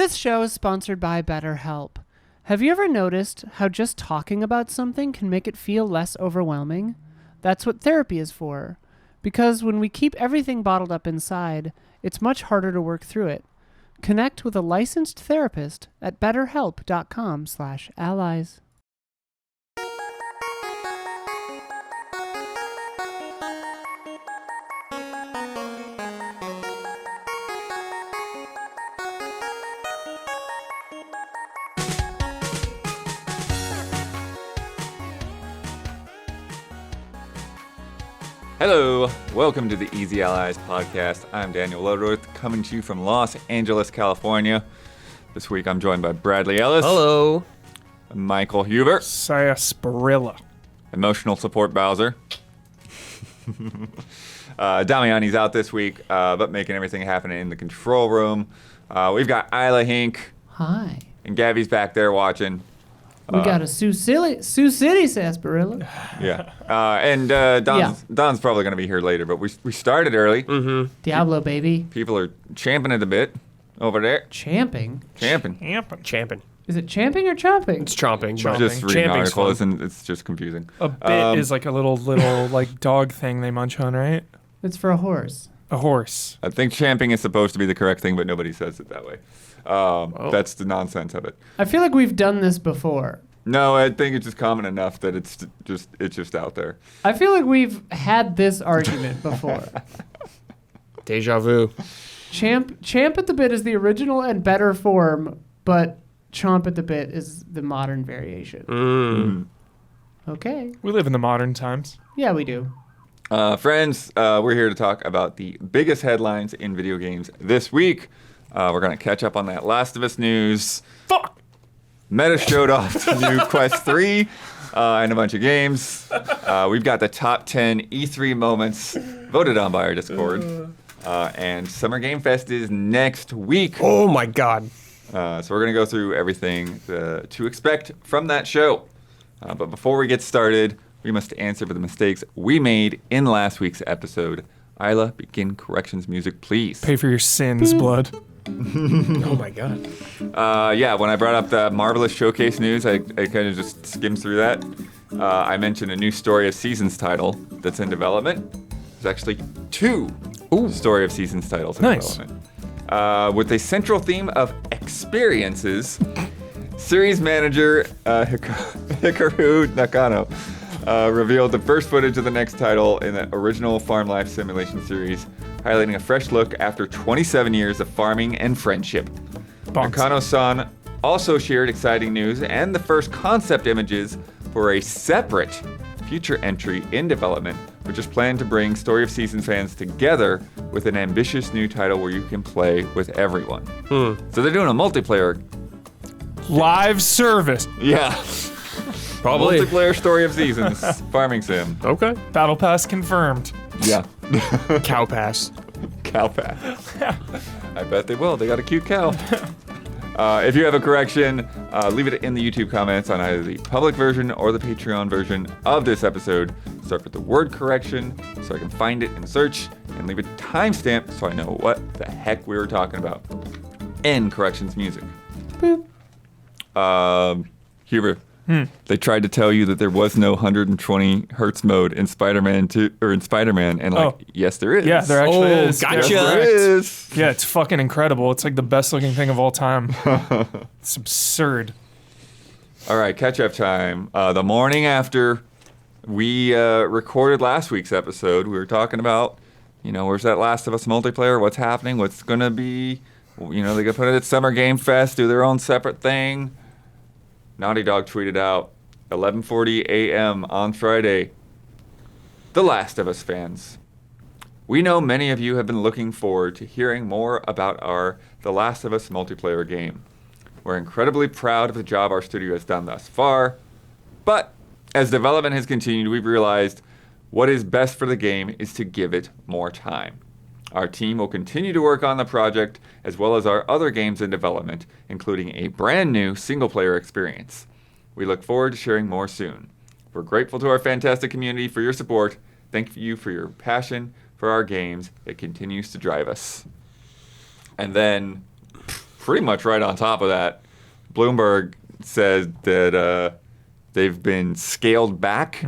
This show is sponsored by BetterHelp. Have you ever noticed how just talking about something can make it feel less overwhelming? That's what therapy is for. Because when we keep everything bottled up inside, it's much harder to work through it. Connect with a licensed therapist at betterhelp.com/allies. Hello, welcome to the Easy Allies podcast. I'm Daniel Ludworth, coming to you from Los Angeles, California. This week I'm joined by Bradley Ellis. Hello. Michael Huber. Sarsaparilla. Emotional support Bowser. Damiani's out this week, but making everything happen in the control room. We've got Isla Hink. Hi. And Gabby's back there watching. We got a Sioux City sarsaparilla. Yeah. And Don's probably going to be here later, but we started early. Mm-hmm. Diablo, baby. People are champing it a bit over there. Champing? Champing. Is it champing or chomping? It's chomping. I'm just reading articles, and it's just confusing. A bit is like a little like dog thing they munch on, right? It's for a horse. A horse. I think champing is supposed to be the correct thing, but nobody says it that way. That's the nonsense of it. I feel like we've done this before. No, I think it's just common enough that it's just out there. I feel like we've had this argument before. Deja vu. Champ at the bit is the original and better form, but chomp at the bit is the modern variation. Okay. We live in the modern times. Yeah, we do. Friends, we're here to talk about the biggest headlines in video games this week. We're going to catch up on that Last of Us news. Fuck! Meta showed off the new Quest 3 and a bunch of games. We've got the top 10 E3 moments voted on by our Discord. And Summer Game Fest is next week. Oh my god. So we're going to go through everything to expect from that show. But before we get started, we must answer for the mistakes we made in last week's episode. Isla, begin corrections music, please. Pay for your sins, blood. Oh my god. Yeah, when I brought up the Marvelous Showcase news, I kind of just skimmed through that. I mentioned a new Story of Seasons title that's in development. There's actually two Story of Seasons titles in development. With a central theme of experiences, series manager Hikaru Nakano revealed the first footage of the next title in the original Farm Life Simulation series, highlighting a fresh look after 27 years of farming and friendship. Nakano-san also shared exciting news and the first concept images for a separate future entry in development, which is planned to bring Story of Seasons fans together with an ambitious new title where you can play with everyone. So they're doing a multiplayer. Live service. Yeah. Probably. Multiplayer Story of Seasons farming sim. Okay. Battle Pass confirmed. Yeah. Cow pass. Cow pass. I bet they will. They got a cute cow. If you have a correction, leave it in the YouTube comments on either the public version or the Patreon version of this episode. Start with the word correction so I can find it in search and leave a timestamp so I know what the heck we were talking about. End corrections music. Boop. Huber. They tried to tell you that there was no 120 hertz mode in Spider-Man 2 or in Spider-Man, and yes, there is. Yeah, there actually is. Gotcha. Yes, there is. Yeah, it's fucking incredible. It's like the best looking thing of all time. It's absurd. All right, catch-up time. The morning after we recorded last week's episode, we were talking about, where's that Last of Us multiplayer? What's happening? What's going to be? They're going to put it at Summer Game Fest, do their own separate thing. Naughty Dog tweeted out, 11:40 a.m. on Friday. The Last of Us fans. We know many of you have been looking forward to hearing more about our The Last of Us multiplayer game. We're incredibly proud of the job our studio has done thus far, but as development has continued, we've realized what is best for the game is to give it more time. Our team will continue to work on the project as well as our other games in development, including a brand new single-player experience. We look forward to sharing more soon. We're grateful to our fantastic community for your support. Thank you for your passion for our games. It continues to drive us. And then pretty much right on top of that. Bloomberg said that they've been scaled back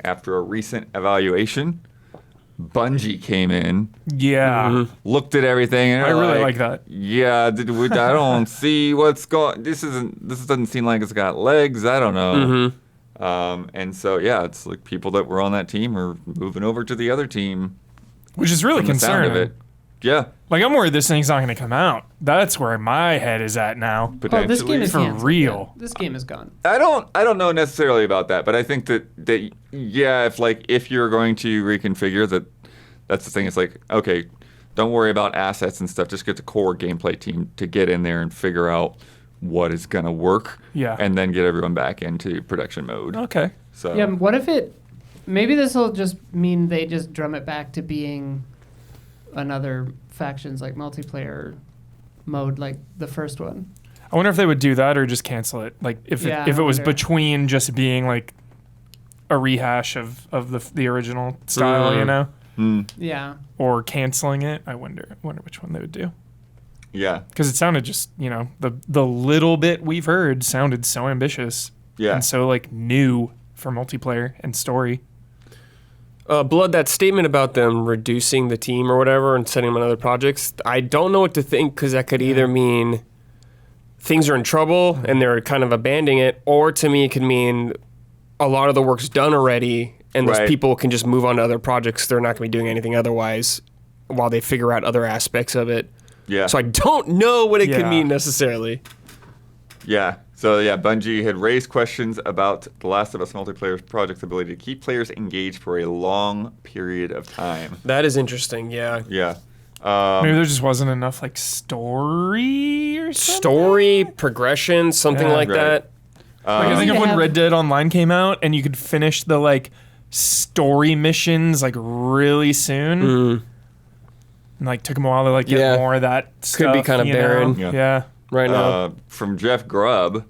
after a recent evaluation. Bungie came in, Yeah. looked at everything, and I they're really like that. Yeah, I don't see what's going. This doesn't seem like it's got legs. I don't know. And so yeah, it's like people that were on that team are moving over to the other team. Which is really From the sound concerning. of it. Yeah, Like, I'm worried this thing's not going to come out. That's where my head is at now. Oh, potentially. this game is For canceled. real. Yeah, this game is gone. I don't know necessarily about that, but I think that yeah, if you're going to reconfigure that's the thing. It's like, okay, don't worry about assets and stuff. Just get the core gameplay team to get in there and figure out what is gonna work. Yeah. And then get everyone back into production mode. Okay. So Yeah, what if maybe this will just mean they just drum it back to being another factions like multiplayer mode like the first one. I wonder if they would do that or just cancel it. Like, if Yeah, it I was wonder. between just being, like, a rehash of the original style, you know? Yeah. Or canceling it. I wonder which one they would do. yeah, Because it sounded just, the little bit we've heard sounded so ambitious. yeah. And so, like, new for multiplayer and story. Blood, that statement about them reducing the team or whatever and sending them on other projects, I don't know what to think, because that could either mean things are in trouble and they're kind of abandoning it, or to me it could mean a lot of the work's done already and those Right. people can just move on to other projects. They're not going to be doing anything otherwise while they figure out other aspects of it. Yeah. So I don't know what it could Yeah. mean necessarily. Yeah. So yeah, Bungie had raised questions about The Last of Us multiplayer project's ability to keep players engaged for a long period of time. That is interesting, yeah. Yeah. Maybe there just wasn't enough, like, story or something? Story, progression, something Yeah. like Right. that. Like, I think They of when have- Red Dead Online came out and you could finish the, like, story missions, like, really soon. And, like, took them a while to, like, get Yeah. more of that stuff. be kinda you know? barren. Yeah. Yeah. Right now. From Jeff Grubb,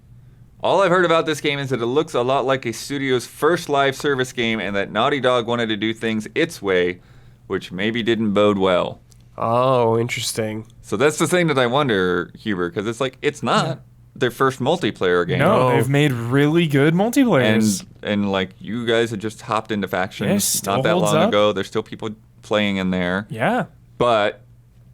all I've heard about this game is that it looks a lot like a studio's first live service game and that Naughty Dog wanted to do things its way, which maybe didn't bode well. Oh, interesting. So that's the thing that I wonder, Huber, because it's like, it's not their first multiplayer game. No, Oh. they've made really good multiplayers. And like, you guys had just hopped into factions Yeah, still not that holds long up. ago. There's still people playing in there. Yeah. But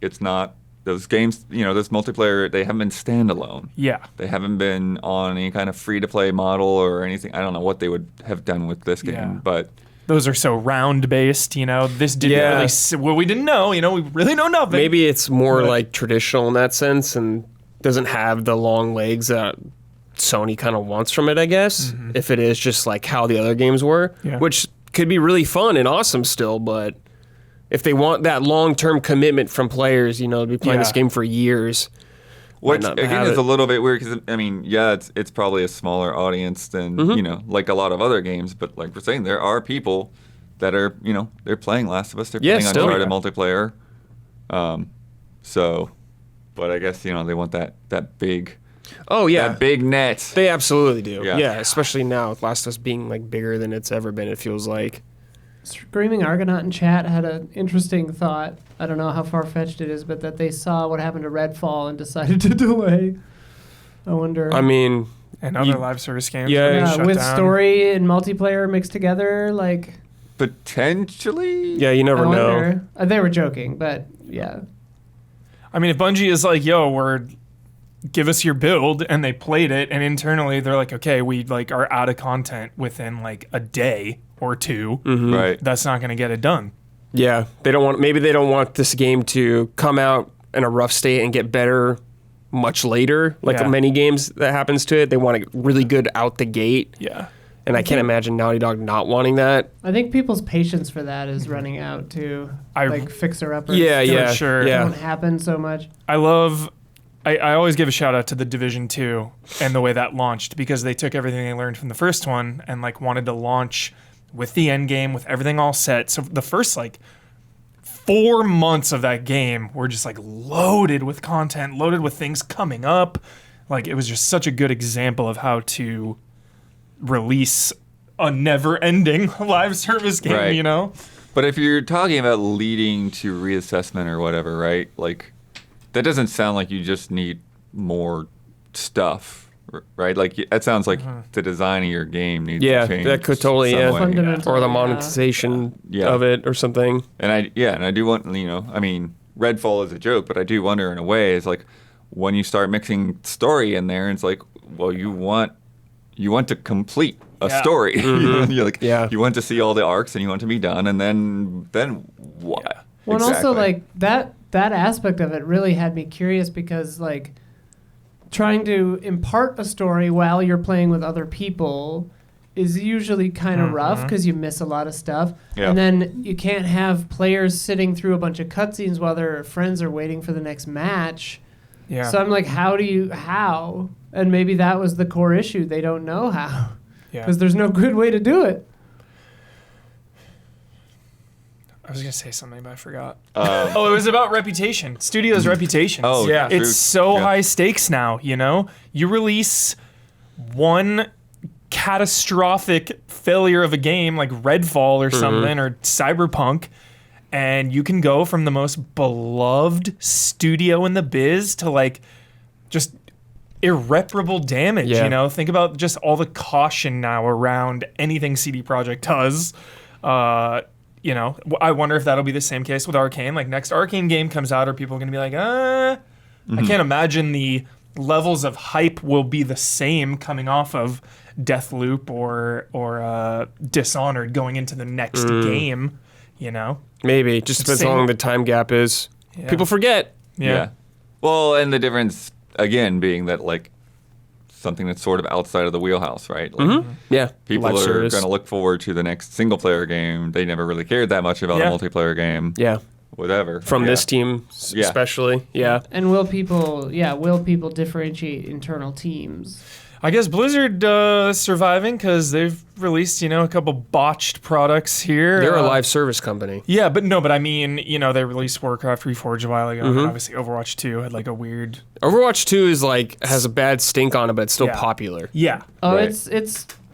it's not those games, this multiplayer, they haven't been standalone. Yeah. They haven't been on any kind of free-to-play model or anything. I don't know what they would have done with this game, Yeah. but Those are so round based, This didn't Yeah. really. Well, we didn't know, We really know nothing. Maybe it's more But- like traditional in that sense and doesn't have the long legs that Sony kind of wants from it, I guess. If it is just like how the other games were, Yeah. which could be really fun and awesome still, but if they want that long-term commitment from players, to be playing this Yeah. game for years. which not again have is it? a little bit weird because it's probably a smaller audience than like a lot of other games. But like we're saying, there are people that are they're playing Last of Us. They're Yeah, playing still. Uncharted multiplayer. But I guess they want that big Oh, yeah. that big net. They absolutely do. Yeah. Yeah, especially now with Last of Us being like bigger than it's ever been, it feels like. Screaming Argonaut in chat had an interesting thought. I don't know how far-fetched it is, but that they saw what happened to Redfall and decided to delay. I wonder. I mean, and other live service games. Yeah, are being yeah, shut with down. story and multiplayer mixed together, like Potentially. yeah, you I never know. wonder. They were joking, but yeah. I mean, if Bungie is like, yo, give us your build, and they played it, and internally they're like, okay, we like are out of content within like a day or two. Right. That's not going to get it done. Yeah, they don't want. Maybe they don't want this game to come out in a rough state and get better much later. Like Yeah. many games that happens to it, they want it really good out the gate. Yeah. And I can't imagine Naughty Dog not wanting that. I think people's patience for that is running out too. I- Like fixer-uppers Yeah, For yeah, sure. yeah. don't happen so much. I always give a shout out to the Division 2 and the way that launched, because they took everything they learned from the first one and like wanted to launch with the end game, with everything all set. So the first like 4 months of that game were just like loaded with content, loaded with things coming up. Like it was just such a good example of how to release a never-ending live service game, Right. But if you're talking about leading to reassessment or whatever, right? Like, that doesn't sound like you just need more stuff, right? Like that sounds like the design of your game needs to change. That could totally, some way. Fundamentally, or the monetization of it or something. And I do want, I mean, Redfall is a joke, but I do wonder in a way, is like when you start mixing story in there, it's like, well, you want to complete a story. You're like, you want to see all the arcs and you want to be done, and then what? Yeah. Well, and also like that aspect of it really had me curious, because like trying to impart a story while you're playing with other people is usually kind of rough because you miss a lot of stuff. Yeah. And then you can't have players sitting through a bunch of cutscenes while their friends are waiting for the next match. Yeah. So I'm like, how? And maybe that was the core issue. They don't know how. Because there's no good way to do it. I was going to say something, but I forgot. It was about reputation. Studios' reputations. Oh, yeah. It's so high stakes now, you know? You release one catastrophic failure of a game like Redfall or something, or Cyberpunk, and you can go from the most beloved studio in the biz to like just irreparable damage, you know? Think about just all the caution now around anything CD Projekt does. You know, I wonder if that'll be the same case with Arcane. Like, next Arcane game comes out, are people going to be like, I can't imagine the levels of hype will be the same coming off of Deathloop or Dishonored going into the next game, you know? Maybe. Just depends how long the time gap is. Yeah. People forget. Yeah. Well, and the difference, again, being that, like, something that's sort of outside of the wheelhouse, right? Like, yeah. People are going to look forward to the next single-player game. They never really cared that much about a multiplayer game. Yeah. Whatever. From this team, especially. Yeah. And will people differentiate internal teams? I guess Blizzard surviving because they've released, a couple botched products here. They're a live service company. Yeah, but I mean, they released Warcraft Reforged a while ago. And obviously, Overwatch 2 had like a weird. Overwatch 2 is like has a bad stink on it, but it's still popular. Yeah. Oh, right.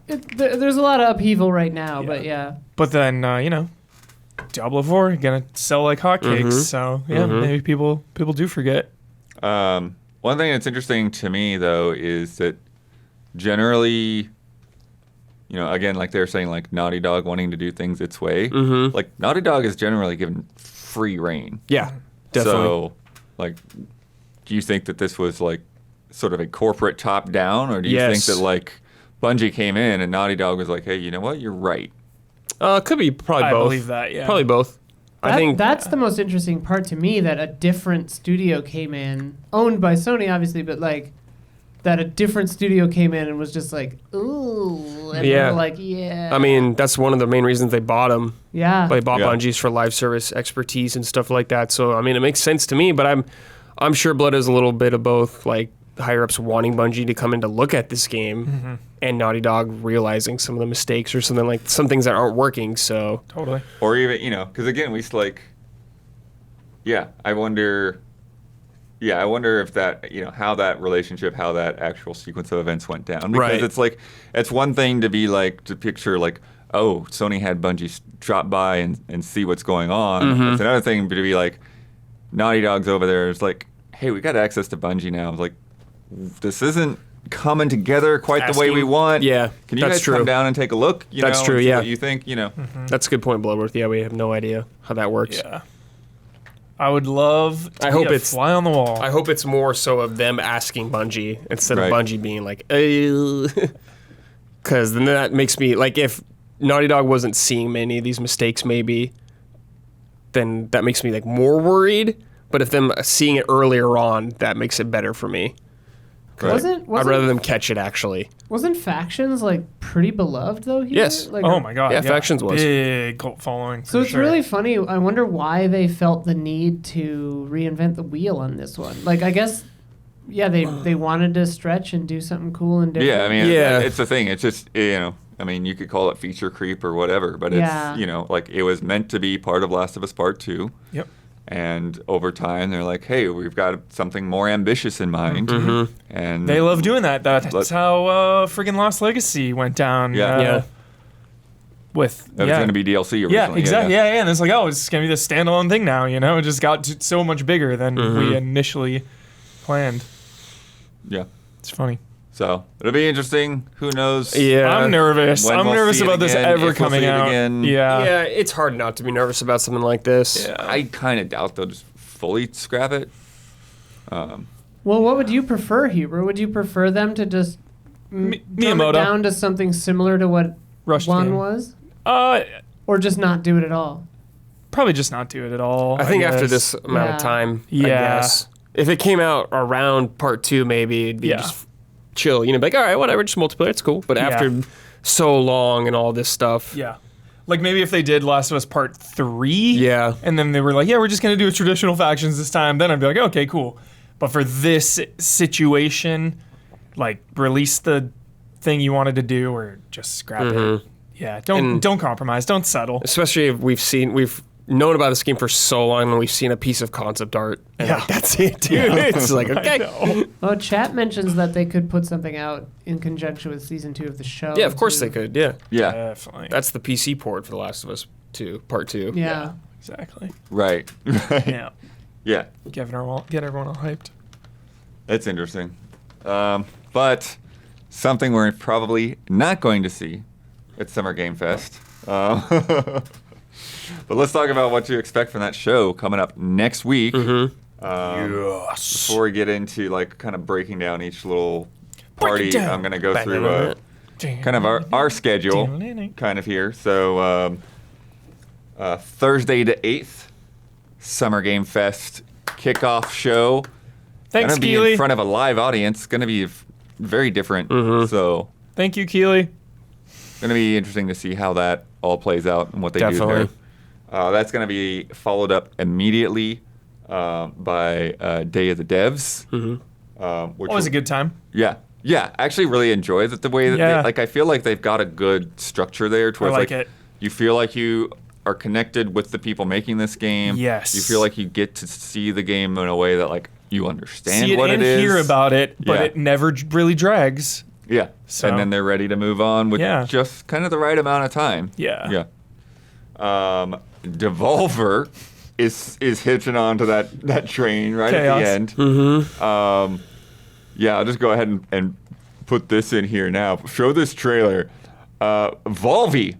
There's a lot of upheaval right now, but yeah. But then, Diablo 4 gonna sell like hotcakes. So maybe people do forget. One thing that's interesting to me though is that generally, again, like they're saying, like Naughty Dog wanting to do things its way. Like Naughty Dog is generally given free reign. Yeah, definitely. So, like, do you think that this was like sort of a corporate top down, or do you think that like Bungie came in and Naughty Dog was like, hey, you know what, you're right? Could be probably both. I believe that. Yeah, probably both. I think that's the most interesting part to me, that a different studio came in, owned by Sony, obviously, but like. That a different studio came in and was just like, ooh, and they were like, yeah. I mean, that's one of the main reasons they bought them. Yeah. They bought Bungie's for live service expertise and stuff like that. So, I mean, it makes sense to me, but I'm sure Blood is a little bit of both, like higher ups wanting Bungie to come in to look at this game and Naughty Dog realizing some of the mistakes or something, like some things that aren't working, so. Totally. Or even, because again, we like, I wonder if that, how that relationship, how that actual sequence of events went down. Because it's like, it's one thing to be like, to picture like, oh, Sony had Bungie drop by and see what's going on. It's another thing to be like, Naughty Dog's over there. It's like, hey, we got access to Bungie now. It's like, this isn't coming together quite the way we want. Yeah, can you guys come down and take a look? That's true, and see what you think, That's a good point, Bloodworth. Yeah, we have no idea how that works. Yeah. I would love to be a fly on the wall. I hope it's more so of them asking Bungie instead of Bungie being like, because then that makes me, like, if Naughty Dog wasn't seeing many of these mistakes maybe, then that makes me like more worried. But if them seeing it earlier on, that makes it better for me. Wasn't I'd rather them catch it, actually. Wasn't Factions like pretty beloved though here? Yes. Like, oh my god. Yeah, Factions was big cult following. So it's really funny. I wonder why they felt the need to reinvent the wheel on this one. Like, I guess, they wanted to stretch and do something cool and different. Yeah, I mean, it's the thing. It's just, I mean, you could call it feature creep or whatever, but it's, like it was meant to be part of Last of Us Part 2. Yep. And over time, they're like, hey, we've got something more ambitious in mind. And they love doing that. That's how friggin' Lost Legacy went down. With that was going to be DLC originally. Yeah, exactly. Yeah. And it's like, oh, it's going to be this standalone thing now, It just got so much bigger than we initially planned. Yeah. It's funny. So it'll be interesting. Who knows? Yeah. I'm nervous. When I'm we'll nervous see it about this again, ever if we'll coming see it out. again. Yeah. Yeah, it's hard not to be nervous about something like this. Yeah. I kind of doubt they'll just fully scrap it. Well, what would you prefer, Huber? Would you prefer them to just dumb it Miyamoto. down to something similar to what Rushed one game. was? Uh, Or just not do it at all? probably just not do it at all. I think after guess. this amount Yeah. of time, I Yeah. guess. If it came out around part 2, maybe it'd be Yeah. just chill. You know, be like, all right, whatever, just multiplayer, it's cool. But Yeah. after so long and all this stuff, Yeah. Like maybe if they did Last of Us Part 3. yeah. And then they were like, yeah, we're just going to do traditional factions this time. Then I'd be like, okay, cool. But for this situation, like release the thing you wanted to do or just scrap it. Yeah. Don't compromise. Don't settle. Especially if we've known about this game for so long and we've seen a piece of concept art. And Yeah. like, that's it, dude. It's like, I okay. know. Oh, chat mentions that they could put something out in conjunction with season 2 of the show. Yeah, of course too. they could, yeah. Yeah. Definitely. That's the PC port for The Last of Us 2, part 2. Yeah. Exactly. Right. Right. Yeah. Yeah. Get everyone all hyped. It's interesting. But something we're probably not going to see at Summer Game Fest. But let's talk about what to expect from that show coming up next week. Yes. Before we get into like kind of breaking down each little party, down. I'm going to go through kind of our schedule kind of here. So Thursday the 8th, Summer Game Fest kickoff show. Thanks, Gonna be Keely. in front of a live audience. Going to be very different. So Thank you, Keely. going to be interesting to see how that all plays out and what they do Definitely. there. That's going to be followed up immediately by Day of the Devs. Which Always a good time. Yeah. Yeah. I actually really enjoy the way that Yeah. they, like, I feel like they've got a good structure there towards like it. you feel like you are connected with the people making this game. Yes. You feel like you get to see the game in a way that like you understand See it what and it is. hear about it, but Yeah. it never really drags. Yeah. So- And then they're ready to move on with Yeah. just kind of the right amount of time. Yeah. Yeah. Devolver is hitching on to that train right Chaos. at the end. Mm-hmm. Yeah, I'll just go ahead and put this in here now. Show this trailer. Volvi,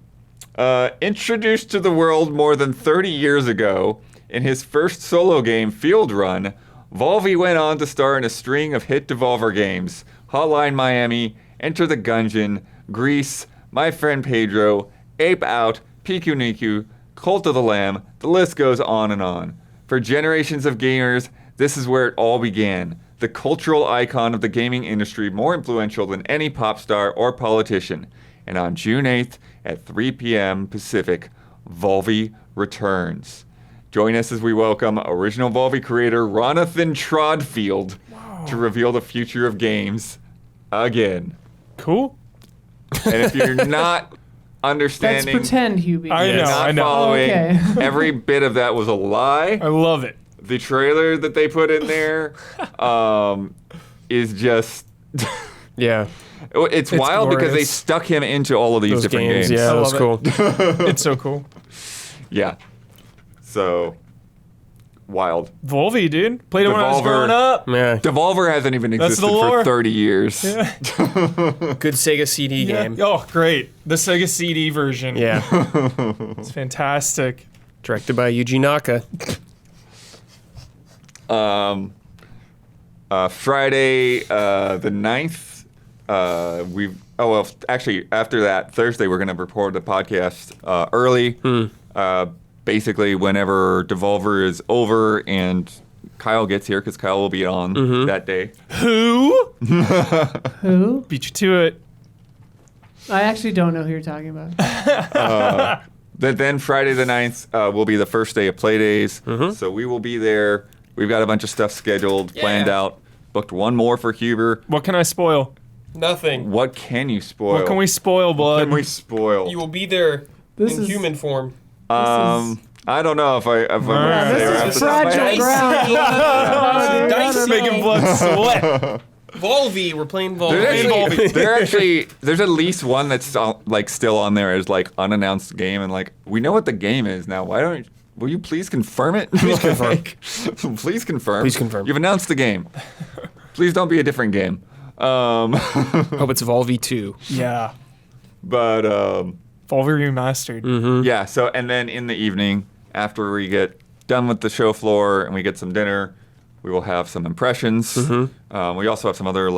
introduced to the world more than 30 years ago in his first solo game, Field Run, Volvi went on to star in a string of hit Devolver games: Hotline Miami, Enter the Gungeon, Grease, My Friend Pedro, Ape Out, Piku Niku, Cult of the Lamb, the list goes on and on. For generations of gamers, this is where it all began. The cultural icon of the gaming industry, more influential than any pop star or politician. And on June 8th at 3 p.m. Pacific, Volvi returns. Join us as we welcome original Volvi creator Ronathan Trodfield to reveal the future of games again. Cool. And if you're not Let's understanding, pretend, Hubie. I know. not following, Okay. every bit of that was a lie. I love it. The trailer that they put in there is just Yeah. it's wild because they glorious. stuck him into all of these Those different games. Yeah, I that was love cool. It's so cool. Yeah. So wild. Volvi, dude. Played it when I was Devolver. growing up. Yeah. Devolver hasn't even That's existed the for lore. 30 years. Yeah. Good Sega CD game. Oh, great. The Sega CD version. Yeah. It's fantastic. Directed by Yuji Naka. Friday the 9th, actually after that, Thursday, we're going to record the podcast early. Basically, whenever Devolver is over and Kyle gets here, because Kyle will be on that day. Who? Who? Beat you to it. I actually don't know who you're talking about. Then Friday the 9th will be the first day of play days. So we will be there. We've got a bunch of stuff scheduled, planned out. Booked one more for Huber. What can I spoil? Nothing. What can you spoil? What can we spoil, What can bud? we spoil? You will be there This in is- human form. I don't know if I'm Yeah, gonna say this right is off the top of my fragile head. ground. Dicey. Making blood sweat. Volvi. We're playing There's at least one that's like still on there as like unannounced game, and like we know what the game is now. Will you please confirm it? Please confirm. Please confirm. Please confirm. You've announced the game. Please don't be a different game. Hope it's Volvi 2. Yeah. But Volver remastered. yeah. So and then in the evening, after we get done with the show floor and we get some dinner, we will have some impressions. We also have some other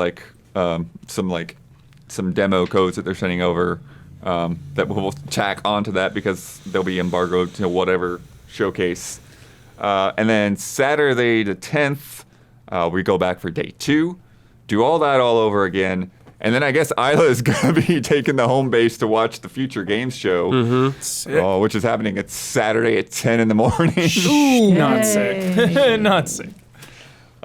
some demo codes that they're sending over that we'll tack onto that because they'll be embargoed to whatever showcase. And then Saturday the 10th, we go back for day 2, do all that all over again. And then I guess Isla is going to be taking the home base to watch the Future Games show, which is happening at Saturday at 10 in the morning. Not sick. Not sick.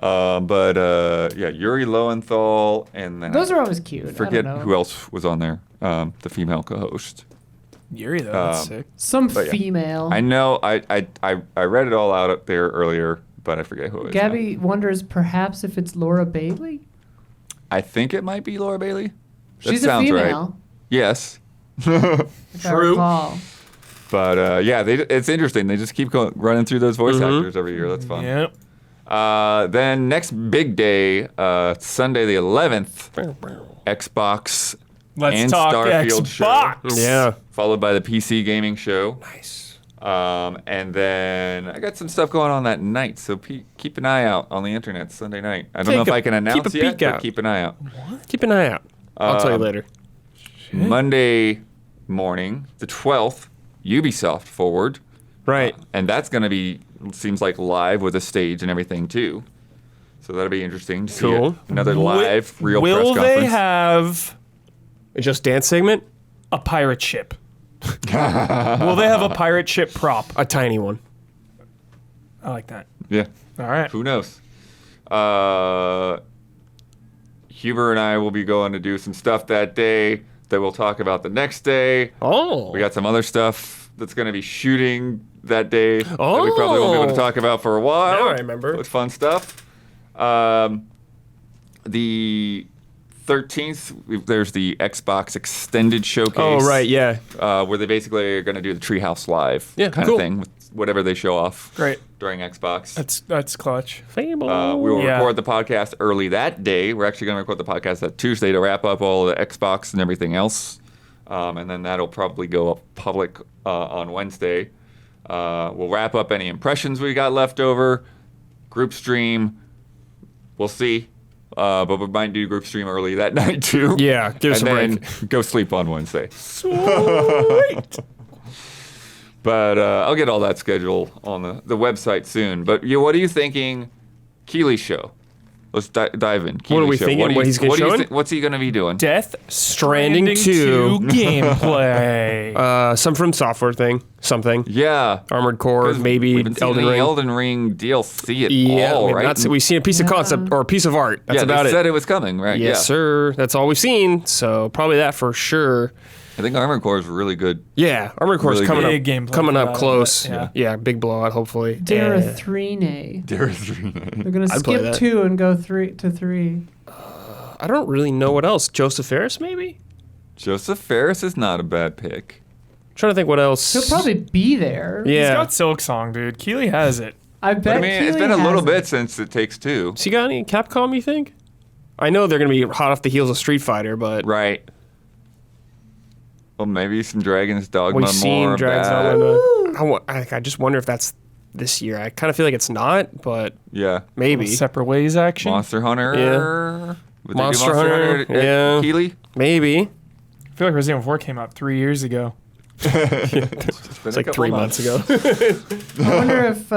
Yeah, Yuri Lowenthal, and then Those are always cute. forget I don't know. who else was on there. The female co-host. Yuri, though, that's sick. Some yeah. female. I know. I read it all out up there earlier, but I forget who it is. Gabby wonders perhaps if it's Laura Bailey. I think it might be Laura Bailey. That She's sounds a right. female. Yes. If I recall. But yeah, it's interesting. They just keep running through those voice actors every year. That's fun. Yep. Then next big day, Sunday the 11th, Xbox Let's and talk Starfield Xbox. show. Yeah. Followed by the PC gaming show. Nice. And then I got some stuff going on that night, so keep an eye out on the internet Sunday night. I don't know if I can announce keep a yet, peek out. but keep an eye out. Keep an eye out. I'll tell you later. Monday morning, the 12th, Ubisoft Forward. Right. And that's going to be, seems like live with a stage and everything too. So that'll be interesting to Cool. see another live, real press Will conference. they have A Just Dance segment? a pirate ship? Will they have a pirate ship prop? A tiny one. I like that. Yeah. All right. Who knows? Huber and I will be going to do some stuff that day that we'll talk about the next day. Oh. We got some other stuff that's going to be shooting that day that we probably won't be able to talk about for a while. Now I remember. It's fun stuff. The 13th, there's the Xbox Extended Showcase. Oh, right, yeah. Where they basically are going to do the Treehouse Live kind cool. of thing with whatever they show off Great. during Xbox. That's clutch. Fable. We will Yeah. record the podcast early that day. We're actually going to record the podcast that Tuesday to wrap up all the Xbox and everything else. And then that'll probably go up public on Wednesday. We'll wrap up any impressions we got left over. Group stream. We'll see. But we might do group stream early that night too. Yeah, give us and a then break. go sleep on Wednesday. Sweet. But I'll get all that schedule on the website soon. But what are you thinking? Keeley show. Let's dive in. Keeley What are we show. thinking? What he's gonna show? What's he going to be doing? Death Stranding 2. 2 gameplay. Some From Software thing. Something. Yeah. Armored Core, 'Cause maybe we've been seeing Elden the Ring. Elden Ring DLC at Yeah, all, right? we've seen a piece of concept or a piece of art. That's yeah, about they it. said it was coming, right? Yes, yeah. sir. That's all we've seen. So probably that for sure. I think Armored Core is really good. Yeah, Armored Core's Really coming big up, gameplay coming for up that, close. but, Yeah, big blowout. Hopefully. Darathrine. Dare They're gonna I'd play skip that. 2 and go 3. I don't really know what else. Joseph Ferris, maybe. Joseph Ferris is not a bad pick. Trying to think what else. He'll probably be there. He's Yeah. got Silk Song, dude. Keeley has it. I bet. But I mean, it's Keeley been a little has it. bit since It Takes Two. Has he got any Capcom? You think? I know they're gonna be hot off the heels of Street Fighter, but Right. Well, maybe some Dragon's Dogma we've more seen of Dragon's that. Dogma. I just wonder if that's this year. I kind of feel like it's not, but Yeah. maybe. Separate ways action. Monster Hunter. Yeah. Would they do Monster Hunter, at yeah. Keeley? Maybe. I feel like Resident Evil 4 came out 3 years ago. It's like 3 months ago. I wonder if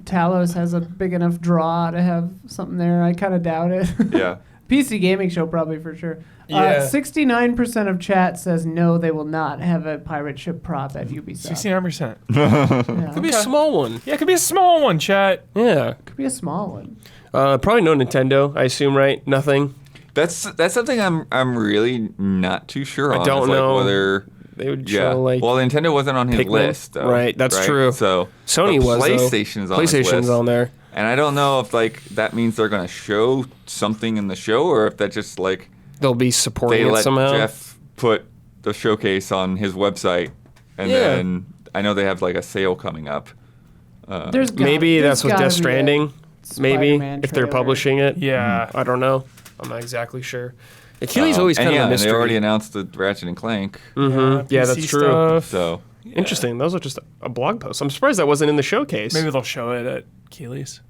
Talos has a big enough draw to have something there. I kind of doubt it. Yeah. PC Gaming Show probably for sure. Yeah. 69% of chat says no, they will not have a pirate ship prop at Ubisoft. 69%. Yeah. Could be a small one. Yeah, it could be a small one, chat. Yeah. Could be a small one. Probably no Nintendo, I assume, right? Nothing. That's something I'm really not too sure on. I don't It's like know. whether They would yeah. show like Well, Nintendo wasn't on his Pikmin. list, though. Right, that's true. So Sony but was though. PlayStation's on his PlayStation's list. on there. And I don't know if like that means they're gonna show something in the show, or if that just like They'll be they supporting it let somehow. Jeff put the showcase on his website, and Yeah. then I know they have like a sale coming up. There's Maybe there's that's what gotta Death be Stranding. maybe, Spider-Man if they're trailer. publishing it. Yeah. I don't know. I'm not exactly sure. Keely's always and kind of a and mystery. they already announced the Ratchet and Clank. Yeah, PC that's true. stuff. So Interesting. Those are just a blog post. I'm surprised that wasn't in the showcase. Maybe they'll show it at Keely's.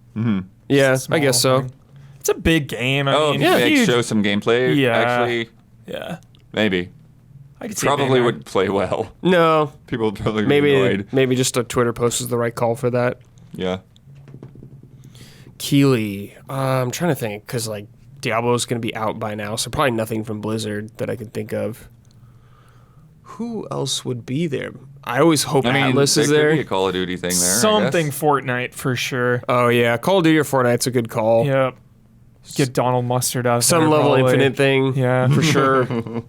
Yeah, Small I guess so. thing. It's a big game. I mean, yeah, maybe huge. show some gameplay. Yeah. Actually, Yeah. maybe. I could see it being Probably there. would play well. No, People would probably be annoyed. maybe just a Twitter post is the right call for that. Yeah. Keely. I'm trying to think because like Diablo's going to be out by now, so probably nothing from Blizzard that I can think of. Who else would be there? I always hope I mean, Atlas is there there. could be a Call of Duty thing there. I Something guess. Fortnite for sure. Oh yeah, Call of Duty or Fortnite's a good call. Yep. Get Donald Mustard out Some there, level probably. Infinite thing. Yeah. for sure.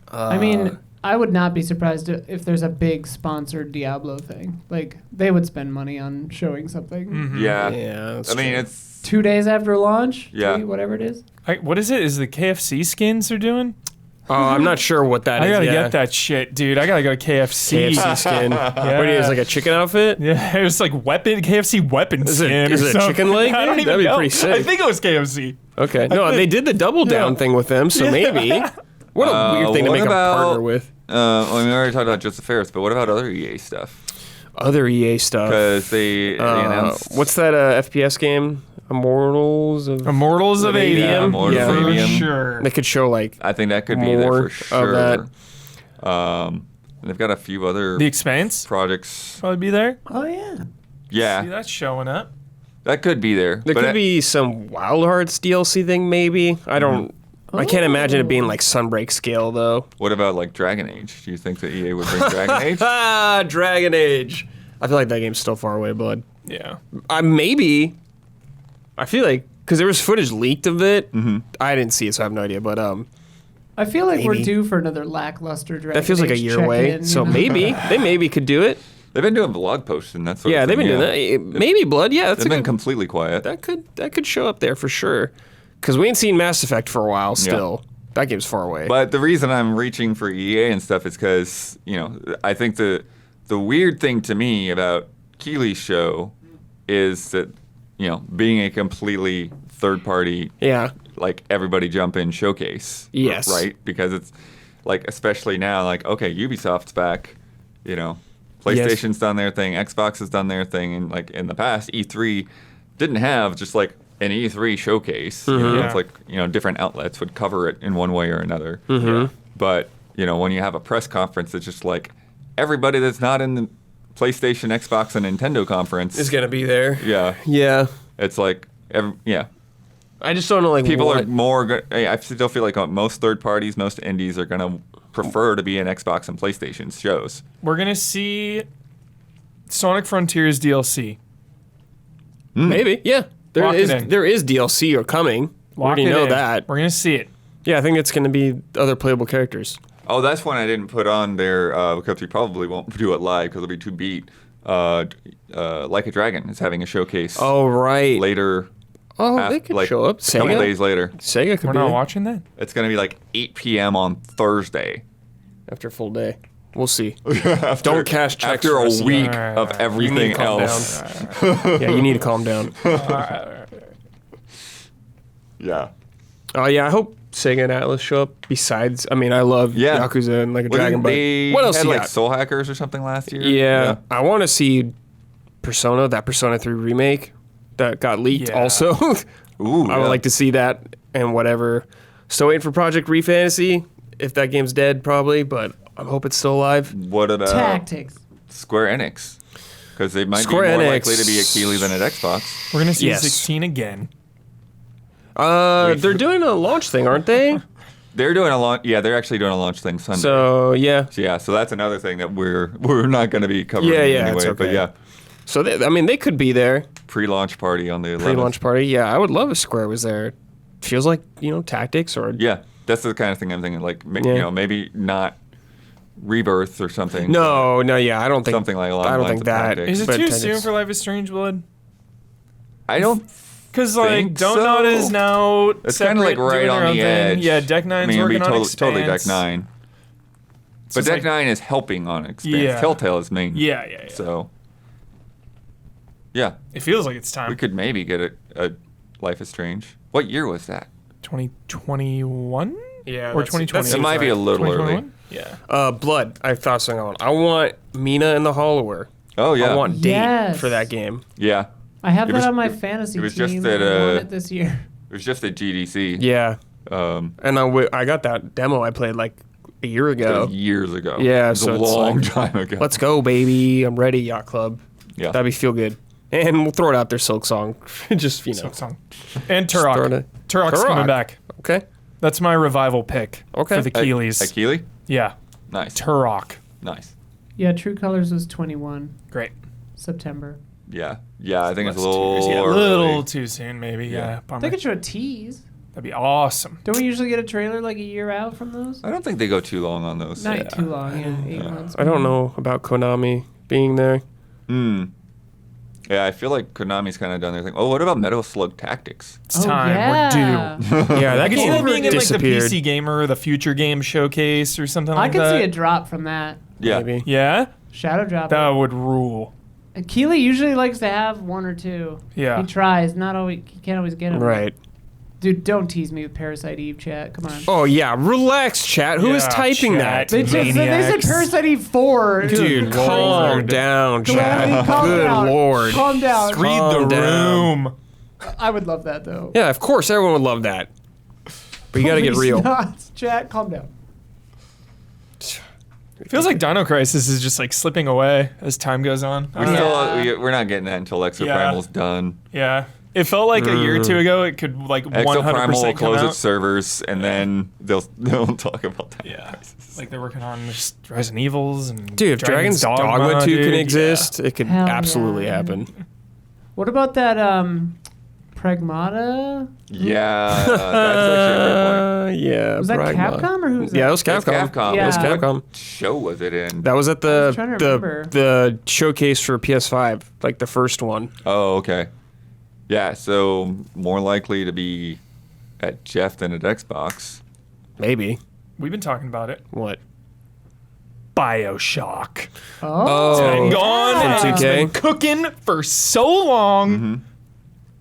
I mean, I would not be surprised if there's a big sponsored Diablo thing. Like, they would spend money on showing something. Mm-hmm. Yeah. Yeah, that's I mean, true. it's 2 days after launch? Yeah. 3, whatever it is. What is it? Is the KFC skins they're doing? I'm not sure what that I is. gotta yeah. get that shit, dude. I gotta go to KFC. KFC skin. Yeah. What is it, like a chicken outfit? Yeah, it was like KFC weapon Is it- skin. is or it a something. chicken leg, I don't dude? even That'd be know. pretty sick. I think it was KFC. Okay. No, they did the double down Yeah. thing with them, so maybe. What a weird thing to what make about- a partner with. well, we already talked about Just the Ferris, but what about other EA stuff? Other EA stuff. Because they announced. What's that FPS game? Immortals of Immortals of Iridium? Iridium. Immortals of for Iridium. sure. They could show like I think that could be more there for sure. of And they've got a few other The Expanse projects. probably be there. Oh, yeah. See, Yeah, that's showing up. that could be there. there But could be some Wild Hearts DLC thing maybe. I don't I can't imagine it being like Sunbreak scale though. What about like Dragon Age? Do you think that EA would bring Dragon Age? Ah, Dragon Age. I feel like that game's still far away, bud. Yeah. Maybe. I feel like because there was footage leaked of it. I didn't see it, so I have no idea. But I feel like we're Maybe. due for another lackluster Dragon that feels like a Age year away. check-in, So you know? maybe they maybe could do it. They've been doing blog posts and that sort Yeah, of they've thing. been doing that. Maybe Blood. Yeah, that's They've a been good, completely quiet. that could show up there for sure. Because we ain't seen Mass Effect for a while. Still, that game's far away. But the reason I'm reaching for EA and stuff is because, I think the weird thing to me about Keely's show is that, being a completely third party, yeah, like everybody jump in showcase. Yes. Right? Because it's like, especially now, like, okay, Ubisoft's back, PlayStation's done their thing, Xbox has done their thing, and like in the past, E3 didn't have just like an E3 showcase. Yeah. It's like, different outlets would cover it in one way or another. But, when you have a press conference, it's just like everybody that's not in the PlayStation, Xbox, and Nintendo conference. is gonna be there. Yeah. Yeah, It's like, I just don't know like people what. are more. I still feel like most third parties, most indies are gonna prefer to be in Xbox and PlayStation shows. We're gonna see Sonic Frontiers DLC. Maybe yeah. Lock it in. There is DLC or coming. We Lock already it know in. that. We're gonna see it. Yeah, I think it's gonna be other playable characters. Oh, that's one I didn't put on there because we probably won't do it live because it'll be too beat. Like a Dragon is having a showcase Oh right. later. Oh, they could show up. A couple Sega. days later. Sega could We're be not there watching that. It's gonna be like 8 p.m. on Thursday. after a full day. We'll see. Don't cash checks After for a us. week Alright, of alright. everything You need to calm else. Yeah, you need to calm down. Yeah. Oh yeah, I hope Sega and Atlas show up. Besides, I mean, I love Yeah. Yakuza and Like a Well, Dragon, but they what else had you like got? Soul Hackers or something last year. Yeah, I want to see Persona, that Persona 3 remake that got leaked. Yeah. Also, Ooh. I would like to see that and whatever. Still waiting for Project Refantasy. If that game's dead, probably, but I hope it's still alive. What about Tactics. Square Enix? Because they might Square be more Enix. likely to be at Keeley than at Xbox. We're gonna see Yes. 16 again. They're doing a launch thing, aren't they? They're doing a launch. Yeah, they're actually doing a launch thing Sunday. So yeah, So that's another thing that we're not going to be covering Yeah, anyway. it's But okay. yeah, so they could be there. pre-launch party on the 11th. Pre-launch party. Yeah, I would love if Square was there. Feels like Tactics or Yeah, that's the kind of thing I'm thinking. Like, Yeah. maybe not Rebirth or something. no, yeah, I don't think Something like along I the don't lines think of that. Tactics. Is it but too Tactics- soon for Life is Strange Blood? I don't. Because like think Don't so. Nod is now It's kind of like separate, right doing their on own the thing. edge. Yeah, Deck Nine's it'd be working on totally Deck Expanse. 9. So But it's Deck like- 9 is helping on Expanse. Yeah. Telltale is main. Yeah. So Yeah. It feels like it's time. We could maybe get a Life is Strange. What year was that? 2021? Yeah, Or that's- 2020. It might be a little early. 2021? Yeah. Blood. I thought something on. I want Mina and the Hollower. Oh, yeah. I want Date Yes. for that game. Yeah. I have It that was- on my fantasy it was team. just that, I won it this year. It was just at GDC. Yeah, Um, and I got that demo I played like a year ago. years ago. Yeah, It was so a it's long like, time ago. Let's go, baby! I'm ready, Yacht Club. Yeah. That'd be feel good. And we'll throw it out there, Silk Song. Just Song. And throw Turok. it- Turok's Turok. coming back. Okay. That's my revival pick Okay. for the Keeleys. At Keeley? Yeah. Nice. Turok. Nice. Yeah, True Colors was 21 Great. September. Yeah. Yeah, I think it's a That's little too, yeah, a early. little too soon, maybe. Yeah. Yeah. Bummer. They could show a tease. That'd be awesome. Don't we usually get a trailer like a year out from those? I don't think they go too long on those. Not too long, yeah, 8 months. I don't know about Konami being there. Hmm. Yeah, I feel like Konami's kind of done their thing. Oh, what about Metal Slug Tactics? It's Oh, time. yeah. We're due. Yeah, that I can see game that being in like the disappeared. PC Gamer or the Future Game Showcase or something I like could that. see a drop from that. Yeah. Maybe. Yeah? Shadow drop. That would rule. And Keeley usually likes to have one or two. Yeah. He tries. Not always. He can't always get them. Right. Dude, don't tease me with Parasite Eve, chat. Come on. Oh yeah, relax, chat. Who is Yeah, typing chat. that? They said Maniacs. Parasite Eve 4. Dude, calm down, chat. Calm Good down. lord. Calm down. Read Calm the down. room. I would love that though. Yeah, of course, everyone would love that. But you gotta get Please real. not. Chat, calm down. It feels like Dino Crisis is just like slipping away as time goes on. I We're, don't know. still, we're not getting that until Exoprimal's done. Yeah. It felt like a year or two ago it could like 100% Exoprimal will come close out. its servers, and then they'll talk about that. Yeah. Like they're working on just Resident Evils and Dude, if Dragon's Dogma 2 dude, can yeah. exist, it could Hell absolutely yeah. happen. What about that Pragmata? Yeah, that's actually a great point. Was Yeah. that Pragma. Capcom or who was that? Yeah, it was Capcom. Capcom. It was Yeah. Capcom. What show was it in? That was at I was trying to remember. the showcase for PS5, like the first one. Oh, okay. Yeah, so more likely to be at Jeff than at Xbox. Maybe. We've been talking about it. What? BioShock. Oh. Been gone From and it's 2K? been cooking for so long.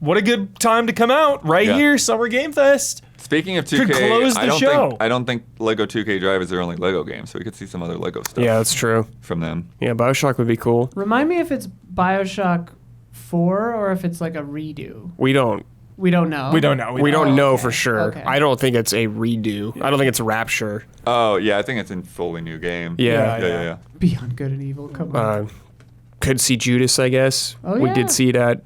What a good time to come out right Yeah. here, Summer Game Fest. Speaking of Could 2K, close the I don't show. think Lego 2K Drive is their only Lego game, so we could see some other Lego stuff Yeah, that's true. from them. Yeah, BioShock would be cool. Remind me if it's Bioshock 4 or if it's like a redo. We don't We don't know. We don't know. we don't know okay. for sure. Okay. I don't think it's a redo. I don't think it's Rapture. Oh, yeah, I think it's in fully new game. Yeah. Yeah. Beyond Good and Evil. Come on. Could see Judas, I guess. Oh, We yeah. did see it at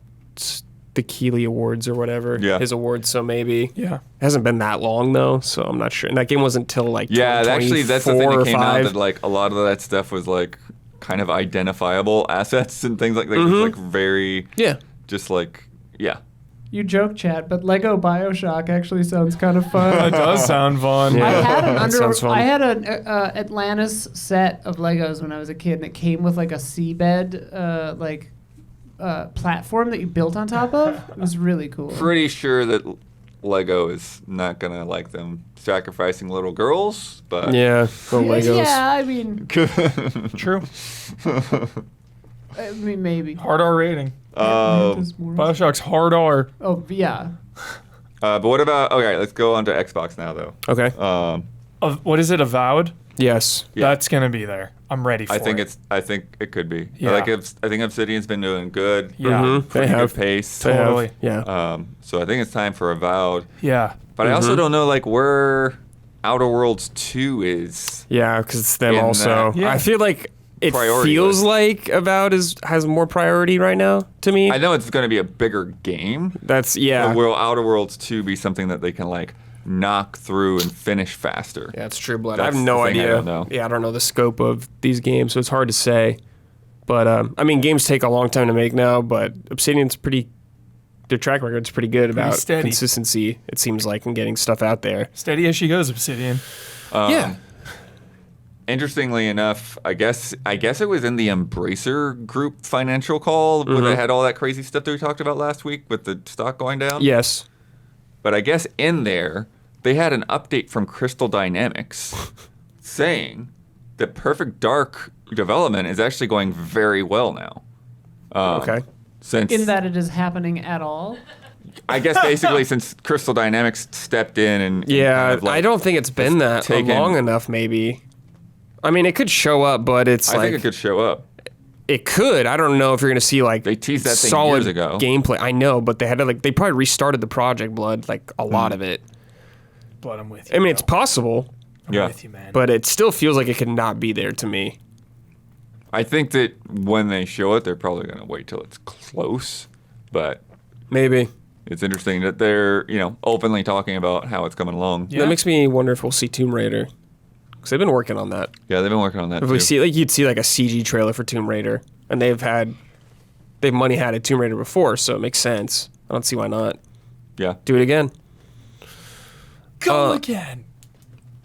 the Keeley Awards or whatever. Yeah. His awards, so maybe. Yeah. It hasn't been that long though, so I'm not sure. And that game wasn't till like Yeah, actually, that's the thing 2024 that or came out 5. that like a lot of that stuff was like kind of identifiable assets and things like that. Mm-hmm. Like very, Yeah. just like, yeah. You joke, chat, but Lego Bioshock actually sounds kind of That fun. does sound fun. Yeah. I had an That sounds fun. I had an Atlantis set of Legos when I was a kid, and it came with like a seabed platform that you built on top of. It was really cool. Pretty sure that Lego is not gonna like them sacrificing little girls, but Yeah, the Legos. Yeah, I mean, True. maybe. Hard R rating. Atlantis more. BioShock's hard R. Oh yeah. but what about? Okay, let's go on to Xbox now, though. Okay. What is it? Avowed? Yes. Yeah. That's gonna be there. I'm ready for it. I think it could be. Yeah. I think Obsidian's been doing good. Yeah. Mhm. They Pretty have. good pace. They have. Totally. Yeah. So I think it's time for Avowed. Yeah. But I Mm-hmm. also don't know like where Outer Worlds 2 is. Yeah, because it's them In also. that Yeah. I feel like it priority feels list. like Avowed has more priority right now to me. I know it's going to be a bigger game. That's yeah. But will Outer Worlds 2 be something that they can like knock through and finish faster? Yeah, it's True Blood. That's I have no the thing I idea. don't know. Yeah, I don't know the scope of these games, so it's hard to say. But I mean, games take a long time to make now. But Obsidian's their track record's pretty good about steady. consistency. It seems like in getting stuff out there. Steady as she goes, Obsidian. Yeah. Interestingly enough, I guess it was in the Embracer Group financial call where Mm-hmm. they had all that crazy stuff that we talked about last week with the stock going down. Yes. But I guess in there, they had an update from Crystal Dynamics saying that Perfect Dark development is actually going very well now. Okay. Since in that it is happening at all. I guess basically since Crystal Dynamics stepped in and Yeah, kind of, like, I don't think it's been that taken- long enough. Maybe. I mean, it could show up, but it's I think it could show up. It could. I don't know if you're gonna see like They teased that thing solid years ago. gameplay. I know, but they had to they probably restarted the project, Blood, like a lot of it. But I'm with you. I mean, it's possible, I'm Yeah. with you, man. but it still feels like it could not be there to me. I think that when they show it, they're probably going to wait till it's close. But Maybe. it's interesting that they're, openly talking about how it's coming along. Yeah. That makes me wonder if we'll see Tomb Raider, because they've been working on that. Yeah, they've been working on that If too. we see you'd see like a CG trailer for Tomb Raider, and they've money had a Tomb Raider before, so it makes sense. I don't see why not. Yeah. Do it again. Go again.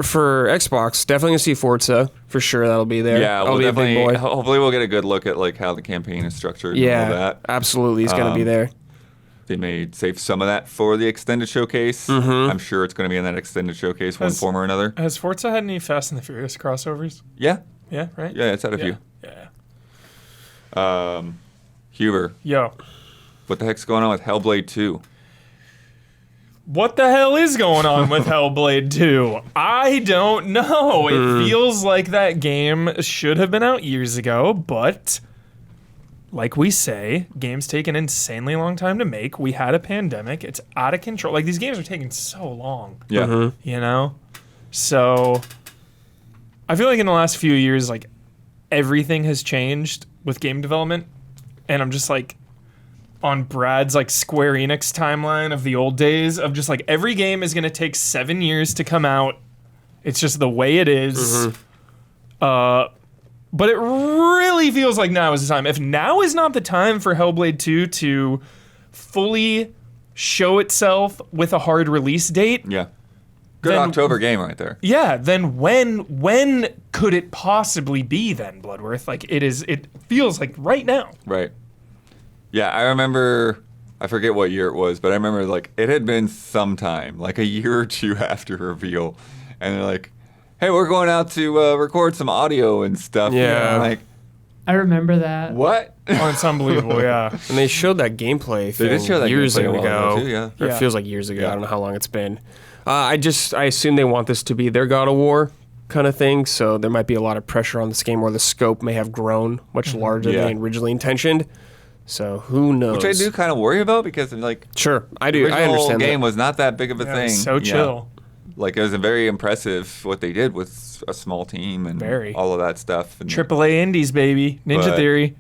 For Xbox, definitely gonna see Forza for sure. That'll be there. Yeah, that'll we'll be a big definitely, boy. hopefully we'll get a good look at like how the campaign is structured and all Yeah, that. absolutely, he's gonna be there. They may save some of that for the extended showcase. I'm sure it's going to be in that extended showcase one Has- form or another. Has Forza had any Fast and the Furious crossovers? Yeah. Yeah, right? Yeah, it's had a few. Yeah. Huber, Yo. what the heck's going on with Hellblade 2? What the hell is going on with Hellblade 2? I don't know. It feels like that game should have been out years ago, but like we say, games take an insanely long time to make. We had a pandemic. It's out of control. Like, these games are taking so long, Yeah. you know? So I feel like in the last few years, like, everything has changed with game development. And I'm just like, on Brad's like Square Enix timeline of the old days of just like every game is going to take 7 years to come out. It's just the way it is. But it really feels like now is the time. If now is not the time for Hellblade 2 to fully show itself with a hard release date, Yeah. Good Then- October game right there. yeah, then when could it possibly be then, Bloodworth? Like it feels like right now. Right. Yeah, I remember, I forget what year it was, but I remember like it had been some time, like a year or two after reveal. And they're like, hey, we're going out to record some audio and stuff. Yeah. And I'm like, I remember that. what? Oh, it's unbelievable, yeah. And they showed that gameplay thing They did show that years gameplay a ago. while ago, too, yeah. Or Yeah. it feels like years ago. Yeah. I don't know how long it's been. I assume they want this to be their God of War kind of thing, so there might be a lot of pressure on this game, or the scope may have grown much larger Yeah. than originally intentioned. So who knows? Which I do kind of worry about because like Sure, I the do. original I understand game that. was not that big of a Yeah, thing. so you chill. know. Like it was a very impressive what they did with a small team and Very. all of that stuff. And AAA indies, baby. Ninja But- Theory.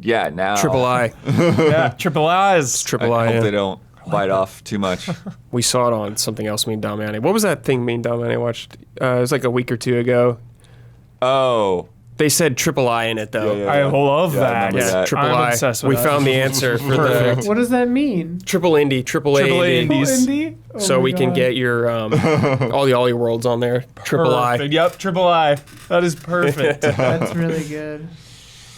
yeah, now Triple I. Yeah, Triple I's. Triple I I. hope yeah. they don't bite off too much. We saw it on something else, me and Damiani. What was that thing me and Damiani watched? It was like a week or two ago. Oh, They said Triple I in it, though. Yeah, I love Yeah, I that. remember that. Triple I'm I. obsessed with We that. found the answer for the Perfect. What does that mean? Triple Indie, Triple A AAA Indie. Indies. Indie? Oh So my we can God. get your all the Ollie Worlds on there. Triple I. Perfect. Yep, Triple I. That is perfect. That's really good.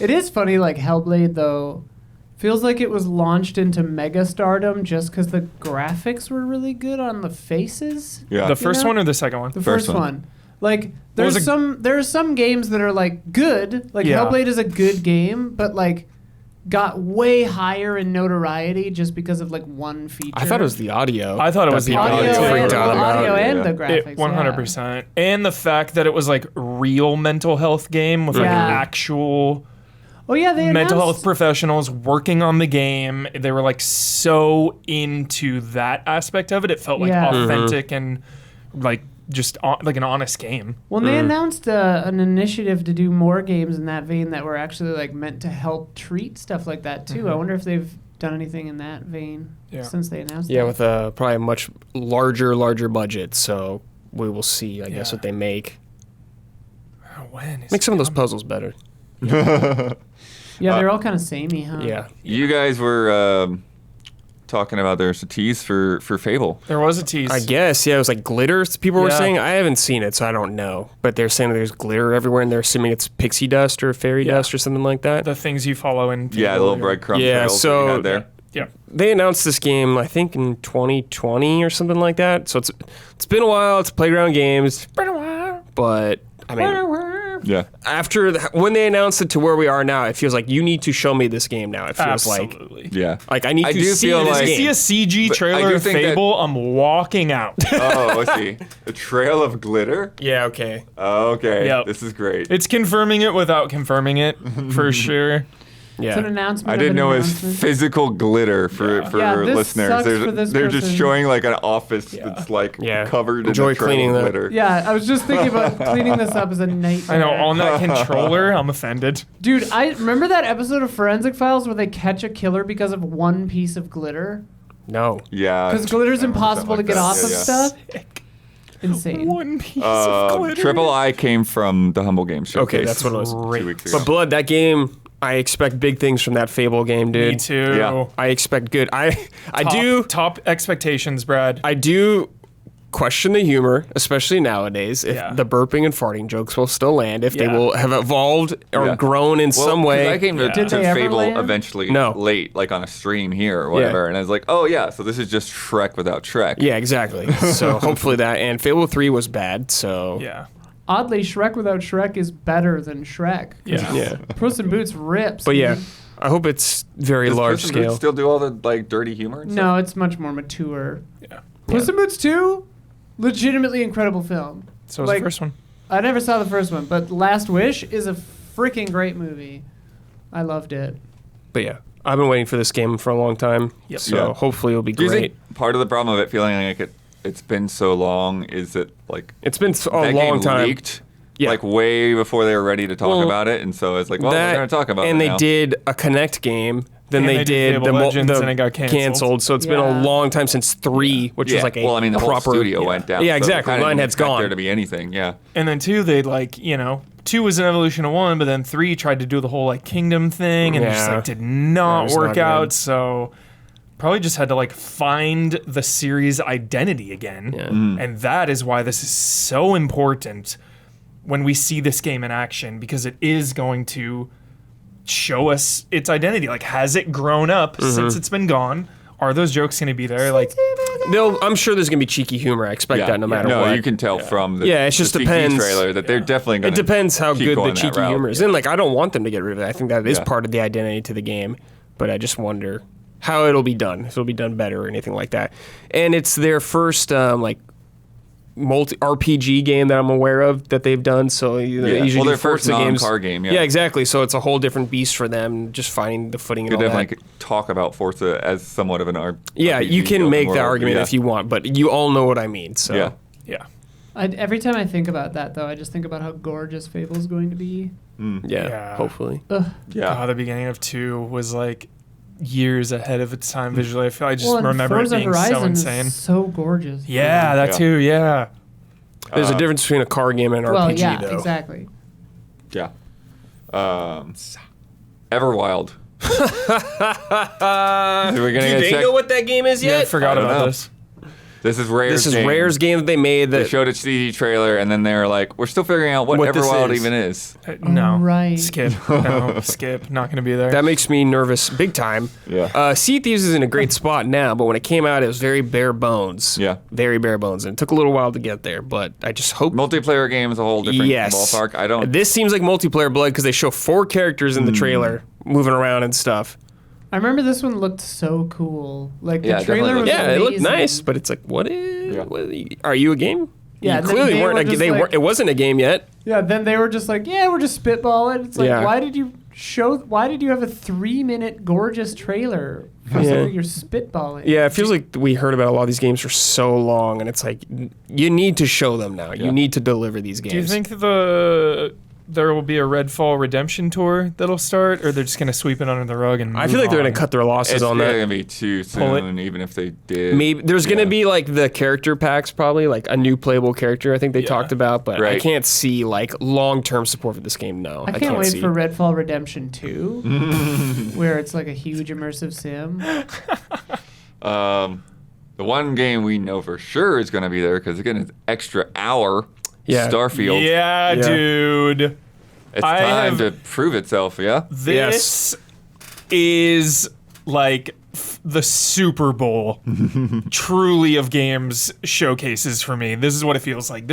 It is funny, like Hellblade though, feels like it was launched into mega stardom just because the graphics were really good on the faces. yeah. The first know? one or the second one? The First first one. one. Like was there's some games that are like good. Like Yeah. Hellblade is a good game, but like got way higher in notoriety just because of like one feature. I thought it was the audio. I thought it was the audio, audio. and, freaked out about. audio and Yeah. the graphics. It 100%. And the fact that it was like real mental health game with like Yeah. actual Oh yeah, they mental health announced- professionals working on the game. They were like so into that aspect of it. It felt like Yeah. authentic and like just like an honest game. Well, they announced an initiative to do more games in that vein that were actually like meant to help treat stuff like that too. I wonder if they've done anything in that vein Yeah. since they announced. Yeah, that. with a probably a much larger budget. So we will see, I guess, Yeah. what they make. When is Make some of it those coming? puzzles better. Yeah, they're all kind of samey, huh? Yeah. You guys were talking about there's a tease for Fable. There was a tease. I guess, yeah, it was like glitter, people were Yeah. saying. I haven't seen it, so I don't know. But they're saying there's glitter everywhere, and they're assuming it's pixie dust or fairy Yeah. dust or something like that. the things you follow in Yeah, the little breadcrumb Yeah, trails so- that you had there. Yeah. They announced this game, I think, in 2020 or something like that. So it's been a while. It's Playground Games. But, I mean, trailer. Yeah. After when they announced it to where we are now, it feels like you need to show me this game now. It feels Absolutely. Yeah. like I need I to do see feel this like- If game. I see a CG But I trailer do of think that- Fable, I'm walking out. Oh, let's see. The Trail of Glitter? Yeah, okay. Okay. Yep. This is great. It's confirming it without confirming it, for sure. Yeah. It's an announcement. I of didn't an know it was announcement. physical glitter for Yeah, this listeners. sucks They're, for this they're just person. showing like an office that's like Yeah. covered Enjoy in a trail cleaning of that. glitter. Yeah, I was just thinking about cleaning this up as a nightmare. I know, on that controller, I'm offended. Dude, I remember that episode of Forensic Files where they catch a killer because of one piece of glitter? No. Yeah. Because glitter's I remember impossible to something get like off that. of Yeah, stuff. Insane. One piece of glitter. Triple I came from the Humble Games Showcase. Okay, that's what it was. 2 weeks ago. But Blood, that game, I expect big things from that Fable game, dude. Me too. Yeah. I expect good. I Top, do top expectations, Brad. I do question the humor, especially nowadays. If Yeah. the burping and farting jokes will still land, if they Yeah. will have evolved or Yeah. grown in Well, some 'cause way. I came to, Yeah. Did they ever Fable land? eventually No. late, like on a stream here or whatever, and I was like, oh yeah, so this is just Shrek without Shrek. Yeah, exactly. So hopefully that. And Fable 3 was bad, so. Yeah. Oddly, Shrek without Shrek is better than Shrek. Yeah. Yeah. Puss in Boots rips. But yeah, man. I hope it's very Does large Puss in Boots scale. still do all the like dirty humor? And No, it's much more mature. Yeah. Puss in Boots 2, legitimately incredible film. So was Like- the first one. I never saw the first one, but Last Wish is a freaking great movie. I loved it. But yeah, I've been waiting for this game for a long time. Yep. So Yeah. hopefully it'll be Do you great. think part of the problem of it feeling like it's been so long is that like It's been a that long game time. leaked Yeah. like way before they were ready to talk Well, about it, and so it's like, well, we're going to talk about it and they now. did a Connect game. Then And they they did did Fable the, Legends and it got canceled. So it's been Yeah. a long time since 3, which yeah. was like a well, I mean, the proper whole studio went down. Yeah, so exactly. kinda didn't Lionhead's expect gone. there to be anything. Yeah. And then 2, they'd like, 2 was an evolution of 1, but then 3 tried to do the whole like kingdom thing and it just Yeah. like did Yeah, not it was work not out. good. So probably just had to like find the series identity again. Yeah. And that is why this is so important when we see this game in action, because it is going to show us its identity. Like, has it grown up Mm-hmm. since it's been gone? Are those jokes going to be there? Like, I'm sure there's gonna be cheeky humor. I expect that no matter no, what. you can tell from the, Yeah, it just the CG depends. trailer that they're definitely going It to. depends how keep good the going that cheeky route. humor is. And like, I don't want them to get rid of it. I think that is Yeah. part of the identity to the game. But I just wonder how it'll be done. If it'll be done better or anything like that. And it's their first like multi RPG game that I'm aware of that they've done. So they Yeah. usually Well, do their first Forza games. non-car game, yeah. Yeah, exactly. So it's a whole different beast for them. Just finding the footing and You all definitely that. could talk about Forza as somewhat of an RPG. Yeah, you can open make the world, argument yeah. if you want, but you all know what I mean. So Yeah. yeah. Every time I think about that, though, I just think about how gorgeous Fable's going to be. yeah, hopefully. Yeah. The beginning of 2 was like years ahead of its time visually. I feel I just Well, and remember Forza it being so Horizon insane. is so gorgeous. Yeah, that Yeah. too. Yeah. There's a difference between a car game and an Well, RPG, yeah, though. exactly. Yeah. Everwild. Are we gonna Do get they check? know what that game is Yeah, I yet? forgot I don't about know. this. This is Rare's This is game. Rare's game that they made. They That showed a CD trailer, and then they were like, "We're still figuring out what What this Everwild is. even is." No. right. Skip. No, skip. Not going to be there. that makes me nervous, big time. Yeah. Sea of Thieves is in a great spot now, but when it came out, it was very bare bones. Yeah. very bare bones, and it took a little while to get there. But I just hope. Multiplayer game is a whole different Yes. ballpark. I don't. This seems like multiplayer Blood because they show 4 characters in the trailer moving around and stuff. I remember this one looked so cool. Like, the Yeah, it definitely trailer was looked Yeah, amazing. it looked nice, but it's like, what is? Yeah. Are you a game? Yeah, you and then clearly they weren't. were A, just they like- weren't. It wasn't a game yet. Yeah, then they were just like, yeah, we're just spitballing. It's like, Yeah. why did you have a 3-minute gorgeous trailer for Yeah. something you're spitballing? Yeah, it feels like we heard about a lot of these games for so long, and it's like you need to show them now. Yeah. You need to deliver these games. Do you think there will be a Redfall redemption tour that'll start, or they're just going to sweep it under the rug and I feel move like they're on? gonna cut their losses it's on not that. gonna be too Pull it. soon, even if they did. Maybe there's gonna Yeah. be like the character packs, probably like a new playable character. I think they Yeah. talked about, but I Right. can't see like long-term support for this game. No, I can't wait see. for Redfall Redemption 2, where it's like a huge immersive sim. The one game we know for sure is gonna be there because again, it's extra hour. Yeah. Starfield. Yeah, Yeah. dude. It's I time have- to prove itself. Yeah. This is like the Super Bowl truly of games showcases for me. This is what it feels like.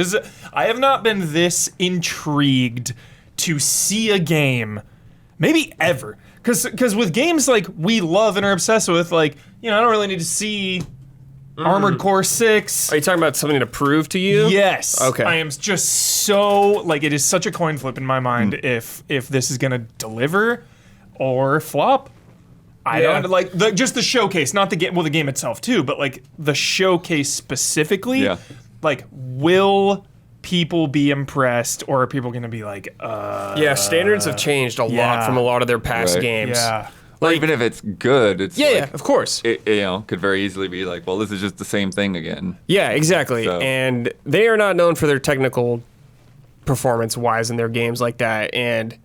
I have not been this intrigued to see a game, maybe ever. Because with games like we love and are obsessed with, like, I don't really need to see Armored Core 6. Are you talking about something to prove to you? Yes. Okay. I am just so, like, it is such a coin flip in my mind if this is going to deliver or flop. I don't, like, just the showcase, not the game, well, the game itself too, but, like, the showcase specifically, like, will people be impressed, or are people going to be like, Yeah, standards have changed a lot from a lot of their past games. Yeah. Or even if it's good, it's Yeah, of course. It could very easily be like, well, this is just the same thing again. Yeah, exactly. So. And they are not known for their technical performance-wise in their games like that, and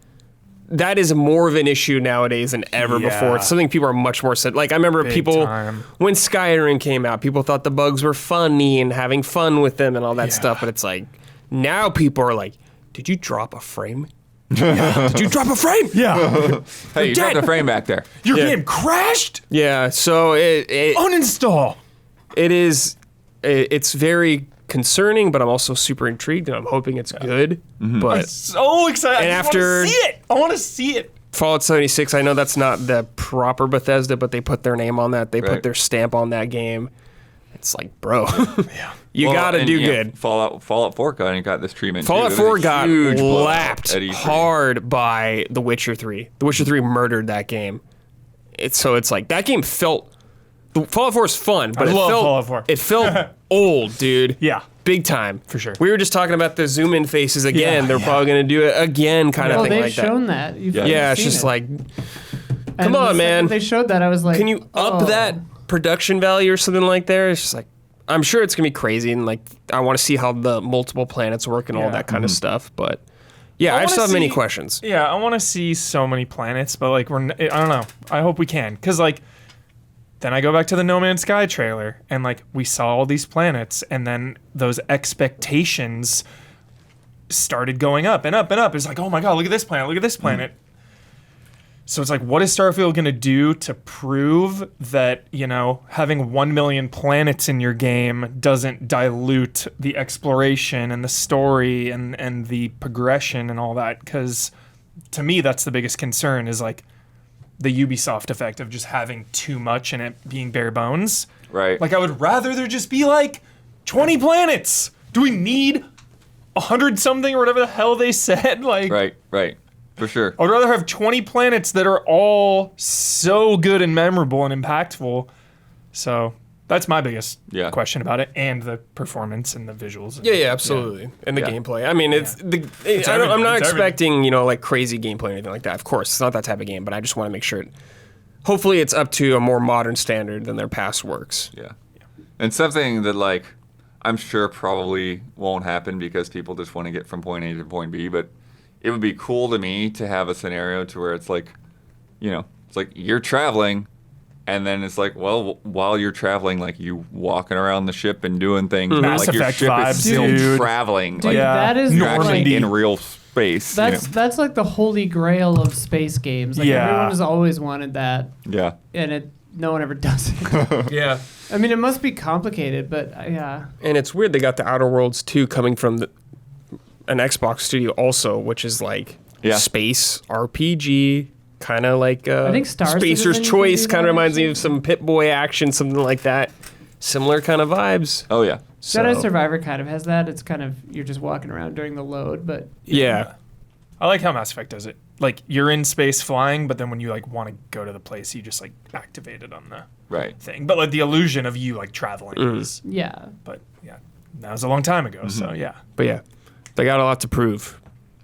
that is more of an issue nowadays than ever before. It's something people are much more like. I remember people when Skyrim came out, people thought the bugs were funny and having fun with them and all that stuff. But it's like now people are like, "Did you drop a frame? Did you drop a frame? Yeah. Hey, you dropped the frame back there. Your game crashed? Yeah." So it Uninstall. it's very concerning, but I'm also super intrigued and I'm hoping it's good. But I'm so excited. And I after- want to see it. I want to see it. Fallout 76, I know that's not the proper Bethesda, but they put their name on that. They put their stamp on that game. It's like, bro, you gotta do good. Fallout 4 got this treatment. Fallout too. 4 It was a got huge blowout lapped at E3. hard by The Witcher 3. The Witcher 3 murdered that game. It's like that game felt. Fallout 4 is fun, but I love Fallout 4. It felt old, dude. Yeah. Big time. For sure. We were just talking about the zoom in faces again. They're probably going to do it again, kind of Oh, thing they've like that. shown that. Yeah, it's just like, And come the on, second man. They showed that. I was like, Can you up that production value or something like there? It's just like, I'm sure it's going to be crazy. And like, I want to see how the multiple planets work and all that kind of stuff. But yeah, I still have many questions. Yeah, I want to see so many planets, but like I don't know. I hope we can, because like then I go back to the No Man's Sky trailer, and like we saw all these planets, and then those expectations started going up and up and up. It's like, oh my god, look at this planet, look at this planet. So it's like, what is Starfield going to do to prove that, having 1 million planets in your game doesn't dilute the exploration and the story and the progression and all that? Because to me, that's the biggest concern, is like the Ubisoft effect of just having too much and it being bare bones. Right. Like, I would rather there just be like 20 planets. Do we need 100 something or whatever the hell they said? Like, Right. For sure. I would rather have 20 planets that are all so good and memorable and impactful. So that's my biggest question about it, and the performance and the visuals. Yeah, absolutely. And the gameplay. I mean, I'm not expecting, like crazy gameplay or anything like that. Of course, it's not that type of game, but I just want to make sure hopefully it's up to a more modern standard than their past works. Yeah. And something that, like, I'm sure probably won't happen because people just want to get from point A to point B, but it would be cool to me to have a scenario to where it's like, it's like you're traveling, and then it's like, well, while you're traveling, like you walking around the ship and doing things, Mass like your Effect ship vibes, is still dude. traveling. Dude, like that is you're actually like, in real space. that's like the holy grail of space games. Like everyone has always wanted that, Yeah. and no one ever does it. Yeah. I mean, it must be complicated, but yeah. And it's weird they got the Outer Worlds 2 coming from an Xbox studio also, which is like space RPG, kind of like I think Star Spacer's Citizen Choice, could do kind of that, reminds me actually. of some Pip-Boy action, something like that. Similar kind of vibes. Oh, yeah. Jedi Survivor kind of has that. It's kind of, you're just walking around during the load, but Yeah. I like how Mass Effect does it. Like, you're in space flying, but then when you like want to go to the place, you just like activate it on the thing. But like the illusion of you like traveling is. yeah. But yeah, that was a long time ago. So yeah. But yeah, they got a lot to prove.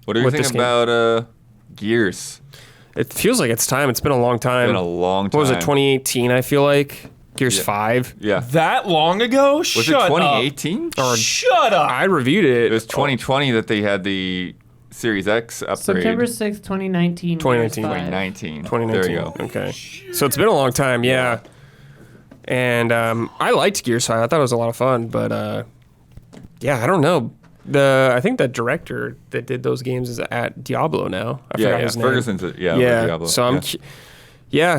What do you with think this game. about Gears? It feels like it's time. It's been a long time. It's been a long time. What was it, 2018, I feel like? Gears 5. Yeah. That long ago? Was it Shut 2018? up. Shut up. I reviewed it. It was 2020 that they had the Series X upgrade. September 6th, 2019. 2019. 2019. 2019. There you go. Okay. So it's been a long time, yeah. And I liked Gears 5. I thought it was a lot of fun, but yeah, I don't know. I think the director that did those games is at Diablo now. I forgot his name. Ferguson's with Diablo. So I'm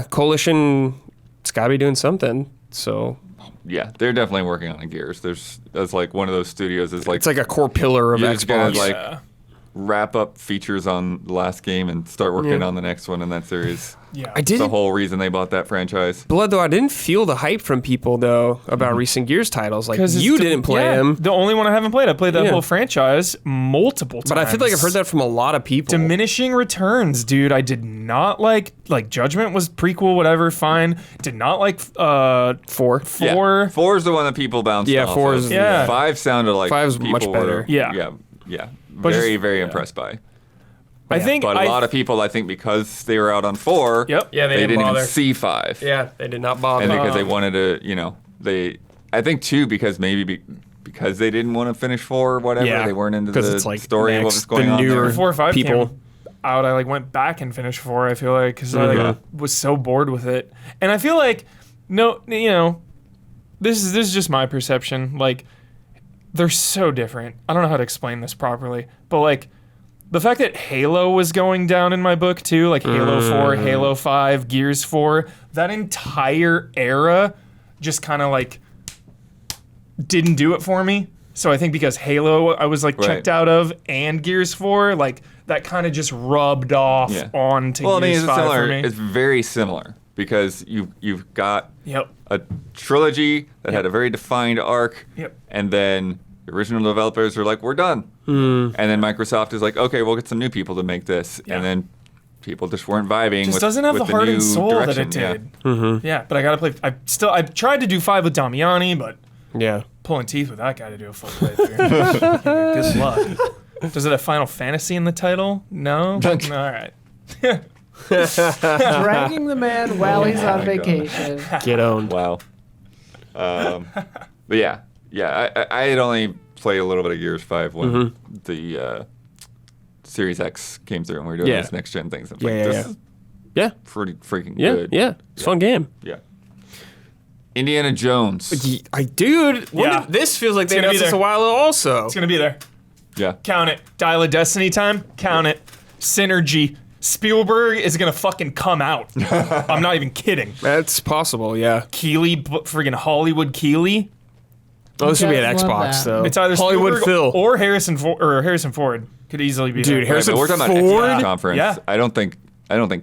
Coalition, it's got to be doing something. So yeah, they're definitely working on Gears. That's like one of those studios is like it's like a core pillar of you're just gonna Xbox. like wrap up features on the last game and start working on the next one in that series. Yeah. I It's the didn't. whole reason they bought that franchise. Blood, though, I didn't feel the hype from people, though, about recent Gears titles. Like, 'Cause it's you didn't play them. The only one I haven't played. I played that Yeah. whole franchise multiple times. But I feel like I've heard that from a lot of people. Diminishing returns, dude. I did not like Judgment was prequel, whatever, fine. Did not like 4. Yeah. 4. 4 is the one that people bounced Yeah, off 4 of. is- Yeah. 5 sounded like 5's people much better. were- Yeah. Yeah. But Very, just- very impressed by. I think But a lot of people, I think, because they were out on 4, Yep. Yeah, they didn't even see 5. Yeah, they did not bother. And because they wanted to, I think 2 because because they didn't want to finish 4 or whatever. Yeah, They weren't into 'cause the it's like story of what next, was going the on newer- there. Before 5 people. came out, I went back and finished 4. I feel like because I was so bored with it, and I feel like this is just my perception. Like they're so different. I don't know how to explain this properly, but like the fact that Halo was going down in my book too, like Halo 4, Halo 5, Gears 4, that entire era just kind of like didn't do it for me. So I think because Halo I was like Right. checked out of and Gears 4, like that kind of just rubbed off onto Well, I mean, Gears 5 similar. for me. It's very similar because you've got Yep. a trilogy that had a very defined arc, Yep. and then the original developers are like, we're done. And then Microsoft is like, okay, we'll get some new people to make this. Yeah. And then people just weren't vibing Just with doesn't have with the heart new and soul that it direction. did. Yeah, but I gotta play. I tried to do 5 with Damiani, but Yeah. pulling teeth with that guy to do a full playthrough. Good luck. Does it have Final Fantasy in the title? No. All right. Dragging the man while he's on God. vacation. Get owned. Wow. But yeah. I had only played a little bit of Gears 5 when the Series X came through and we were doing Yeah. this next gen things. I'm Yeah, like, yeah, this yeah. is Yeah. pretty freaking Yeah. good. Yeah. It's a fun game. Yeah. Indiana Jones. Dude, Yeah. this feels like they gonna be announced this a there. while ago also. It's gonna be there. Yeah. Count it. Dial of Destiny time. Count it. Synergy. Spielberg is gonna fucking come out. I'm not even kidding. That's possible, yeah. Keeley, friggin' Hollywood Keeley. Oh, this would be an guys love Xbox, that. though. It's either Hollywood Spielberg Phil. or Harrison Ford could easily be Dude, there. Right, Harrison but we're talking about Ford? Xbox conference. Yeah. I don't think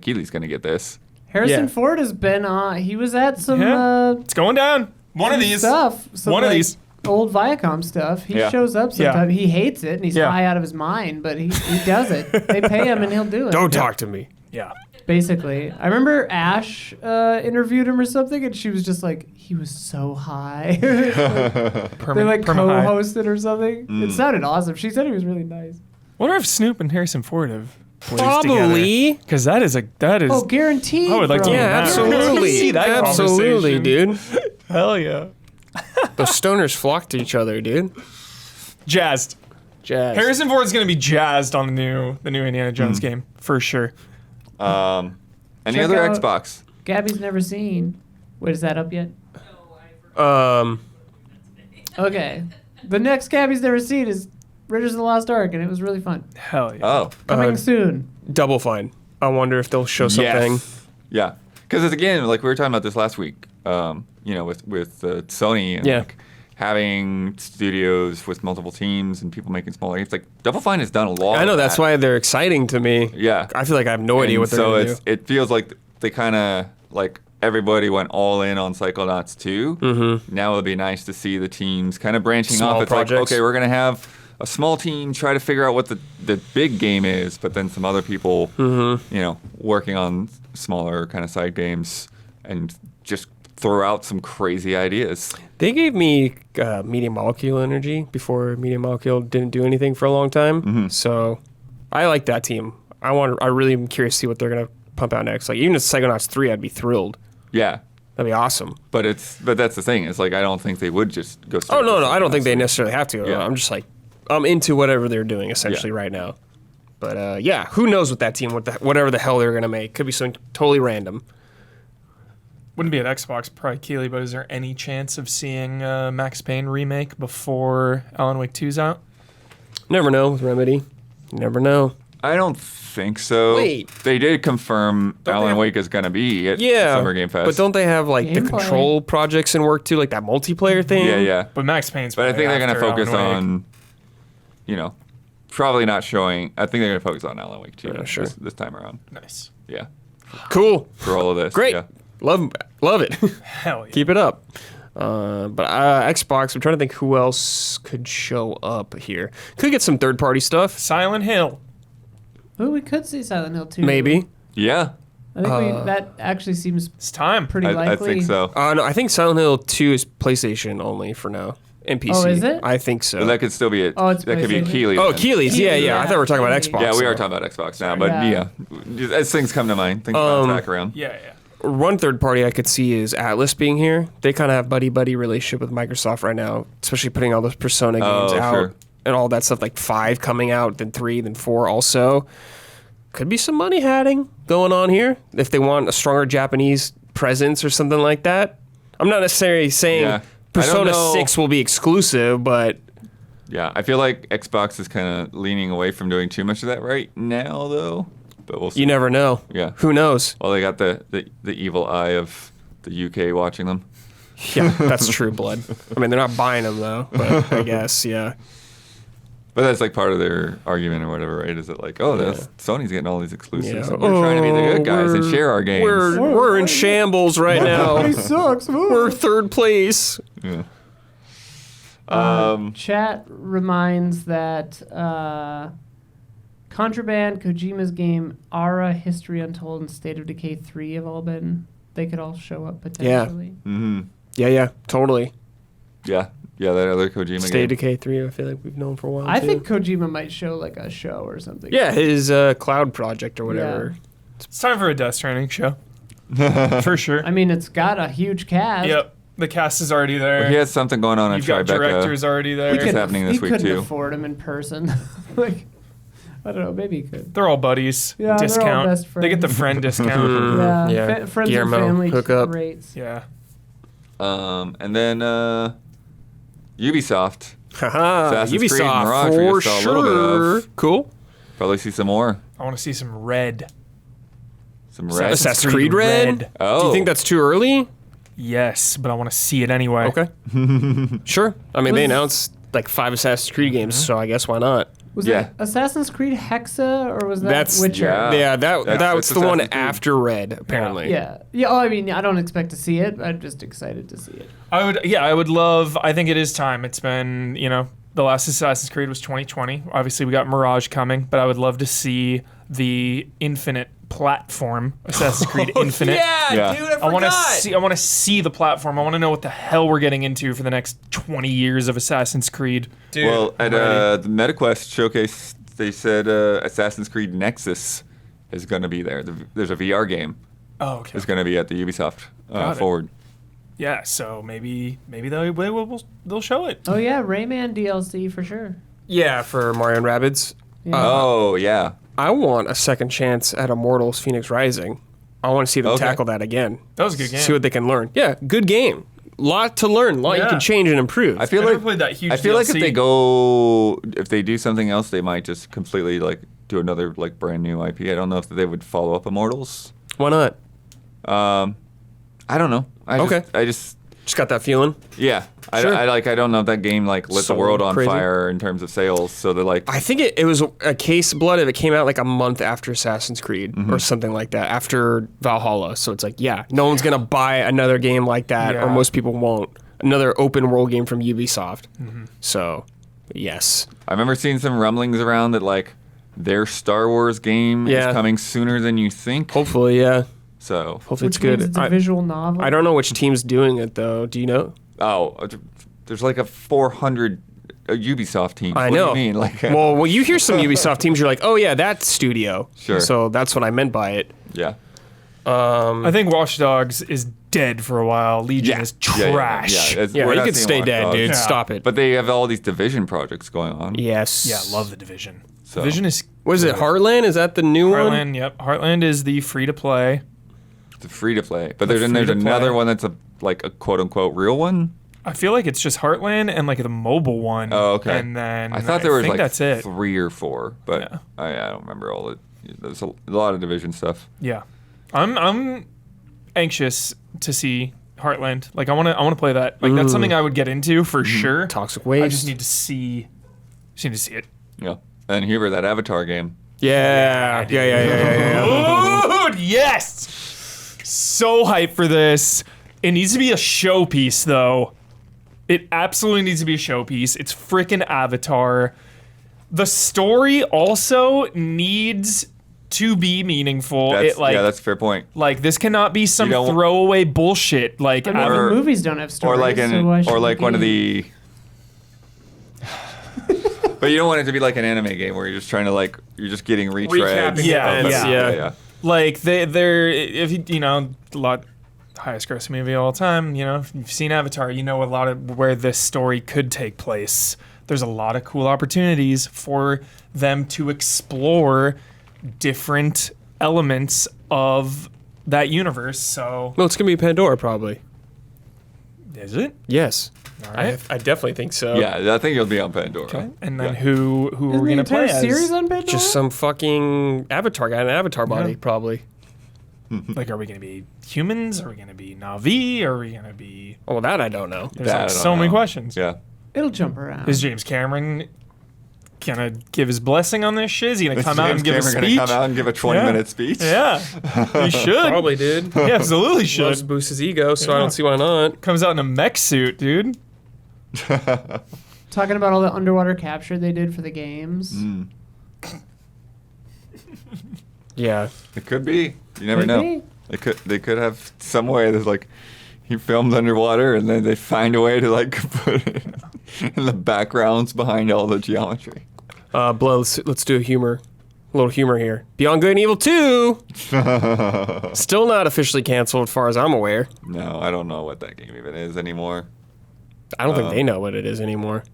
Keely's gonna get this. Harrison Yeah. Ford has been on. He was at some Yeah. It's going down. One of these. stuff. Some, One of like, these. old Viacom stuff. He Yeah. shows up Yeah. sometimes. He hates it and he's Yeah. high out of his mind, but he does it. They pay him and he'll do it. Don't talk to me. Yeah. Basically, I remember Ash interviewed him or something, and she was just like, he was so high. They like co-hosted or something. It sounded awesome. She said he was really nice. Wonder if Snoop and Harrison Ford have Probably. because that is. Oh, guaranteed. I would like to bro. know Yeah, that. absolutely. See that Absolutely, conversation. dude. Hell yeah. Those stoners flock to each other, dude. Jazzed. Jazz. Harrison Ford's gonna be jazzed on the new Indiana Jones game for sure. Any Check other out- Xbox? Gabby's never seen. Wait, is that up yet? Okay. The next Gabby's never seen is Raiders of the Lost Ark, and it was really fun. Hell yeah. Oh, Coming soon. Double Fine. I wonder if they'll show something. yes. Yeah, because it's again like we were talking about this last week. With Sony and Yeah. like, having studios with multiple teams and people making smaller games. Like Double Fine has done a lot. I know of that's that. why they're exciting to me. Yeah. I feel like I have no idea And what they're so going to do. it feels like they kind of like everybody went all in on Psychonauts 2. Mm-hmm. Now it would be nice to see the teams kind of branching Small off. It's projects. like, okay, we're going to have a small team try to figure out what the big game is, but then some other people, working on smaller kind of side games and just throw out some crazy ideas. They gave me Medium Molecule energy before Medium Molecule didn't do anything for a long time. Mm-hmm. So I like that team. I really am curious to see what they're going to pump out next. Like even if Psychonauts 3, I'd be thrilled. Yeah. That'd be awesome. But that's the thing. It's like I don't think they would just go straight Oh, no, to I don't think they Psychonauts. necessarily have to. Yeah. I'm just like, I'm into whatever they're doing essentially right now. But yeah, who knows what that team, whatever the hell they're going to make. Could be something totally random. Wouldn't be an Xbox, probably Keeley, but is there any chance of seeing Max Payne remake before Alan Wake 2's out? Never know with Remedy. You never know. I don't think so. Wait. They did confirm they Alan have- Wake is going to be at Yeah. Summer Game Fest. But don't they have like the Gameplay. control projects in work too, like that multiplayer thing? Yeah. But Max Payne's But I probably think they're going to after focus Alan Wake. on, probably not showing. I think they're going to focus on Alan Wake 2 sure. this time around. Nice. Yeah. Cool. For all of this. Great. Yeah. Love it. Hell yeah. Keep it up. But Xbox, I'm trying to think who else could show up here. Could get some third-party stuff. Silent Hill. Oh, we could see Silent Hill 2. Maybe. Yeah. I think that actually seems It's time. pretty I likely. think so. No, I think Silent Hill 2 is PlayStation only for now. And PC. Oh, is it? I think so. But that could still be it. Oh, it's that could be a PlayStation. Keeley. Oh, then. Keeley's. Yeah. Yeah, I thought we were talking about Keeley. Xbox. Yeah, we are so. talking about Xbox now, but Yeah. yeah, as things come to mind, things bounce back around. Yeah. One third party I could see is Atlas being here. They kind of have buddy relationship with Microsoft right now, especially putting all those Persona games out sure. and all that stuff, like 5 coming out, then 3, then 4 also. Could be some money hatting going on here if they want a stronger Japanese presence or something like that. I'm not necessarily saying Yeah. I Persona don't know. 6 will be exclusive, but Yeah, I feel like Xbox is kind of leaning away from doing too much of that right now, though. But we'll see. you never know. Yeah. Who knows? Well, they got the evil eye of the UK watching them. Yeah, that's true, Blood. I mean, they're not buying them, though, but I guess, yeah. But that's like part of their argument or whatever, right? Is it like, oh, Sony's getting all these exclusives, Yeah. and we're trying to be the good guys and share our games. We're in shambles right now. sucks. We're third place. Yeah. Chat reminds that Contraband, Kojima's game, Ara, History Untold, and State of Decay 3 have all been. They could all show up potentially. Mm-hmm. Yeah, totally. Yeah. Yeah, that other Kojima State game. of Decay 3, I feel like we've known for a while, I too. think Kojima might show like a show or something. Yeah, his cloud project or whatever. It's time for a Death Stranding show. For sure. I mean, it's got a huge cast. Yep. The cast is already there. He has something going on in You've got Tribeca. directors already there. It's happening this he week, couldn't too. afford him in person. Like, I don't know. Maybe he could. They're all buddies. Yeah, they're all discount. best They get the friends. friend discount. Yeah, Yeah. friends Guillermo, and family hook up. rates. Yeah. And then Ubisoft. Haha, Assassin's Creed Ubisoft Mirage, we for just saw a little bit sure. of. Cool. Probably see some more. I want to see some red. Some red. Assassin's Creed Red? Oh. Do you think that's too early? Yes, but I want to see it anyway. Okay. Sure. I mean, they Was- announced like 5 Assassin's Creed games, so I guess why not? Was Yeah. it Assassin's Creed Hexa or was that That's Witcher? yeah. that was That's the one Assassin's Creed. after Red, apparently. Yeah. Yeah. Oh, I mean, I don't expect to see it. I'm just excited to see it. I would love. I think it is time. It's been, the last Assassin's Creed was 2020. Obviously, we got Mirage coming, but I would love to see the Infinite platform, Assassin's Creed Infinite. Yeah. dude, I I want to forgot. I want to see the platform. I want to know what the hell we're getting into for the next 20 years of Assassin's Creed. Dude, Well, at I'm ready. the MetaQuest showcase, they said Assassin's Creed Nexus is going to be there. There's a VR game Oh, okay. that's going to be at the Ubisoft Got it. Forward. Yeah, so maybe they'll show it. Oh yeah, Rayman DLC for sure. Yeah, for Mario and Rabbids. Yeah. Oh, yeah. I want a second chance at Immortals Phoenix Rising. I want to see them Okay. tackle that again. That was a good game. See what they can learn. Yeah, good game. Lot to learn. Lot you Yeah. can change and improve. I feel I never like played that huge I feel like if DLC. if they do something else, they might just completely like do another like brand new IP. I don't know if they would follow up Immortals. Why not? I don't know. Okay. I just Just got that feeling. yeah. Sure. I don't know if that game like lit So the world on crazy. fire in terms of sales. So they're like, I think it was a case of blood if it came out like a month after Assassin's Creed or something like that, after Valhalla. So it's like, yeah, no one's going to buy another game like that, or Yeah. most people won't. Another open world game from Ubisoft. So, yes. I remember seeing some rumblings around that like their Star Wars game Yeah. is coming sooner than you think. Hopefully, yeah. So Hopefully Which it's good. means it's a visual novel. I don't know which team's doing it, though. Do you know? there's like a 400 Ubisoft team. I What know. do you mean? Like, Well, you hear some Ubisoft teams, you're like, oh, yeah, that studio. Sure. So that's what I meant by it. yeah. I think Watch Dogs is dead for a while. Legion Yeah. is Yeah, trash. it's- Yeah, we're you not could seeing stay Watch dead, Dogs. dude. Yeah. Stop it. But they have all these Division projects going on. Yes. Yeah, love the Division. So- Division is What is it, Heartland? Is that the new one? Heartland. Yep, Heartland is the free to play. It's free to play. But there's free-to-play. another one that's a quote unquote real one. I feel like it's just Heartland and like the mobile one. Oh, okay. And then I thought there was think like that's it. 3 or 4, but Yeah. I don't remember all it. There's a lot of Division stuff. Yeah, I'm anxious to see Heartland. Like I want to play that. Like that's something I would get into for sure. Toxic Waste. I just need to see it. Yeah. And Hubert, that Avatar game. Yeah. Dude, yes! So hyped for this. It needs to be a showpiece, though. It absolutely needs to be a showpiece. It's freaking Avatar. The story also needs to be meaningful. That's a fair point. Like, this cannot be some You don't- throwaway bullshit. Like, I mean, Or- even movies don't have stories. Or like one of the. But you don't want it to be like an anime game where you're just trying to you're just getting retreads. Recapping Yeah, events, yeah. Like they're if you know a lot highest grossing movie of all time. You know, if you've seen Avatar, you know a lot of where this story could take place. There's a lot of cool opportunities for them to explore different elements of that universe. So No, it's gonna be Pandora probably. is it? Yes. All right. I definitely think so. Yeah, I think you'll be on Pandora. Okay. And then Yeah. who are we the gonna play entire as? series on Pandora? Just some fucking Avatar guy in an Avatar body, Yeah. probably. Like, are we gonna be humans? Are we gonna be Na'vi? Are we gonna be? Oh, that I don't know. There's That I like don't so many know. questions. Yeah. It'll jump around. Is James Cameron gonna give his blessing on this shit? Is he gonna Is come out and James give a Cameron speech? gonna come out and give a 20-minute speech? Yeah, he should. Probably, dude. He absolutely Loves to should. boost his ego, so I Yeah. don't see why not. Comes out in a mech suit, dude. Talking about all the underwater capture they did for the games. Mm. Yeah. It could be. You never Maybe. know. They could have some way that's like he filmed underwater and then they find a way to put it in the backgrounds behind all the geometry. Blood, let's do a little humor here. Beyond Good and Evil 2! Still not officially canceled as far as I'm aware. No, I don't know what that game even is anymore. I don't think they know what it is anymore.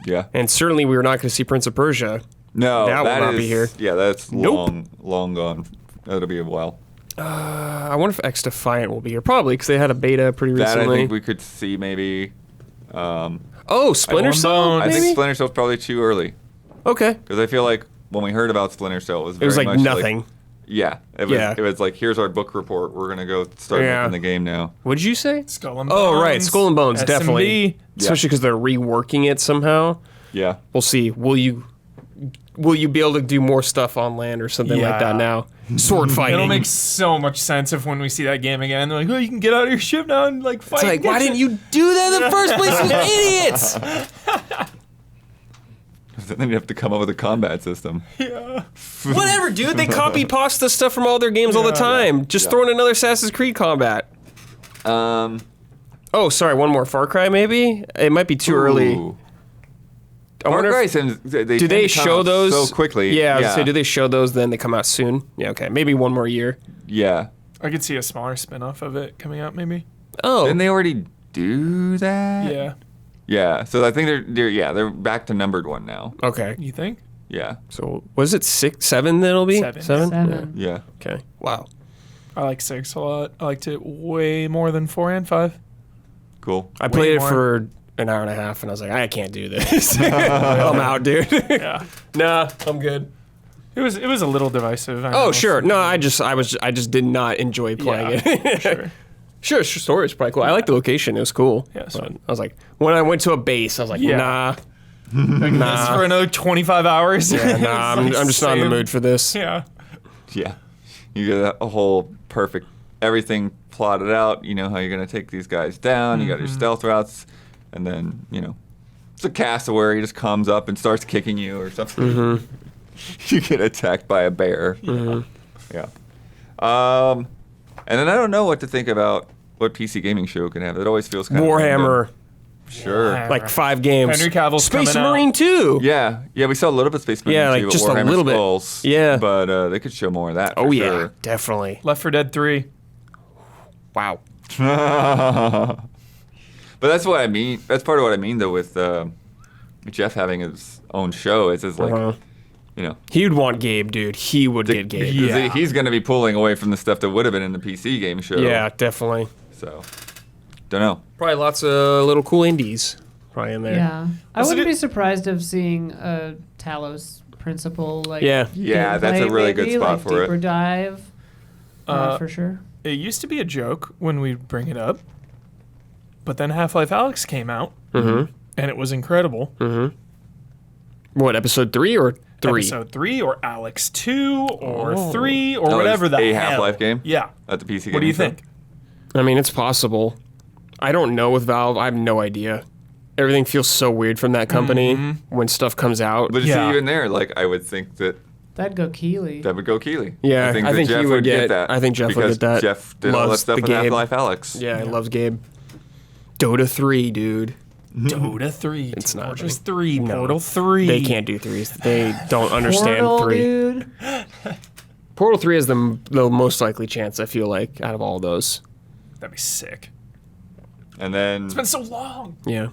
Yeah. And certainly we were not going to see Prince of Persia. No, That will not be here. Yeah, that's Nope. long gone. That'll be a while. I wonder if X Defiant will be here. Probably, because they had a beta pretty That I recently. think we could see maybe. Oh, Splinter Iron Cell, Bones. I maybe? think Splinter Cell's probably too early Okay. because I feel like when we heard about Splinter Cell, It was very like much nothing. Yeah, it was like here's our book report. We're gonna go start Yeah. making the game now. What did you say? Skull and Bones. Oh, right. Skull and Bones, SMB. definitely. Yeah. Especially because they're reworking it somehow. Yeah, We'll see. Will you be able to do more stuff on land or something like that Yeah. now? Sword fighting. It'll make so much sense if when we see that game again, they're like, "Oh, you can get out of your ship now and fight." It's like, why didn't you do that in the first place, you idiots? then you have to come up with a combat system. Yeah. Whatever, dude. They copy pasta stuff from all their games all the Yeah. time. Just throw in another Assassin's Creed combat. Oh, sorry. One more Far Cry, maybe? It might be too early. Ooh. I Far wonder if- Cry seems do tend they to come show out those so quickly? Yeah, I was gonna say, do they show those then they come out soon? Yeah, okay. Maybe one more year. Yeah. I could see a smaller spin-off of it coming out, maybe. Oh. Didn't they already do that? Yeah. Yeah. So I think they're back to numbered one now. Okay. You think? Yeah. So was it 6, 7 then it'll be? Seven. Seven. Yeah. Yeah. Okay. Wow. I like 6 a lot. I liked it way more than 4 and 5. Cool. I played it more. for an hour and a half and I was like, I can't do this. I'm out, dude. Yeah. Nah, I'm good. It was a little divisive. I Oh, know. sure. No, I just did not enjoy playing Yeah, it. sure. Sure, story was probably cool. I liked the location. It was cool. Yeah, But sweet. I was like, when I went to a base, I was like, Yeah. nah. Like, this for another 25 hours. Yeah, nah, I'm just not in the mood for this. Yeah. Yeah. You get a whole perfect everything plotted out. You know how you're gonna take these guys down. You got your stealth routes, and then it's a castle he just comes up and starts kicking you or something. You get attacked by a bear. Yeah. And then I don't know what to think about what PC gaming show can have. It always feels kind Warhammer, of sure. Warhammer. like 5 games. Henry Cavill's Space coming out. Marine 2. Yeah, we saw a little bit of Space Marine Yeah, 2 like at just a Warhammer little bit. Skulls, Yeah. but they could show more of that. Oh, for yeah, sure. definitely. Left 4 Dead 3. Wow. But that's what I mean. That's part of what I mean, though, with Jeff having his own show. It's just like, He would want Gabe, dude. He would get Gabe. Yeah. he's going to be pulling away from the stuff that would have been in the PC game show. Yeah, definitely. So, don't know. Probably lots of little cool indies probably in there. Yeah. I Also, wouldn't did- be surprised of seeing a Talos principle Yeah. Yeah, that's a gameplay, really good maybe, spot like for it. deeper dive. For sure. It used to be a joke when we bring it up, but then Half-Life Alyx came out, and it was incredible. What, episode 3 or 3. Episode 3 or Alex 2 or Oh. 3 or Oh, whatever it's the a hell. Half-Life game? Yeah. At the PC What do you Gaming Show? think? I mean, it's possible. I don't know with Valve. I have no idea. Everything feels so weird from that company when stuff comes out. But Yeah. see, even there, like, I would think that That'd go Keeley. that would go Keeley. Yeah, I that think he Jeff would get- that. I think Jeff would because get that. Jeff did all that Loves stuff the with Gabe. Half-Life Alex. Yeah, he loves Gabe. Dota 3, dude. Dota 3. It's Team not. Fortress 3. No. Portal 3. They can't do 3s. They don't understand Portal, 3. dude. Portal 3 is the most likely chance, I feel like, out of all those. That'd be sick. And then It's been so long. Yeah.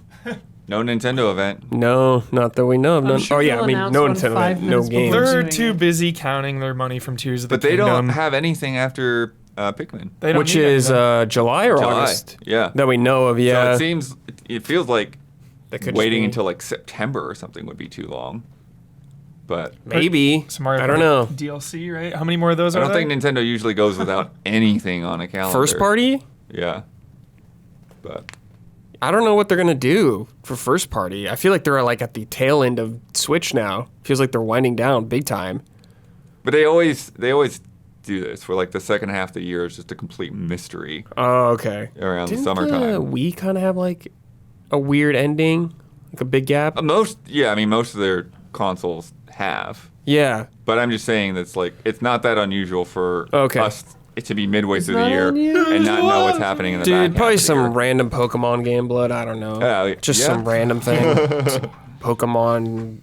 no Nintendo event. No, not that we know of. I'm None. sure oh, yeah, they'll I mean, announce no one Nintendo, 5 no minutes before games. They're doing too it. busy counting their money from Tears of the But they Kingdom. don't have anything after Pikmin. They don't Which need is anything. July or July. August? Yeah. That we know of, yeah. So it feels like That could just waiting be- until like September or something would be too long. But Maybe. Some Mario I don't know. DLC, right? How many more of those I are don't there? think Nintendo usually goes without anything on a calendar. First party? Yeah. But I don't know what they're gonna do for first party. I feel like they're like at the tail end of Switch now. Feels like they're winding down big time. they always do this where like the second half of the year is just a complete mystery Oh, okay. around Didn't the summertime. Wii kind of have like a weird ending, like a big gap? Most of their consoles have. Yeah. But I'm just saying that's like it's not that unusual for Okay. us to be midway It's through the not year unusual. and not know what's happening in the back Dude, half probably of the some year. random Pokemon game blood. I don't know. Just yeah. some random thing. Pokemon.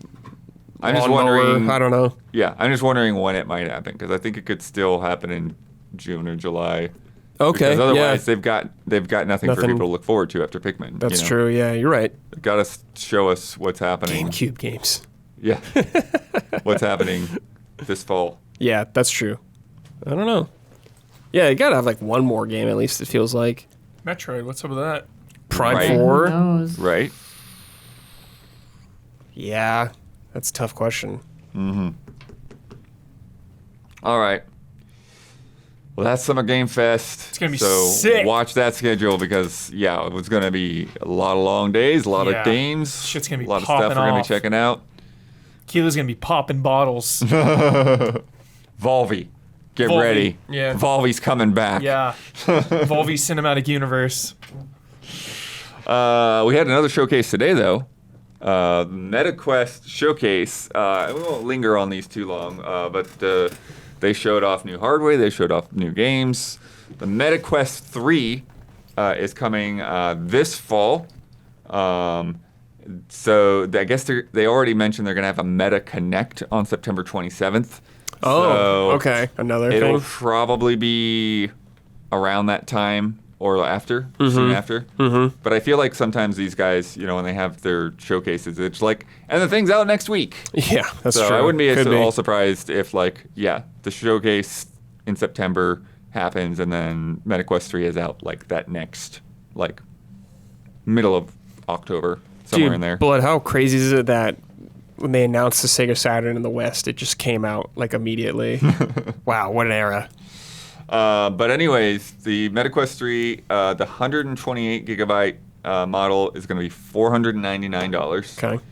I'm just lawnmower, wondering. I don't know. Yeah, I'm just wondering when it might happen because I think it could still happen in June or July. Okay. Because otherwise, Yeah. they've got nothing for Nothing. people to look forward to after Pikmin. That's true. Yeah, you're right. They've got to show us what's happening. GameCube games. Yeah, what's happening this fall? Yeah, that's true. I don't know. Yeah, you gotta have like one more game at least. It feels like Metroid, what's up with that? Prime Right. Who 4. knows? Right? Yeah, that's a tough question. All right. Well, that's Summer Game Fest. It's gonna be so sick. watch that schedule because it was gonna be a lot of long days, a lot Yeah. of games, Shit's gonna be a lot of stuff popping we're gonna be off. checking out. Keela's gonna be popping bottles. Volvi, get Volvi, ready. yeah. Volvi's coming back. Yeah. Volvi Cinematic Universe. We had another showcase today, though. MetaQuest showcase. We won't linger on these too long, but they showed off new hardware. They showed off new games. The MetaQuest 3 is coming this fall. So I guess they already mentioned they're going to have a Meta Connect on September 27th. Oh, So okay. Another It'll thing. probably be around that time or after, soon after. Mm-hmm. But I feel like sometimes these guys, when they have their showcases, it's like, and the thing's out next week. Yeah, that's So true. I wouldn't be Could at all surprised if, the showcase in September happens and then MetaQuest 3 is out that next, middle of October, somewhere Dude, in there. Blood, how crazy is it that when they announced the Sega Saturn in the West, it just came out immediately? Wow, what an era. But anyways, the MetaQuest 3, the 128 gigabyte model is going to be $499. Okay.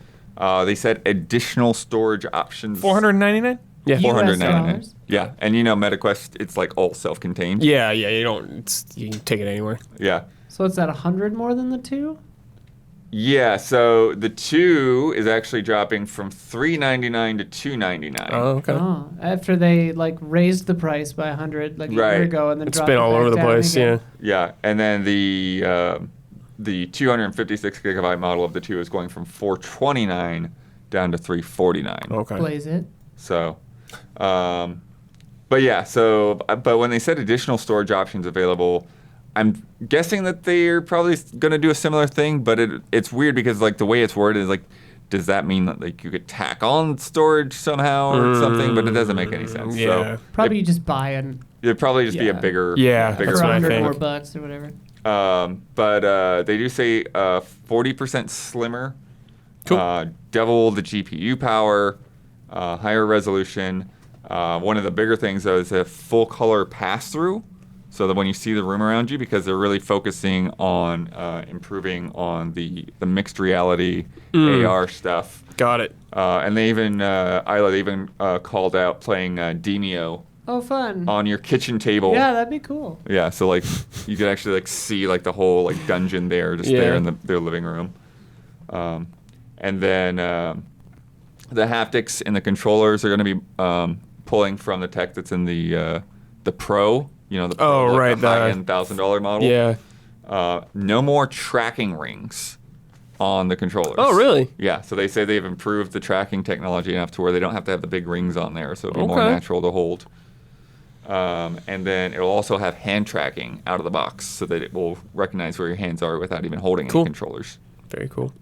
They said additional storage options. $499? Yeah. $499. Yeah, and MetaQuest, it's all self-contained. Yeah, you can take it anywhere. Yeah. So it's at 100 more than the 2? Yeah, so the 2 is actually dropping from $399 to $299. Oh, okay. Oh, after they raised the price by 100 a year ago and then It's dropped been it all back over the down place, again. Yeah, and then the 256 gigabyte model of the 2 is going from $429 down to $349. Okay. Blaze it. So, but when they said additional storage options available, I'm guessing that they're probably going to do a similar thing, but it's weird because the way it's worded is does that mean that you could tack on storage somehow or something? But it doesn't make any sense. Yeah. So Probably you just buy an it'd probably just be a Yeah. bigger, Yeah, bigger that's for what I 100 think. more bucks or whatever. But they do say 40% slimmer, Cool. double the GPU power, higher resolution. One of the bigger things though is a full color pass through. so that when you see the room around you, because they're really focusing on improving on the mixed reality AR stuff. Got it. And they even Isla called out playing Demio Oh, fun. on your kitchen table. Yeah, that'd be cool. Yeah, so like you could actually like see like the whole like dungeon there, just there in their living room. And then the haptics in the controllers are going to be pulling from the tech that's in the Pro. You know, the Pro, like right, the high-end $1,000 model. Yeah. No more tracking rings on the controllers. Oh, really? Yeah. So they say they've improved the tracking technology enough to where they don't have to have the big rings on there, so it'll be more natural to hold. And then it'll also have hand tracking out of the box, so that it will recognize where your hands are without even holding any controllers. Very cool.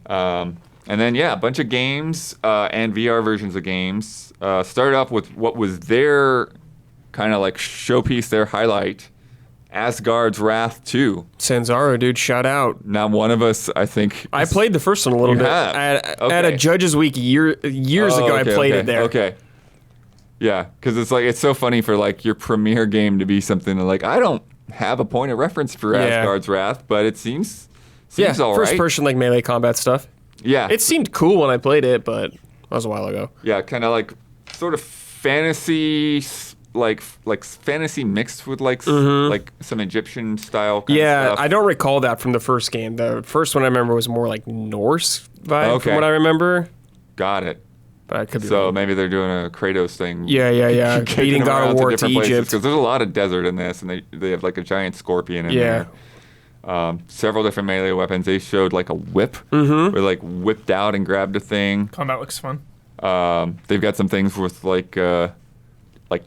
And then, a bunch of games and VR versions of games. Started off with what was their kind of like showpiece, their highlight, Asgard's Wrath 2. Sanzaro, dude, shout out. Now, one of us, I think... I played the first one a little bit. At a Judges Week years ago, I played it there. Okay. Yeah, because it's so funny for like your premiere game to be something that, like, I don't have a point of reference for Asgard's Wrath, but it seems all right. First person like melee combat stuff. Yeah. It seemed cool when I played it, but that was a while ago. Yeah, kind of like sort of fantasy, like fantasy mixed with like some Egyptian style kind of stuff. I don't recall that from the first game. The first one I remember was more like Norse vibe from what I remember. Got it. But I could be so wrong. maybe they're doing a Kratos thing. Yeah. Beating God of War to Egypt. Because there's a lot of desert in this, and they have like a giant scorpion in there. Several different melee weapons. They showed like a whip, where they like whipped out and grabbed a thing. Combat looks fun. They've got some things with like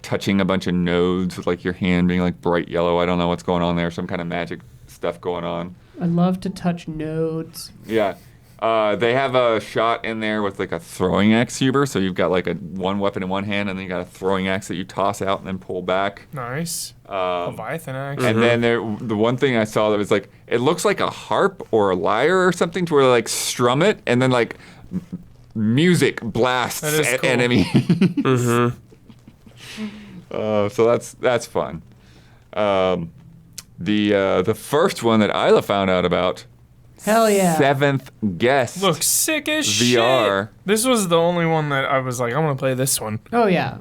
touching a bunch of nodes with like your hand being like bright yellow. I don't know what's going on there. Some kind of magic stuff going on. I love to touch nodes. Yeah. They have a shot in there with like a throwing axe, Huber. So you've got like one weapon in one hand, and then you got a throwing axe that you toss out and then pull back. Nice. Leviathan axe. And then the one thing I saw that was like, it looks like a harp or a lyre or something, to where they like strum it, and then like music blasts at cool. enemy. So that's fun. The first one that Isla found out about. Hell yeah. Seventh Guest. Looks sick as VR. shit. This was the only one that I was like, I want to play this one. Oh, yeah.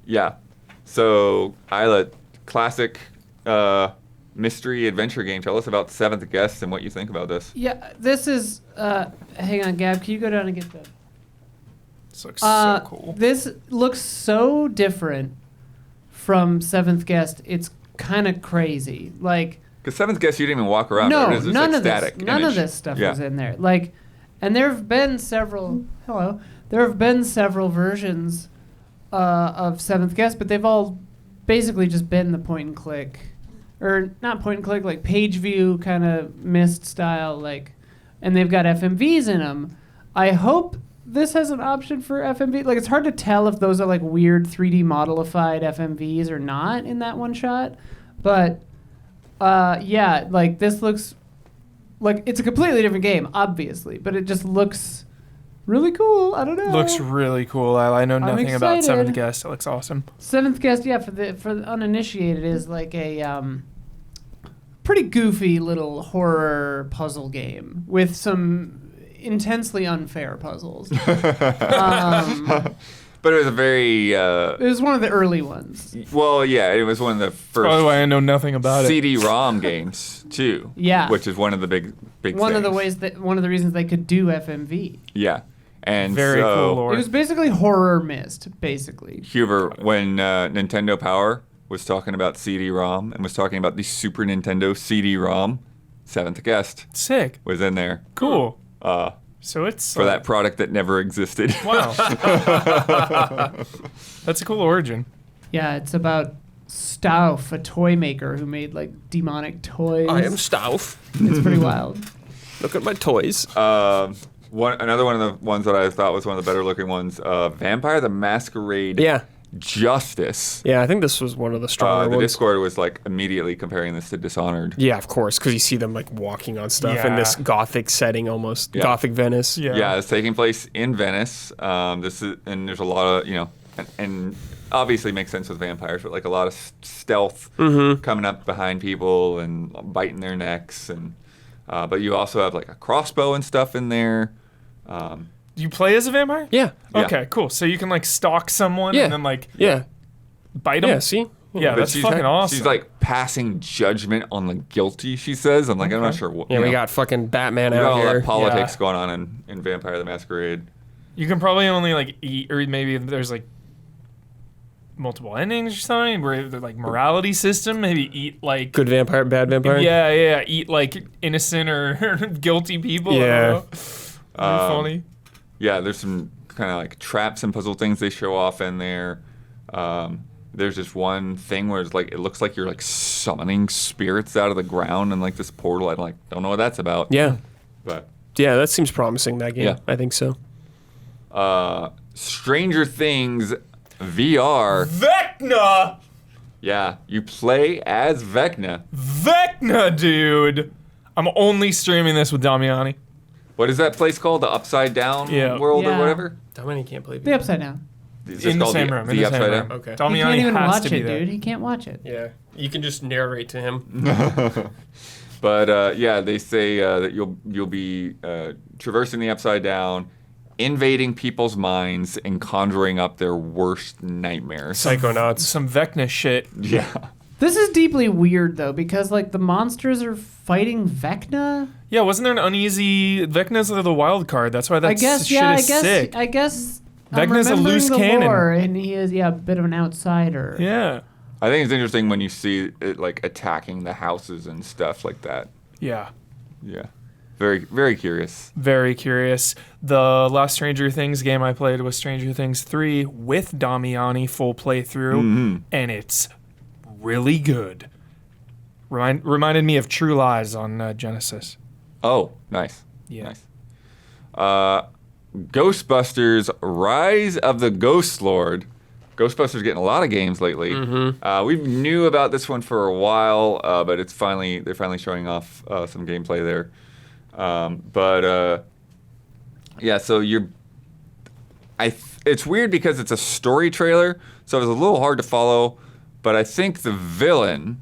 Yeah. So, Isla, classic mystery adventure game. Tell us about Seventh Guest and what you think about this. Yeah, this is... hang on, Gab. Can you go down and get the... This looks so cool. This looks so different from Seventh Guest. It's kind of crazy. Like... Because Seventh Guest, you didn't even walk around. No, it is none of static this. None image. of this stuff was in there. Like, and there have been several. Hello, there have been several versions of Seventh Guest, but they've all basically just been the point and click, or not point and click, like page view kind of Myst style. Like, and they've got FMVs in them. I hope this has an option for FMV. Like, it's hard to tell if those are like weird 3D modelified FMVs or not in that one shot, but. Like this looks like it's a completely different game, obviously, but it just looks really cool. I don't know. Looks really cool. I know nothing about excited. Seventh Guest. It looks awesome. Seventh Guest, for the uninitiated, is like a pretty goofy little horror puzzle game with some intensely unfair puzzles. But it was a very... it was one of the early ones. Well, yeah, it was one of the first... By the way, I know nothing about it. CD-ROM games, too. Yeah. Which is one of the big One of things. one of the reasons they could do FMV. Yeah. And Very so, cool lore. It was basically horror Myst, basically. Huber, when Nintendo Power was talking about CD-ROM and was talking about the Super Nintendo CD-ROM, Seventh Guest Sick. was in there. Cool. So it's For that product that never existed. Wow. That's a cool origin. Yeah, it's about Stauf, a toy maker who made like demonic toys. I am Stauf. It's pretty wild. Look at my toys. Another one of the ones that I thought was one of the better looking ones, Vampire the Masquerade Justice. Yeah, I think this was one of the stronger The ones. Discord was like immediately comparing this to Dishonored. Yeah, of course, because you see them like walking on stuff in this gothic setting, almost gothic Venice. Yeah, it's taking place in Venice. And there's a lot of and obviously makes sense with vampires, but like a lot of stealth coming up behind people and biting their necks, and but you also have like a crossbow and stuff in there. Do you play as a vampire? Yeah. Okay, cool. So you can like stalk someone Yeah. and then like Yeah. bite them? Yeah, see? Yeah, But that's fucking awesome. She's like passing judgment on the guilty, she says. I'm like, I'm not sure what. Yeah, you we know, got fucking Batman we got out all here. that politics Yeah. going on in Vampire the Masquerade. You can probably only like eat, or maybe there's like multiple endings or something where they're like morality system. Maybe eat like Good vampire, bad vampire? yeah, eat like innocent or guilty people. Yeah. I don't know. That'd be funny. Yeah, there's some kind of like traps and puzzle things they show off in there. There's this one thing where it's like it looks like you're like summoning spirits out of the ground and like this portal. I don't know what that's about. Yeah. But Yeah, that seems promising, that game. Yeah. I think so. Stranger Things VR. Vecna! Yeah, you play as Vecna. Vecna, dude! I'm only streaming this with Damiani. What is that place called? The Upside Down Yeah. World or Yeah. whatever? Dominic can't play The Upside Down. It's In the called same room. The In the same Upside room. Down. Okay. He Damiani can't even has watch to be it, there. dude. He can't watch it. Yeah. You can just narrate to him. But yeah, they say that you'll be traversing the Upside Down, invading people's minds, and conjuring up their worst nightmares. Psychonauts. Some Vecna shit. Yeah. This is deeply weird though, because like the monsters are fighting Vecna. Yeah, wasn't there an uneasy Vecna's the wild card? That's why that I guess. shit Yeah. is sick. I guess. I'm Vecna's a remembering loose the cannon. lore, and he is a bit of an outsider. Yeah. I think it's interesting when you see it like attacking the houses and stuff like that. Yeah. Yeah. Very, very curious. Very curious. The last Stranger Things game I played was Stranger Things 3 with Damiani full playthrough, and it's really good. Reminded me of True Lies on Genesis. Oh, nice. Yeah. Nice. Ghostbusters Rise of the Ghost Lord. Ghostbusters getting a lot of games lately. We knew about this one for a while, but they're finally showing off some gameplay there. Yeah, so it's weird because it's a story trailer, so it was a little hard to follow. But I think the villain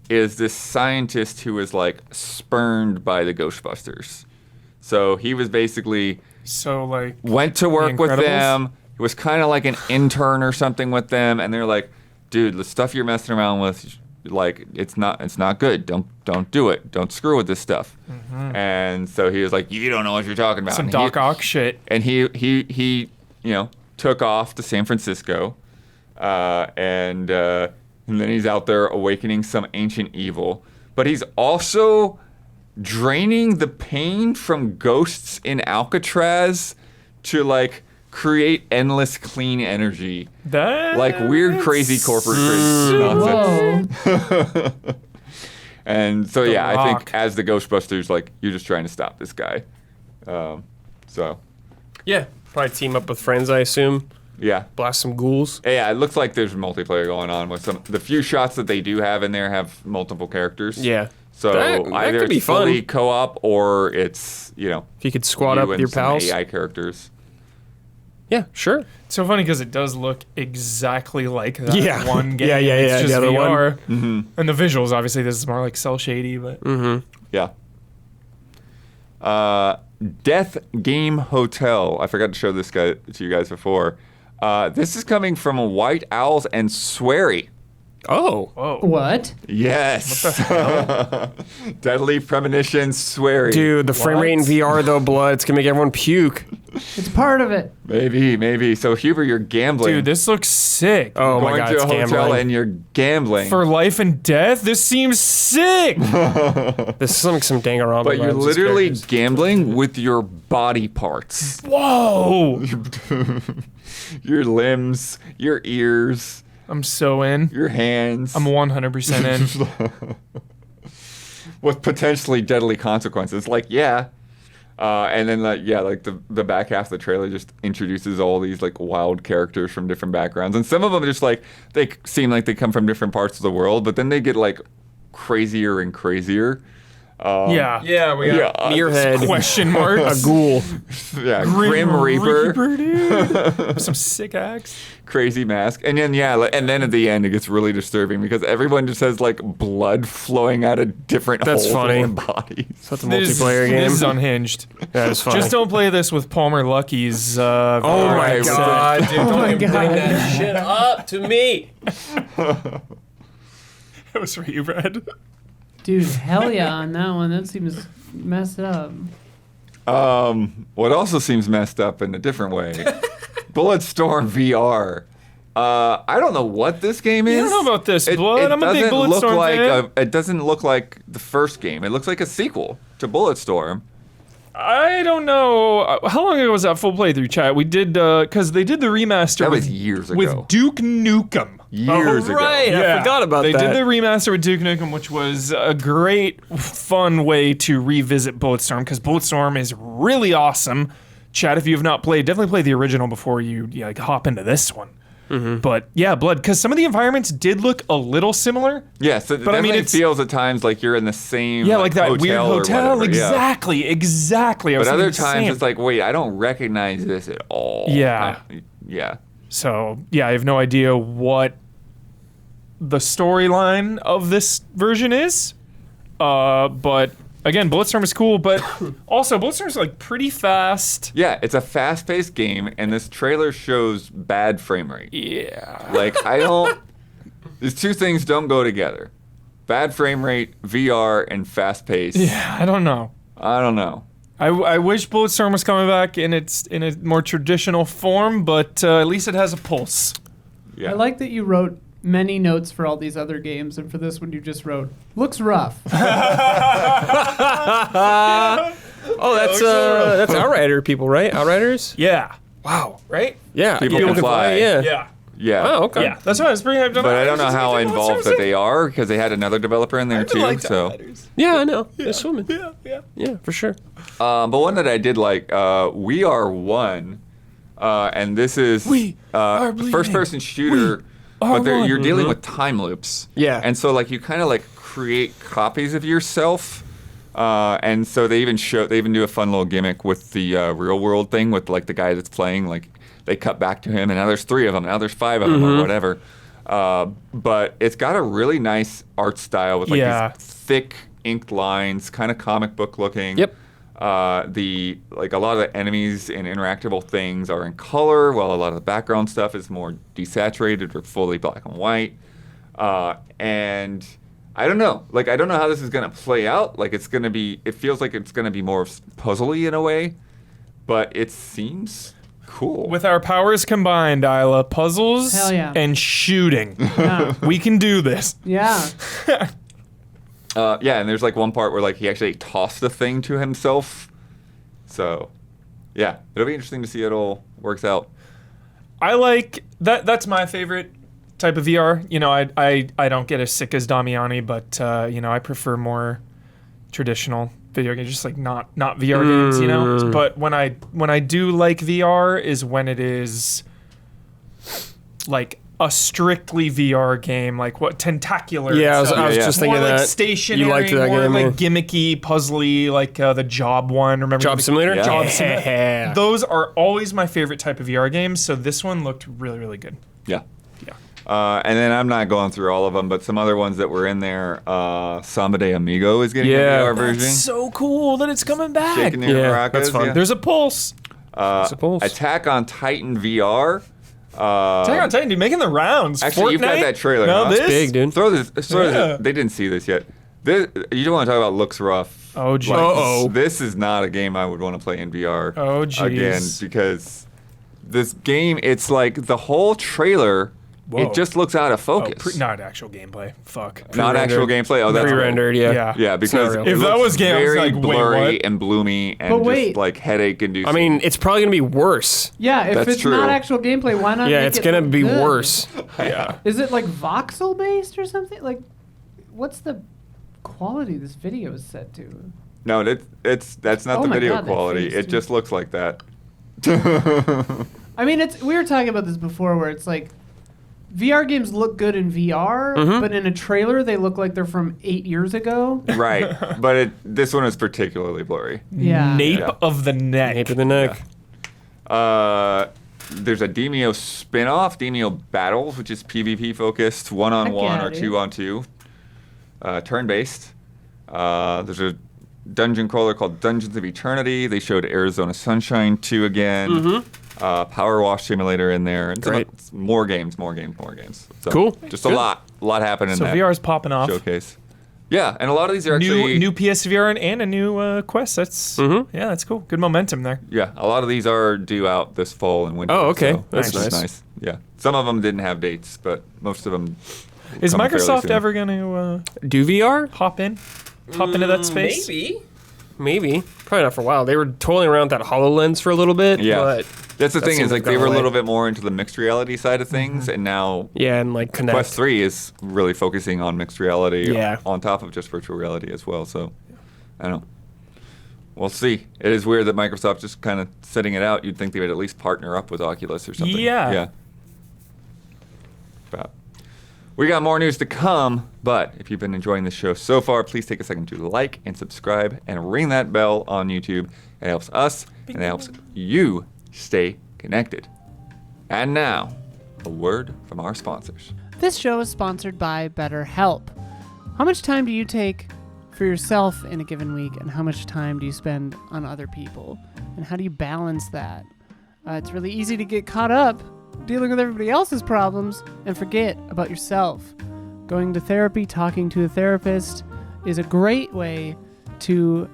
is this scientist who was like spurned by the Ghostbusters. So he was basically So, like, went to work with Incredibles? them. It was kind of like an intern or something with them, and they're like, "Dude, the stuff you're messing around with, like, it's not good. Don't do it. Don't screw with this stuff." And so he was like, "You don't know what you're talking about." some And Doc Ock shit. and he took off to San Francisco, and then he's out there awakening some ancient evil. But he's also draining the pain from ghosts in Alcatraz to like create endless clean energy, That like weird, crazy corporate crazy nonsense. Whoa. And so yeah, I Rock. think as the Ghostbusters, like you're just trying to stop this guy. So Yeah. Probably team up with friends, I assume. yeah. Blast some ghouls. Yeah, it looks like there's multiplayer going on with the few shots that they do have in there have multiple characters. Yeah. So That either could be it's fully fun. co-op or it's, If you could squad you up with and your some pals. AI characters. Yeah, sure. It's so funny because it does look exactly like that Yeah. one game. Yeah, It's the just other one. VR. And the visuals, obviously, this is more like cell shady, but Yeah. Death Game Hotel. I forgot to show this guy to you guys before. This is coming from White Owls and Swery. Oh. whoa. What? Yes. Deadly Premonition Swery. Dude, the frame rate in VR, though, blood, it's going to make everyone puke. It's part of it. Maybe. So Huber, you're gambling. Dude, this looks sick. Oh, my going God, to it's a hotel gambling. and you're gambling. For life and death? This seems sick. This is like some Danganronpa But you're vibes, these literally characters. gambling with your body parts. Whoa. Your limbs, your ears, I'm so in. your hands. I'm 100% in. With potentially deadly consequences. Like, yeah. And then, like the back half of the trailer just introduces all these, like, wild characters from different backgrounds. And some of them just, like, they seem like they come from different parts of the world, but then they get, like, crazier and crazier. Yeah. Yeah, we got Muirhead. Question marks. A ghoul. Yeah, Grim Reaper. dude. Some sick axe. Crazy mask. And then, and then at the end, it gets really disturbing because everyone just has, like, blood flowing out of different That's holes funny. in their bodies. So it's a multiplayer game. This is unhinged. That is funny. Just don't play this with Palmer Lucky's. Oh my Alright, god, dude! Don't my even bring God. that shit up to me. That was for you, Brad. Dude, hell yeah on that one. That seems messed up. What also seems messed up in a different way, Bulletstorm VR. I don't know what this game is. I don't know about this, Blood. It I'm a big doesn't look Bulletstorm like fan. it doesn't look like the first game. It looks like a sequel to Bulletstorm. I don't know. How long ago was that full playthrough, chat? We did, because they did the remaster That with, was years ago. with Duke Nukem. Years ago. Right, I forgot about they that. did the remaster with Duke Nukem, which was a great, fun way to revisit Bulletstorm, because Bulletstorm is really awesome. Chat, if you have not played, definitely play the original before you like, hop into this one. But yeah, Blood, because some of the environments did look a little similar. Yeah, so But I mean, it it's- feels at times like you're in the same Yeah, like that hotel weird or hotel. whatever, yeah. Exactly. I was But other thinking the times same. it's like, wait, I don't recognize this at all. Yeah. Yeah. So, yeah, I have no idea what the storyline of this version is. But again, Bulletstorm is cool, but also Bulletstorm's like pretty fast. Yeah, it's a fast-paced game, and this trailer shows bad frame rate. Yeah. Like, I don't... These two things don't go together. Bad frame rate, VR, and fast-paced. Yeah, I don't know. I don't know. I wish Bulletstorm was coming back in a more traditional form, but at least it has a pulse. Yeah. I like that you wrote many notes for all these other games, and for this one you just wrote, looks rough. Oh, that's Outrider people, right? Outriders? Yeah. Wow. Right? Yeah. People can fly. Yeah. Yeah. Yeah. Oh, okay. Yeah. That's what I was bringing up. But I don't know how involved that they are, because they had another developer in there, too, so... Yeah, I know. They're swimming. Yeah. Yeah, for sure. But one that I did like, We Are One, and this is We are bleeding. first-person shooter, are but one. you're dealing with time loops. Yeah. And so like you kind of like create copies of yourself, and so they even do a fun little gimmick with the real world thing with like the guy that's playing, like they cut back to him, and now there's 3 of them, now there's 5 of them, or whatever. But it's got a really nice art style with like Yeah. these thick inked lines, kind of comic book looking. Yep. A lot of the enemies and interactable things are in color, while a lot of the background stuff is more desaturated or fully black and white. And I don't know. Like, I don't know how this is going to play out. Like, it feels like it's going to be more puzzly in a way, but it seems cool. With our powers combined, Isla, puzzles Hell yeah. and shooting. Yeah. We can do this. Yeah. Yeah, and there's like one part where like he actually tossed the thing to himself. So, yeah, it'll be interesting to see how it all works out. I like that. That's my favorite type of VR. You know, I don't get as sick as Damiani, but you know, I prefer more traditional video games, just like not VR games. You know, but when I do like VR is when it is like a strictly VR game, like what Tentacular. Yeah, I was Yeah. just more thinking like that. stationary, You liked that more game, like yeah. gimmicky, puzzly, like the Job one. Remember Job the- Simulator? Yeah. Job Simulator. Yeah. Those are always my favorite type of VR games. So this one looked really, really good. Yeah. Yeah. And then I'm not going through all of them, but some other ones that were in there. Samba de Amigo is getting Yeah. a VR version. That's so cool that it's coming back. Shaking the Yeah, Maracas, that's fun. yeah. There's a pulse. Suppose. Attack on Titan VR. Attack on Titan, dude, making the rounds. Actually, you've got Fortnite? that trailer, No, huh? this? It's big, dude. Throw this. Yeah. They didn't see this yet. This, you don't want to talk about looks rough. Oh, geez. This is not a game I would want to play in VR. Oh, geez. Again, because this game, it's like the whole trailer. Whoa. It just looks out of Oh, focus. not actual gameplay. Fuck. Not actual gameplay. Oh, that's Pre-rendered, yeah. Yeah. Yeah, because real. it If that looks was game, I was very like, wait, blurry what? and bloomy and But just wait. like headache inducing. I mean, it's probably gonna be worse. Yeah, if That's it's true. not actual gameplay, why not Yeah, make it's it gonna look be good? worse. Yeah. Is it like voxel based or something? Like, what's the quality this video is set to? no, that's not Oh the my video God, that quality. face, It dude. just looks like that. I mean, we were talking about this before, where it's like VR games look good in VR, but in a trailer they look like they're from 8 years ago. Right, but this one is particularly blurry. Yeah. Nape of the neck. Nape of the neck. There's a Demio spin-off, Demio Battles, which is PvP focused, 1-on-1 Heck yeah, or dude. 2-on-2, turn-based. There's a dungeon crawler called Dungeons of Eternity. They showed Arizona Sunshine 2 again. Power Wash Simulator in there. And Great. more games. So Cool. Just Good. a lot happening So in that VR is popping off. showcase. Yeah, and a lot of these are actually... New PSVR and a new Quest. That's yeah, that's cool. Good momentum there. Yeah, a lot of these are due out this fall and winter. Oh, okay. So That's just nice. Yeah, some of them didn't have dates, but most of them. Is coming fairly Microsoft soon. ever going to Do VR? hop into that space? Maybe. Probably not for a while. They were toiling around with that HoloLens for a little bit. Yeah, But that's the that thing seems is like like they were a gone little away. bit more into the mixed reality side of things, and now yeah, and like Connect. Quest 3 is really focusing on mixed reality Yeah. on top of just virtual reality as well. So I don't know. We'll see. It is weird that Microsoft just kind of setting it out. You'd think they would at least partner up with Oculus or something. Yeah. Yeah. But we got more news to come, but if you've been enjoying the show so far, please take a second to like and subscribe and ring that bell on YouTube. It helps us and it helps you stay connected. And now, a word from our sponsors. This show is sponsored by BetterHelp. How much time do you take for yourself in a given week, and how much time do you spend on other people? And how do you balance that? It's really easy to get caught up dealing with everybody else's problems and forget about yourself. Going to therapy, talking to a therapist is a great way to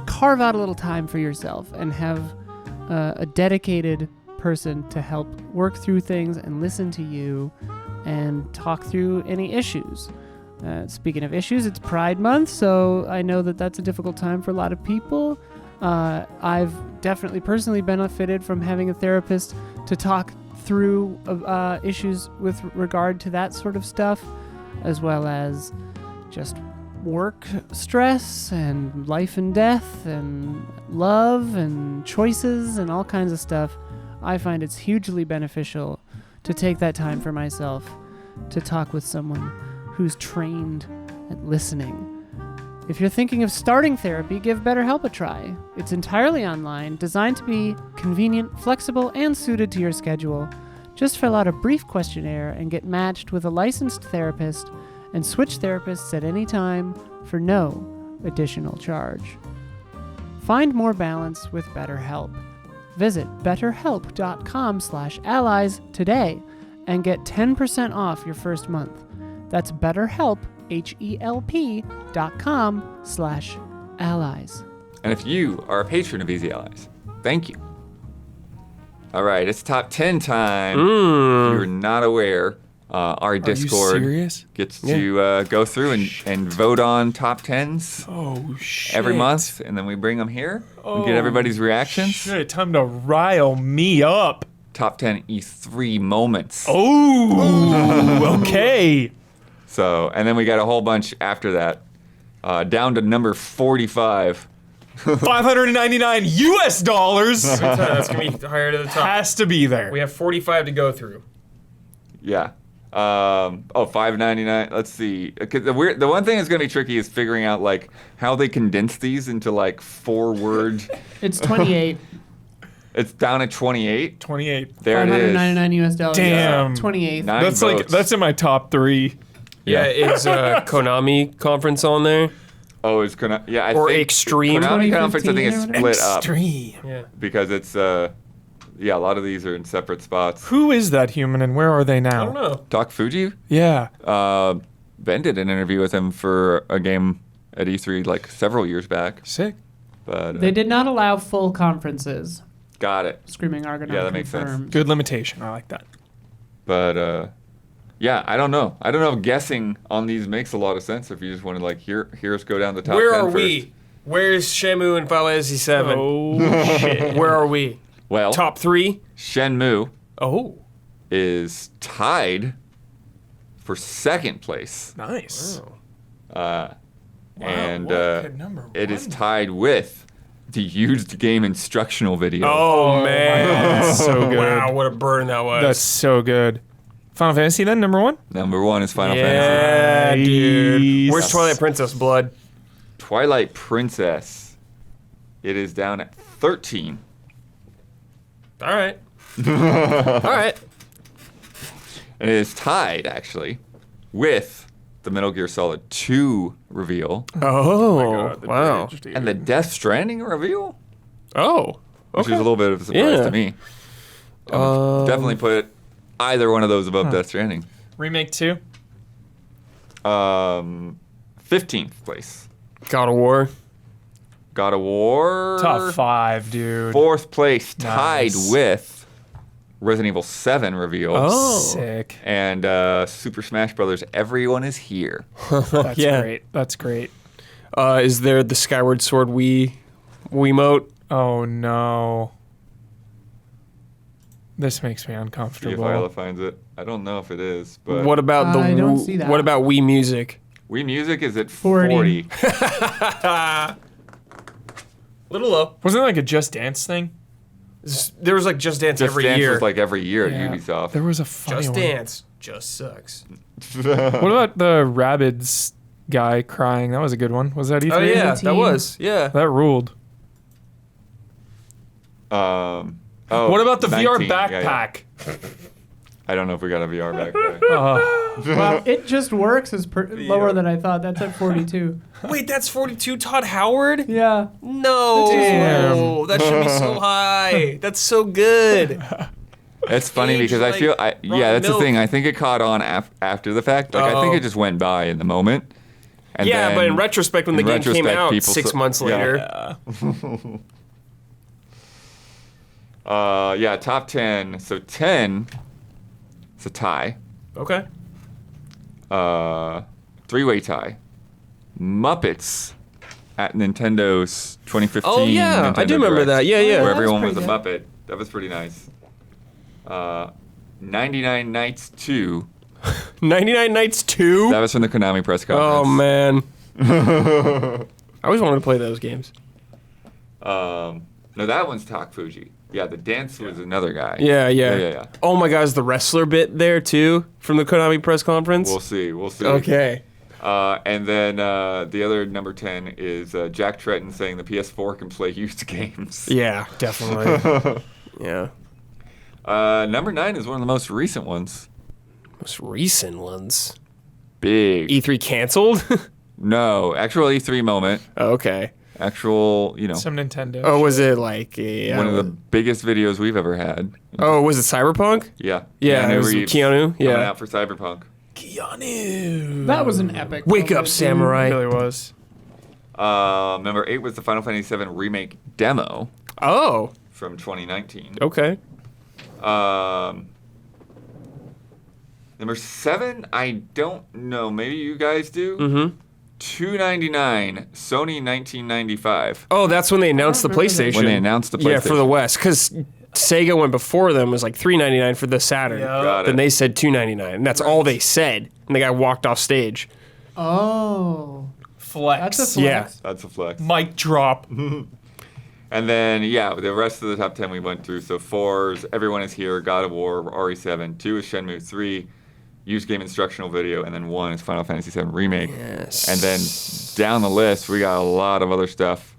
carve out a little time for yourself and have a dedicated person to help work through things and listen to you and talk through any issues. Speaking of issues, it's Pride Month, so I know that that's a difficult time for a lot of people. I've definitely personally benefited from having a therapist to talk through issues with regard to that sort of stuff, as well as just work stress and life and death and love and choices and all kinds of stuff. I find it's hugely beneficial to take that time for myself to talk with someone who's trained at listening. If you're thinking of starting therapy, give BetterHelp a try. It's entirely online, designed to be convenient, flexible, and suited to your schedule. Just fill out a brief questionnaire and get matched with a licensed therapist, and switch therapists at any time for no additional charge. Find more balance with BetterHelp. Visit betterhelp.com/allies today and get 10% off your first month. That's BetterHelp, HELP.com/allies. And if you are a patron of Easy Allies, thank you. All right, it's top 10 time. If you're not aware, our Discord serious? gets to go through and vote on top 10s Oh, shit. every month, and then we bring them here and get everybody's reactions. Shit, time to rile me up. Top 10 E3 moments. Oh, okay. So, and then we got a whole bunch after that, down to number 45. $599 US That's gonna be higher to the top. has to be there. We have 45 to go through. Yeah. $5.99. Let's see. 'Cause the one thing that's gonna be tricky is figuring out like how they condense these into like 4-word. It's 28. It's down at 28. 28. There it is. $599 US. Damn. 28. Nine That's like votes. that's in my top 3. Yeah, is Konami conference on there? Oh, it's gonna. Yeah, I Or think Extreme. Konami conference. I think 2015 is or split up Extreme. Yeah. because it's yeah, a lot of these are in separate spots. Who is that human and where are they now? I don't know. Doc Fuji. Yeah. Ben did an interview with him for a game at E3 like several years back, Sick. but They did not allow full conferences. got it. Screaming Argonaut Yeah, that makes sense. confirmed. Good limitation. I like that. But yeah, I don't know. I don't know if guessing on these makes a lot of sense. If you just want to like hear us go down the top. Where 10 are first. we? Where's Shamu and Final Fantasy 7? Oh, shit. Where are we? Well, Top 3? Shenmue Oh. is tied for second place, Nice. and what could number it is one be? tied with the used game instructional video. Oh, man. That's so good. Wow, what a burn that was. That's so good. Final Fantasy then, number 1? Number 1 is Final Yeah, Fantasy. dude. Where's Twilight Princess Blood? Twilight Princess. It is down at 13. All right. All right. And it is tied, actually, with the Metal Gear Solid 2 reveal Oh, wow. and the Death Stranding reveal, Oh, which okay. is a little bit of a surprise Yeah. to me. I would definitely put either one of those above Death Stranding. Remake 2? 15th place. God of War. God of War. Top 5, dude. 4th place, tied Nice. with Resident Evil 7 reveal. Oh. Sick. And Super Smash Brothers, Everyone is Here. That's Yeah. great. That's great. Is there the Skyward Sword Wiimote? Oh, no. This makes me See if uncomfortable. Isla finds it. I don't know if it is, but What about the I don't see that. What about Wii Music? Wii Music is at 40. 40. Little low. Wasn't it like a Just Dance thing? There was like Just Dance Just every Dance year. was like every year Yeah. at Ubisoft. There was a funny Just one. Dance just sucks. What about the Rabbids guy crying? That was a good one. Was that E3? Oh yeah, that 17. was That ruled. Oh, What about the 19, VR yeah, backpack? yeah. I don't know if we got a VR backpack. Wow, it just works is lower than I thought. That's at 42. Wait, that's 42 Todd Howard? Yeah. No. Damn. That should be so high. That's so good. It's funny Aged because I like feel, rotten that's the milk. thing. I think it caught on after the fact. Like I think Oh. it just went by in the moment. And Yeah, then but in retrospect, when the in game came retrospect, out people 6 months yeah. later. Top 10. So 10, it's a tie. Okay. Three-way tie. Muppets at Nintendo's 2015. Oh yeah, I Nintendo do remember Direct, that. Yeah, Oh, yeah. Where that's everyone was a pretty Muppet. That was pretty nice. 99 Nights 2. 99 Nights 2. That was from the Konami press Oh conference. man. I always wanted to play those games. No, that one's Tak Fuji. Yeah, the dance was another guy. Yeah. Oh my God, is the wrestler bit there too from the Konami press conference? We'll see. Okay. And then the other number 10 is Jack Tretton saying the PS4 can play used games. Yeah, definitely. Yeah. Number 9 is one of the most recent ones. Most recent ones. Big. E3 canceled? No, actual E3 moment. Okay. Actual, Some Nintendo. Oh, was it like a, one of the biggest videos we've ever had. Oh, was it Cyberpunk? Yeah. Yeah, it was Reeves Keanu. coming Yeah. out for Cyberpunk. Keanu. That was an epic. Wake moment, up, dude. Samurai. It really was. Number 8 was the Final Fantasy VII Remake demo Oh, from 2019. okay. Number 7, I don't know. Maybe you guys do. Mm-hmm. $299, Sony 1995. Oh, that's when they announced the remember that. PlayStation. When they announced the PlayStation. Yeah, for the West, because Sega went before them was like $3.99 for the Saturn. Got Then it. they said $2.99, and that's all they said. And the guy walked off stage. Oh. Flex. That's a Yeah. flex. That's a flex. Mic drop. And then, the rest of the top 10 we went through. So 4's Everyone is Here, God of War, RE7. 2 is Shenmue. 3, used game instructional video. And then 1 is Final Fantasy VII Remake. Yes. And then down the list, we got a lot of other stuff.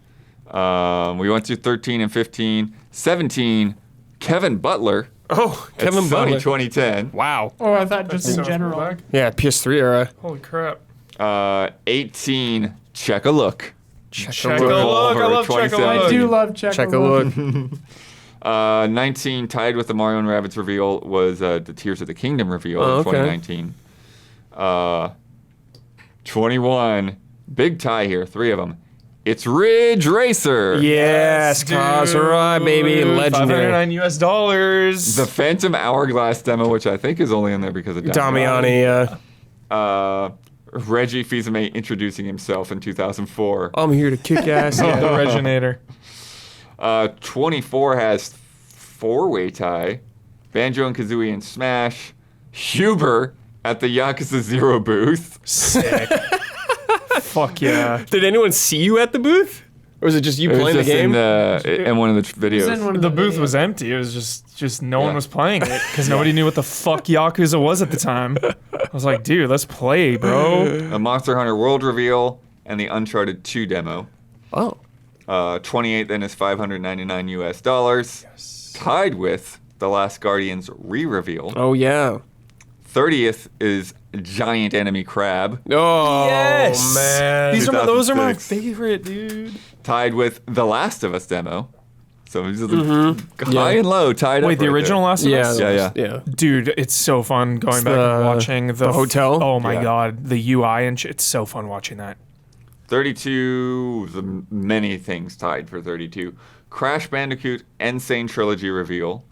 We went through 13 and 15. 17, Kevin Butler. Oh, at Kevin Sony Butler. 2010. Wow. Oh, I thought just in So general. throwback. Yeah, PS3 era. Holy crap. 18, Check a Look. Check a look. I love check a I look. do love check. Check a look. 19, tied with the Mario and Rabbids reveal, was the Tears of the Kingdom reveal Oh, in okay. 2019. 21, big tie here, 3 of them. It's Ridge Racer. Yes, Kazura, baby, legendary. $509. The Phantom Hourglass demo, which I think is only in there because of Damiani, Reggie Fils-Aimé introducing himself in 2004. I'm here to kick ass. The Yeah. Reginator. 24 has 4-way tie. Banjo and Kazooie and Smash. Huber at the Yakuza 0 booth. Sick. Fuck yeah. Did anyone see you at the booth? Or was it just you It was playing the just game? in one of the videos. in one of The the booth was videos. empty. It was just no one Yeah. was playing it because nobody knew what the fuck Yakuza was at the time. I was like, dude, let's play, bro. A Monster Hunter World reveal and the Uncharted 2 demo. Oh. 28th then is $599 US. Tied with The Last Guardian's re-reveal. Oh, yeah. 30th is Giant Enemy Crab. Oh, Yes! man. Those are my 2006. favorite, dude. Tied with The Last of Us demo. So it's just high Yeah. and low tied up. Wait, the right original there. Last of Yeah, Us? Yeah. Dude, it's so fun going back and watching the hotel? Oh my Yeah. god, the UI and shit. It's so fun watching that. 32, many things tied for 32. Crash Bandicoot Insane Trilogy reveal.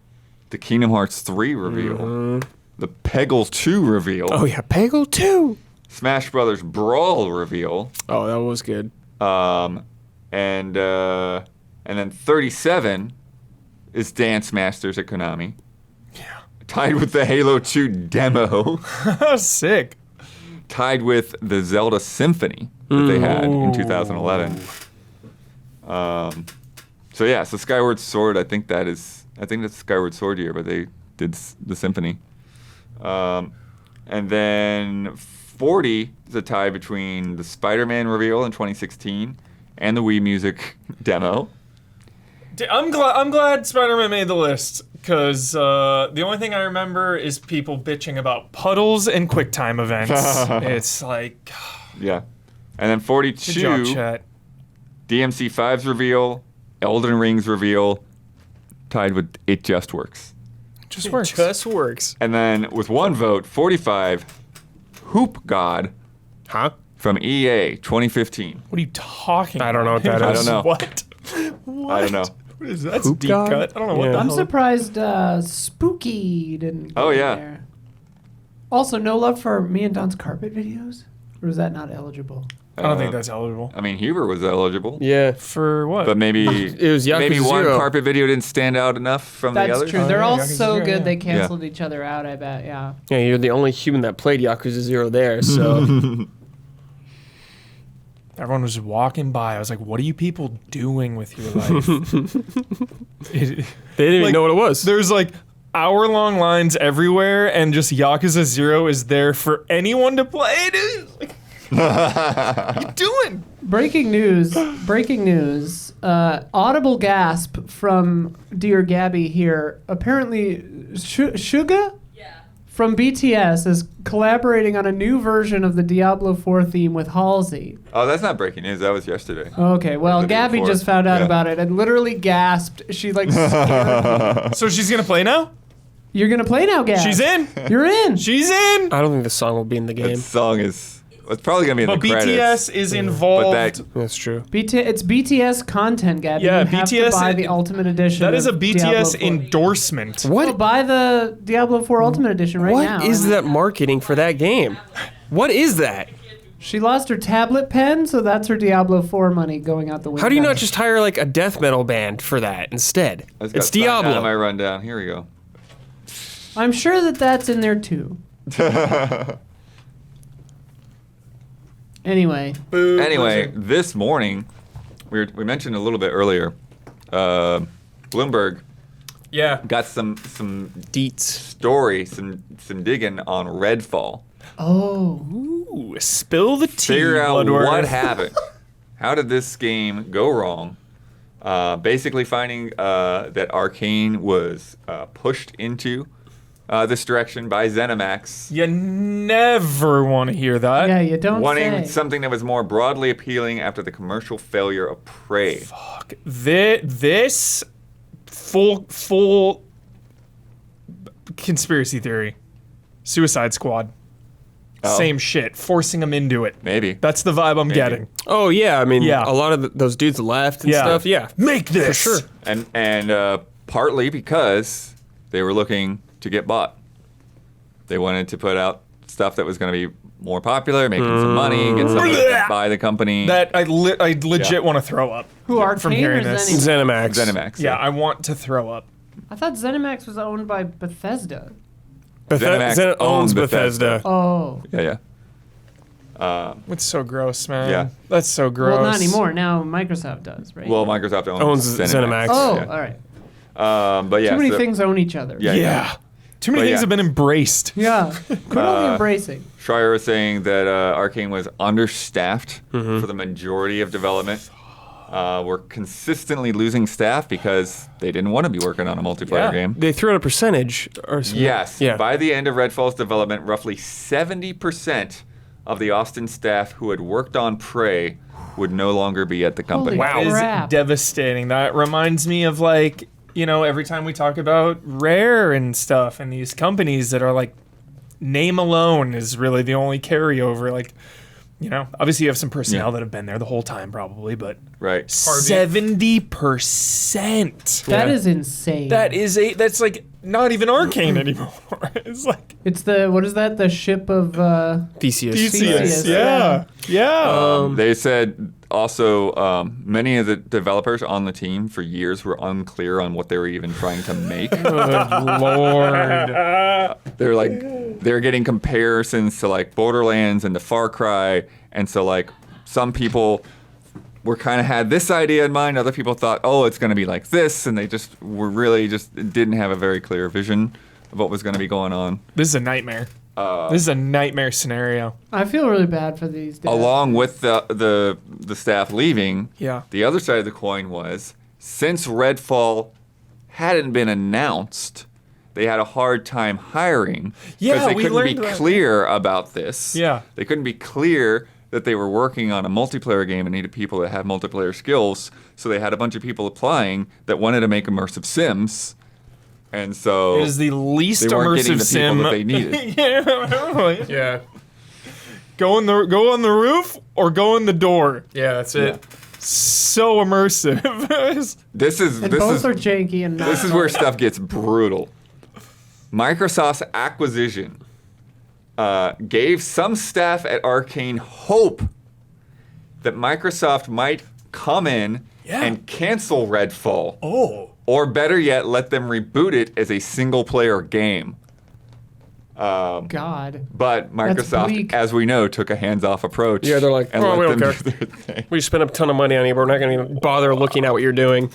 The Kingdom Hearts 3 reveal. The Peggle 2 reveal. Oh, yeah. Peggle 2. Smash Brothers Brawl reveal. Oh, that was good. And then 37 is Dance Masters at Konami. Yeah. Tied with the Halo 2 demo. Sick. Tied with the Zelda Symphony that they had in 2011. So yeah, so Skyward Sword, I think that's Skyward Sword year, but they did the Symphony. And then 40 is a tie between the Spider-Man reveal in 2016 and the Wii Music demo. I'm glad Spider-Man made the list because the only thing I remember is people bitching about puddles and QuickTime events. It's like, Yeah. And then good 42, job, chat. DMC5's reveal, Elden Ring's reveal, tied with It Just Works. Just works. Just works. And then with one vote, 45, Hoop God Huh? from EA 2015. What are you talking I don't know what that I is. don't know. What? I don't know. What is that? That's Hoop deep God? cut. I don't know what Yeah. the I'm hell. surprised Spooky didn't go Oh, in yeah. there. Also, no love for me and Don's carpet videos? Or is that not eligible? I don't think that's eligible. I mean, Huber was eligible. Yeah. For what? But maybe It was Yakuza maybe one 0. carpet video didn't stand out enough from the That's others. true. Oh, They're yeah, all Yakuza so 0, good yeah. they canceled each other out, I bet, yeah. Yeah, you're the only human that played Yakuza 0 there, so. Everyone was just walking by. I was like, what are you people doing with your life? They didn't even Like, know what it was. There's like hour-long lines everywhere, and just Yakuza 0 is there for anyone to play. Dude. Like, what are you doing? Breaking news. Audible gasp from Dear Gabby here. Apparently, Suga from BTS is collaborating on a new version of the Diablo 4 theme with Halsey. Oh, that's not breaking news. That was yesterday. Okay, well, The day Gabby before. just found out Yeah. about it and literally gasped. She like scared. So she's gonna play now? You're gonna play now, Gab. She's in. You're in. She's in. I don't think the song will be in the That game. song is. It's probably gonna be in But the BTS credits. is involved. But that That's true. It's BTS content, Gabby. Yeah, you have to BTS buy the Ultimate Edition. that is a of BTS Diablo 4. endorsement. Well, What? buy the Diablo 4 Ultimate Edition right now. What is that marketing for that game? What is that? She lost her tablet pen, so that's her Diablo 4 money going out the window. How do you not just hire like a death metal band for that instead? I just got It's signed out of my Diablo. rundown. Here we go. I'm sure that that's in there too. Anyway, Anyway, this morning, we mentioned a little bit earlier. Bloomberg Yeah. got some Deets. story, some digging on Redfall. oh, Ooh, spill the tea. Figure out Bloodworth. what happened. How did this game go wrong? Basically finding that Arcane was pushed into this direction by ZeniMax, You never want to hear that. yeah, you don't wanting say. something that was more broadly appealing after the commercial failure of Prey. Fuck. This full conspiracy theory. Suicide Squad. Oh. Same shit. Forcing them into it. Maybe. That's the vibe I'm getting. Oh yeah, I mean, Yeah. a lot of those dudes left and Yeah. stuff. Yeah, Make this. for sure. And partly because they were looking to get bought. They wanted to put out stuff that was going to be more popular, making some money, get somebody to buy the company. That I legit Yeah. want to throw up. Who, from Arcane hearing or this. ZeniMax? ZeniMax. ZeniMax. Yeah, I want to throw up. I thought ZeniMax was owned by Bethesda. ZeniMax Zen owns owns Bethesda. Bethesda. Oh, Yeah. That's so gross, man. Yeah. That's so gross. Well, not anymore. Now Microsoft does, right? Well, Microsoft Owns ZeniMax. oh, Yeah. all right. But yeah, Too many so things own each other. Yeah. Yeah. Too many But things yeah. have been embraced. Yeah. Quit all the embracing. Schreier was saying that Arcane was understaffed for the majority of development. We're consistently losing staff because they didn't want to be working on a multiplayer game. They threw out a percentage or something. Yes. Yeah. By the end of Redfall's development, roughly 70% of the Austin staff who had worked on Prey would no longer be at the company. Holy That is crap. devastating. That reminds me of like, you know, every time we talk about Rare and stuff and these companies that are like, name alone is really the only carryover. Like, you know, obviously you have some personnel that have been there the whole time probably, but Right. 70%. That is insane. That's like not even Arcane anymore. It's like It's what is that? The ship of, Theseus. Theseus. Yeah. Yeah. They said also many of the developers on the team for years were unclear on what they were even trying to make. Good Lord. They're getting comparisons to like Borderlands and to Far Cry, and so like some people were kind of had this idea in mind, other people thought, oh, it's going to be like this, and they just were really just didn't have a very clear vision of what was going to be going on. This is a nightmare. This is a nightmare scenario. I feel really bad for these days. Along with the staff leaving, Yeah. the other side of the coin was since Redfall hadn't been announced, they had a hard time hiring Yeah, they we couldn't be learned that. clear about this. Yeah. They couldn't be clear that they were working on a multiplayer game and needed people that had multiplayer skills. So they had a bunch of people applying that wanted to make immersive sims. And so It is the least they weren't getting immersive the sim. people that they needed. Yeah. Yeah. Go on the roof or go in the door. Yeah, that's it. So immersive. This is And this both is are janky and not this is fun. where stuff gets brutal. Microsoft's acquisition gave some staff at Arcane hope that Microsoft might come in Yeah. and cancel Redfall. Oh. Or better yet, let them reboot it as a single-player game. God. But bleak. Microsoft, as we know, took a hands-off approach. Yeah, they're like, and "Oh, let we don't them care." do their thing. We spent a ton of money on you, but we're not going to even bother looking at what you're doing.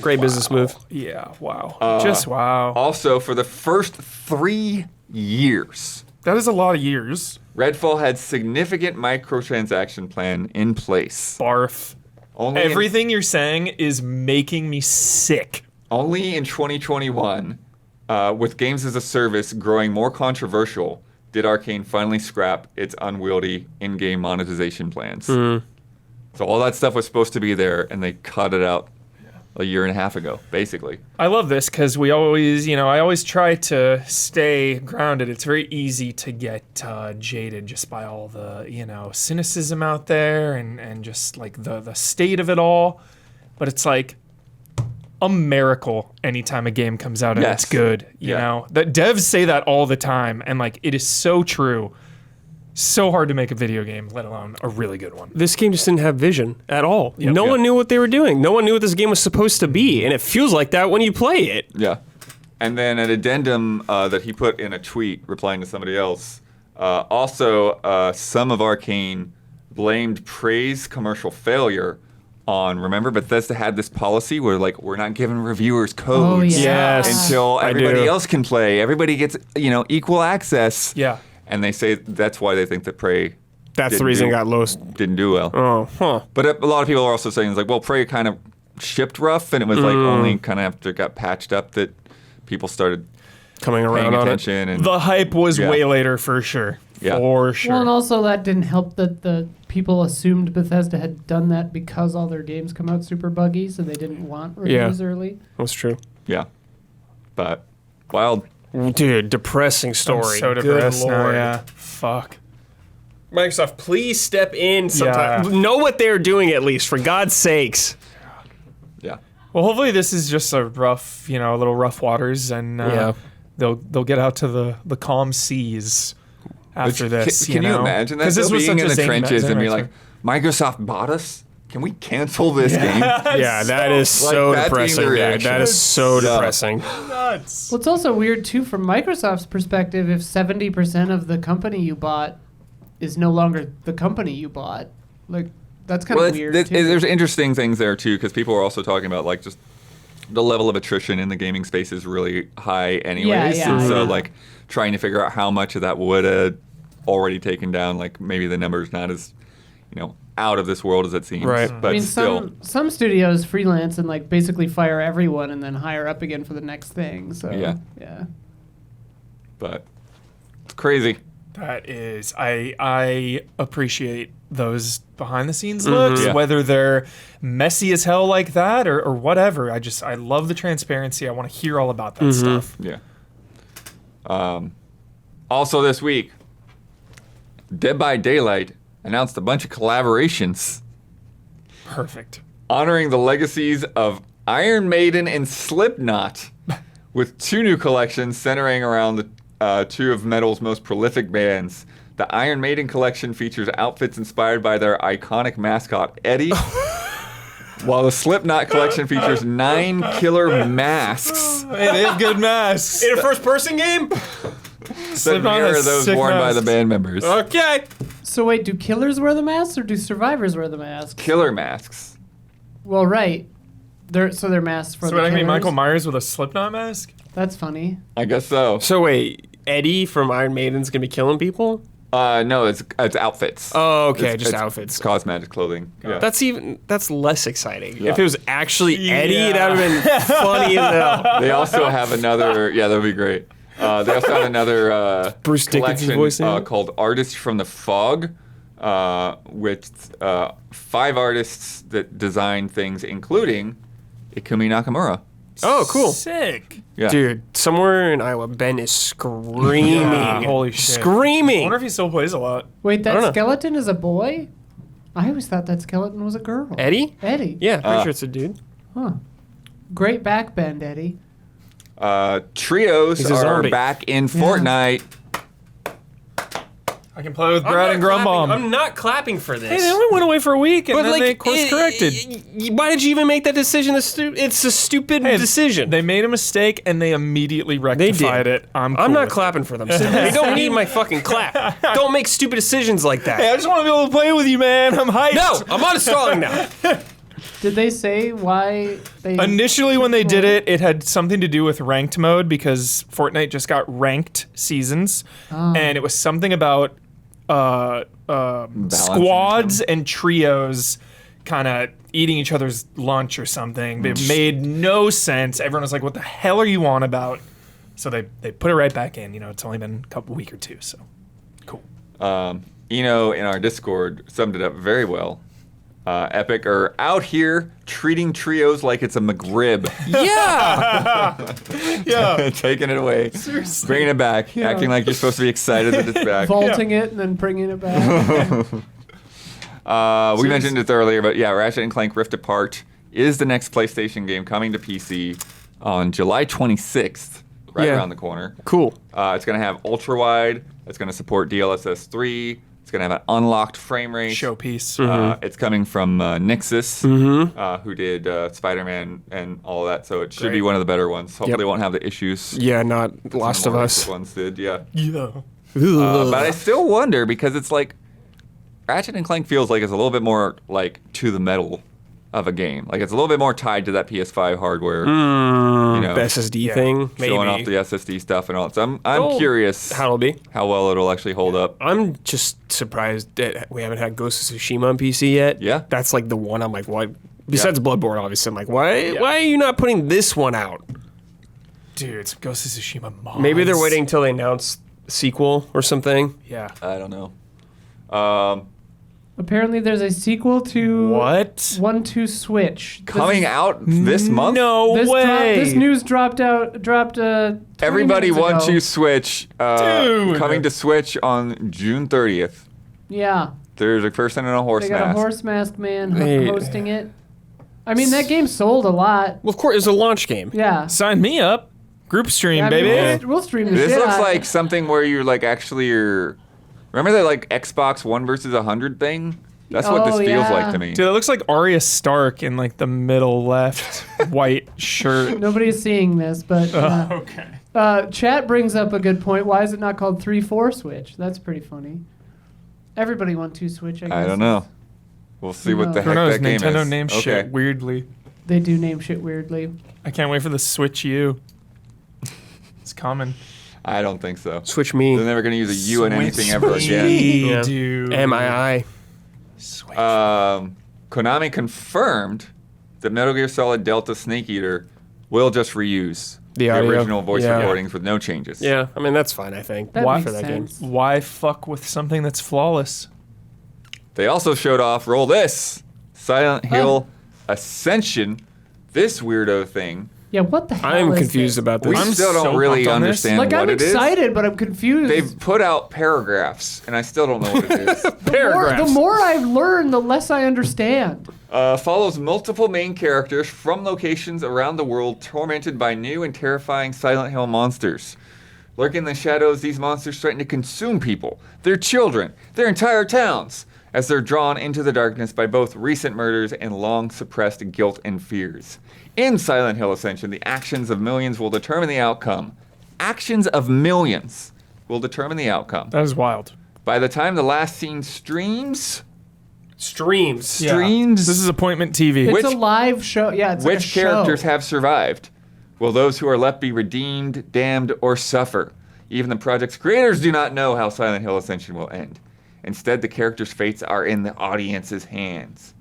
Great business move. Yeah, wow. Just wow. Also, for the first 3 years, That is a lot of years. Redfall had significant microtransaction plan in place. Barf. Only Everything you're saying is making me sick. Only in 2021, with games as a service growing more controversial, did Arcane finally scrap its unwieldy in-game monetization plans. So all that stuff was supposed to be there, and they cut it out a year and a half ago, basically. I love this because we always, I always try to stay grounded. It's very easy to get jaded just by all the, cynicism out there and just like the state of it all. But it's like a miracle anytime a game comes out and Yes. it's good. You Yeah. know, that devs say that all the time, and like it is so true. So hard to make a video game, let alone a really good one. This game just didn't have vision at all. Yep. No Yep. one knew what they were doing. No one knew what this game was supposed to be, and it feels like that when you play it. Yeah. And then an addendum that he put in a tweet replying to somebody else. Also, some of Arcane blamed Prey's commercial failure on, remember, Bethesda had this policy where, like, we're not giving reviewers codes Oh, yeah. Yes. until I everybody do. else can play. Everybody gets, equal access. Yeah. And they say that's why they think that Prey That's the Didn't reason do- it got lost. didn't do well. Oh, huh. But a lot of people are also saying, it's like, well, Prey kind of shipped rough, and it was like only kind of after it got patched up that people started Coming paying around on it. attention. And The hype was Yeah. way later for sure. Yeah. For sure. Well, and also that didn't help that the people assumed Bethesda had done that because all their games come out super buggy, so they didn't want reviews early. That's true. yeah. But wild. Dude, depressing I'm story. so Good depressed now, Lord. yeah. Fuck. Microsoft, please step in sometime. Yeah. Know what they're doing at least, for God's sakes. Yeah. Well, hopefully this is just a rough, a little rough waters, and Yeah. they'll get out to the calm seas after this. Can you imagine that? 'Cause this Though, was being such in a the trenches and be Zenimax, like, Microsoft bought us? Can we cancel this game? Yeah, that is so that being the depressing, dude. reaction. That is so Yeah. depressing. nuts. Well, it's also weird too from Microsoft's perspective if 70% of the company you bought is no longer the company you bought. Like, that's kind of weird, too. There's interesting things there, too, because people are also talking about, like, just the level of attrition in the gaming space is really high anyways. Yeah, and so, yeah. like, trying to figure out how much of that would have already taken down, like, maybe the number's not as, out of this world as it seems. Right. But I mean, still. some studios freelance and like basically fire everyone and then hire up again for the next thing. So yeah. But it's crazy. That is, I appreciate those behind the scenes looks, Yeah. whether they're messy as hell like that or whatever. I love the transparency. I want to hear all about that stuff. Yeah. Also this week, Dead by Daylight announced a bunch of collaborations Perfect. honoring the legacies of Iron Maiden and Slipknot with 2 new collections centering around the 2 of metal's most prolific bands. The Iron Maiden collection features outfits inspired by their iconic mascot, Eddie, while the Slipknot collection features 9 killer masks Hey, they have good masks. In a first-person game? that Slipknot mirror has those sick worn by the masks. band members. Okay. So wait, do killers wear the masks or do survivors wear the masks? Killer masks. Well, right. They're masks for So the I killers. mean Michael Myers with a Slipknot mask? That's funny. I guess so. So wait, Eddie from Iron Maiden's gonna be killing people? No, it's outfits. Oh, okay, It's- just it's outfits. Cosmetic clothing. Yeah. That's less exciting. Yeah. If it was actually Eddie, Yeah. that would have been funny as hell. They also have another. Yeah, that would be great. They also have another Bruce Dickinson's collection voice in it? called "Artists from the Fog," with 5 artists that design things, including Ikumi Nakamura. Oh, cool. Sick. Yeah. Dude, somewhere in Iowa, Ben is screaming. Yeah, holy shit. I Screaming. wonder if he still plays a lot. Wait, don't know. that skeleton is a boy? I always thought that skeleton was a girl. Eddie? Eddie. Yeah, pretty sure it's a dude. Huh. Great back bend, Eddie. Trios He's a are zombie. back in Fortnite. I can play with Brad and Grumbomb. I'm not clapping for this. Hey, they only went away for a week and then they course corrected. Why did you even make that decision? It's a stupid decision. They made a mistake and they immediately rectified it. I'm cool not with it. clapping for them. Still. They don't need my fucking clap. Don't make stupid decisions like Hey, I that. just want to be able to play with you, man. I'm hyped. No, I'm uninstalling now. Did they say why they... Initially, when they did it, it had something to do with ranked mode because Fortnite just got ranked seasons, and it was something about squads and trios kind of eating each other's lunch or something. It made no sense. Everyone was like, "What the hell are you on about?" So they put it right back in. It's only been a week or 2, so cool. Eno in our Discord summed it up very well. Epic are out here treating trios like it's a McRib. Yeah. Yeah. Taking it away, bringing it back, acting like you're supposed to be excited that it's back. vaulting it and then bringing it back. We mentioned it earlier, but yeah, Ratchet & Clank Rift Apart is the next PlayStation game coming to PC on July 26th, right Yeah. around the corner. Cool. It's going to have ultra-wide. It's going to support DLSS 3. It's going to have an unlocked frame rate. Showpiece. It's coming from Nixxes, who did Spider-Man and all of that, so it should be Great. one of the better ones. Hopefully Yep. it won't have the issues Yeah, not some Last of more Us. recent ones did, yeah. Yeah. But I still wonder because it's like Ratchet & Clank feels like it's a little bit more like to the metal of a game. Like it's a little bit more tied to that PS5 hardware. The SSD thing, maybe. Showing off the SSD stuff and all that. So I'm curious How it'll be. how well it'll actually hold up. I'm just surprised that we haven't had Ghost of Tsushima on PC yet. Yeah. That's like the one I'm like, what? Besides Bloodborne, obviously, I'm like, why are you not putting this one out? Dude, some Ghost of Tsushima mods. Maybe they're waiting until they announce a sequel or something. Yeah. I don't know. Apparently there's a sequel to What? 1-2 Switch. Coming out this month? No This way. news dropped 20 Everybody minutes wants ago. you Switch. Dude. Coming to Switch on June 30th. Yeah. There's a person in a horse They got mask. a horse masked man Hey. hosting it. I mean, that game sold a lot. Well, of course, it's a launch game. Yeah. Sign me up. Group stream, I mean, baby. we'll stream the This shit looks out of like it. something where you're like actually you're. Remember that like Xbox 1 versus 100 thing? That's what this Oh, feels yeah. like to me. Dude, it looks like Arya Stark in like the middle left white shirt. Nobody's seeing this, but Okay. chat brings up a good point. Why is it not called 3-4 Switch? That's pretty funny. Everybody want to Switch, I guess. I don't know. We'll see what the Who heck Who knows? that game Nintendo is. names Okay. shit weirdly. They do name shit weirdly. I can't wait for the Switch U. It's coming. I don't think so. Switch me. They're never going to use a U in anything ever Switch again. me, Yeah. dude. MII. Switch. Konami confirmed that Metal Gear Solid Delta Snake Eater will just reuse The audio. original voice Yeah. recordings with no changes. Yeah, I mean that's fine. I think That Why makes for that sense. Why fuck with something that's flawless? They also showed off, roll this, Silent Hill Ascension, this weirdo thing. Yeah, what the hell I'm is confused this? about this. We I'm still don't so really pumped on this. understand Like, what I'm it is. excited, but I'm confused. They've put out paragraphs, and I still don't know what it is. Paragraphs. The more I learn, the less I understand. Follows multiple main characters from locations around the world tormented by new and terrifying Silent Hill monsters. Lurking in the shadows, these monsters threaten to consume people, their children, their entire towns, as they're drawn into the darkness by both recent murders and long-suppressed guilt and fears. In Silent Hill Ascension, the actions of millions will determine the outcome. Actions of millions will determine the outcome. That is wild. By the time the last scene streams, Streams. Yeah. Streams. This is appointment TV. Which- It's a live show. Yeah, it's like a which show. characters have survived? Will those who are left be redeemed, damned, or suffer? Even the project's creators do not know how Silent Hill Ascension will end. Instead, the characters' fates are in the audience's hands.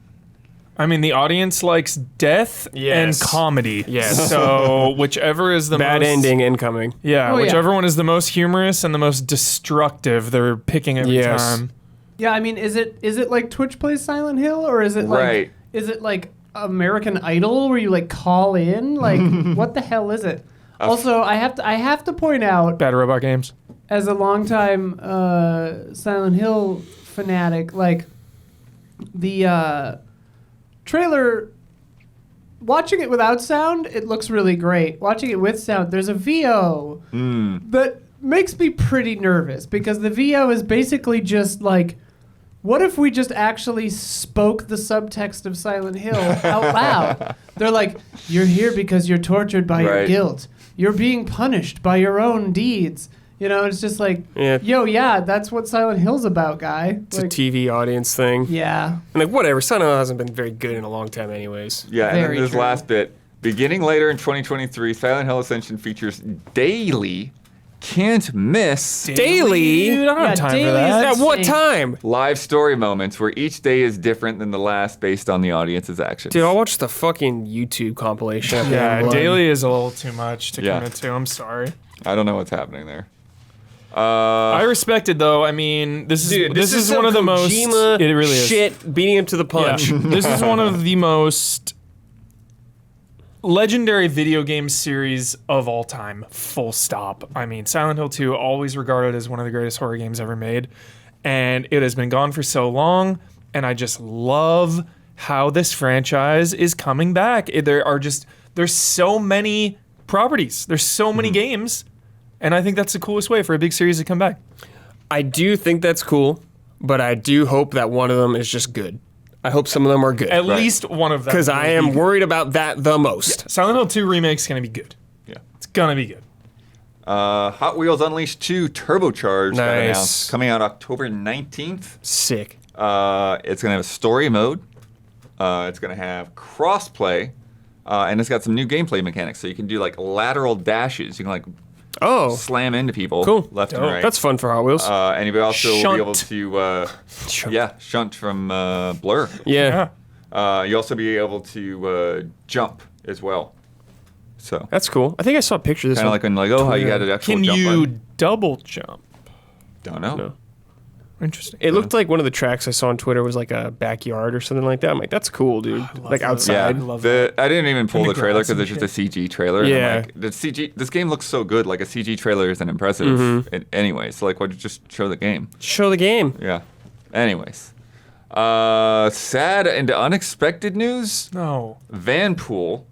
I mean, the audience likes death Yes. and comedy. Yes. So whichever is the Bad most, ending incoming. Yeah, Oh, yeah. whichever one is the most humorous and the most destructive, they're picking every Yes. time. Yeah, I mean, is it like Twitch plays Silent Hill, or is it like Right. is it like American Idol where you like call in? Like, what the hell is it? Also, I have to point out, Bad robot games. as a longtime Silent Hill fanatic, like the trailer. Watching it without sound, it looks really great. Watching it with sound, there's a VO that makes me pretty nervous because the VO is basically just like, what if we just actually spoke the subtext of Silent Hill out loud? They're like, you're here because you're tortured by your Right. guilt. You're being punished by your own deeds. You know, it's just like, Yeah. yo, yeah, that's what Silent Hill's about, guy. It's Like, a TV audience thing. yeah. And like whatever, Silent Hill hasn't been very good in a long time anyways. Yeah, and then Very this true. last bit. Beginning later in 2023, Silent Hill Ascension features daily, can't miss Daily? Dude, I don't Yeah, have time daily for is that. At what insane. time? live story moments where each day is different than the last based on the audience's actions. Dude, I'll watch the fucking YouTube compilation. at the Yeah, end. daily is a little too much to Yeah. commit to. I'm sorry. I don't know what's happening there. I respect it though. I mean, this is Dude, this is some one of the most. Kojima It really is. shit beating him to the punch. Yeah. This is one of the most legendary video game series of all time. Full stop. I mean, Silent Hill 2 always regarded as one of the greatest horror games ever made, and it has been gone for so long. And I just love how this franchise is coming back. There's so many properties. There's so many games, and I think that's the coolest way for a big series to come back. I do think that's cool, but I do hope that one of them is just good. I hope some of them are good. At least one of them. Because I will am be worried about that the most. Silent Hill 2 remake's gonna be good. Yeah. It's gonna be good. Hot Wheels Unleashed 2 Turbocharged got Nice. announced, coming out October 19th. Sick. It's going to have a story mode. It's going to have crossplay. And it's got some new gameplay mechanics. So you can do like lateral dashes. You can like Oh, slam into people cool. left and Dope. right. That's fun for Hot Wheels. And you also will be able Shunt. to, Shunt from Blur. yeah. You also be able to jump as well. So That's cool. I think I saw a picture of this kind of one. like in Lego, how you had an actual Can jump you button. double jump? Don't know. No. Interesting. It looked like one of the tracks I saw on Twitter was like a backyard or something like that. I'm like, that's cool, dude. Like that. Yeah, outside. love I didn't even pull In the the trailer grass because and it's just a CG trailer. and I'm Yeah. like, the CG. This game looks so good. Like a CG trailer isn't impressive. Anyway, so like, why don't you just show the game? Show the game. Yeah. Anyways, sad and unexpected news. No. Vanpool,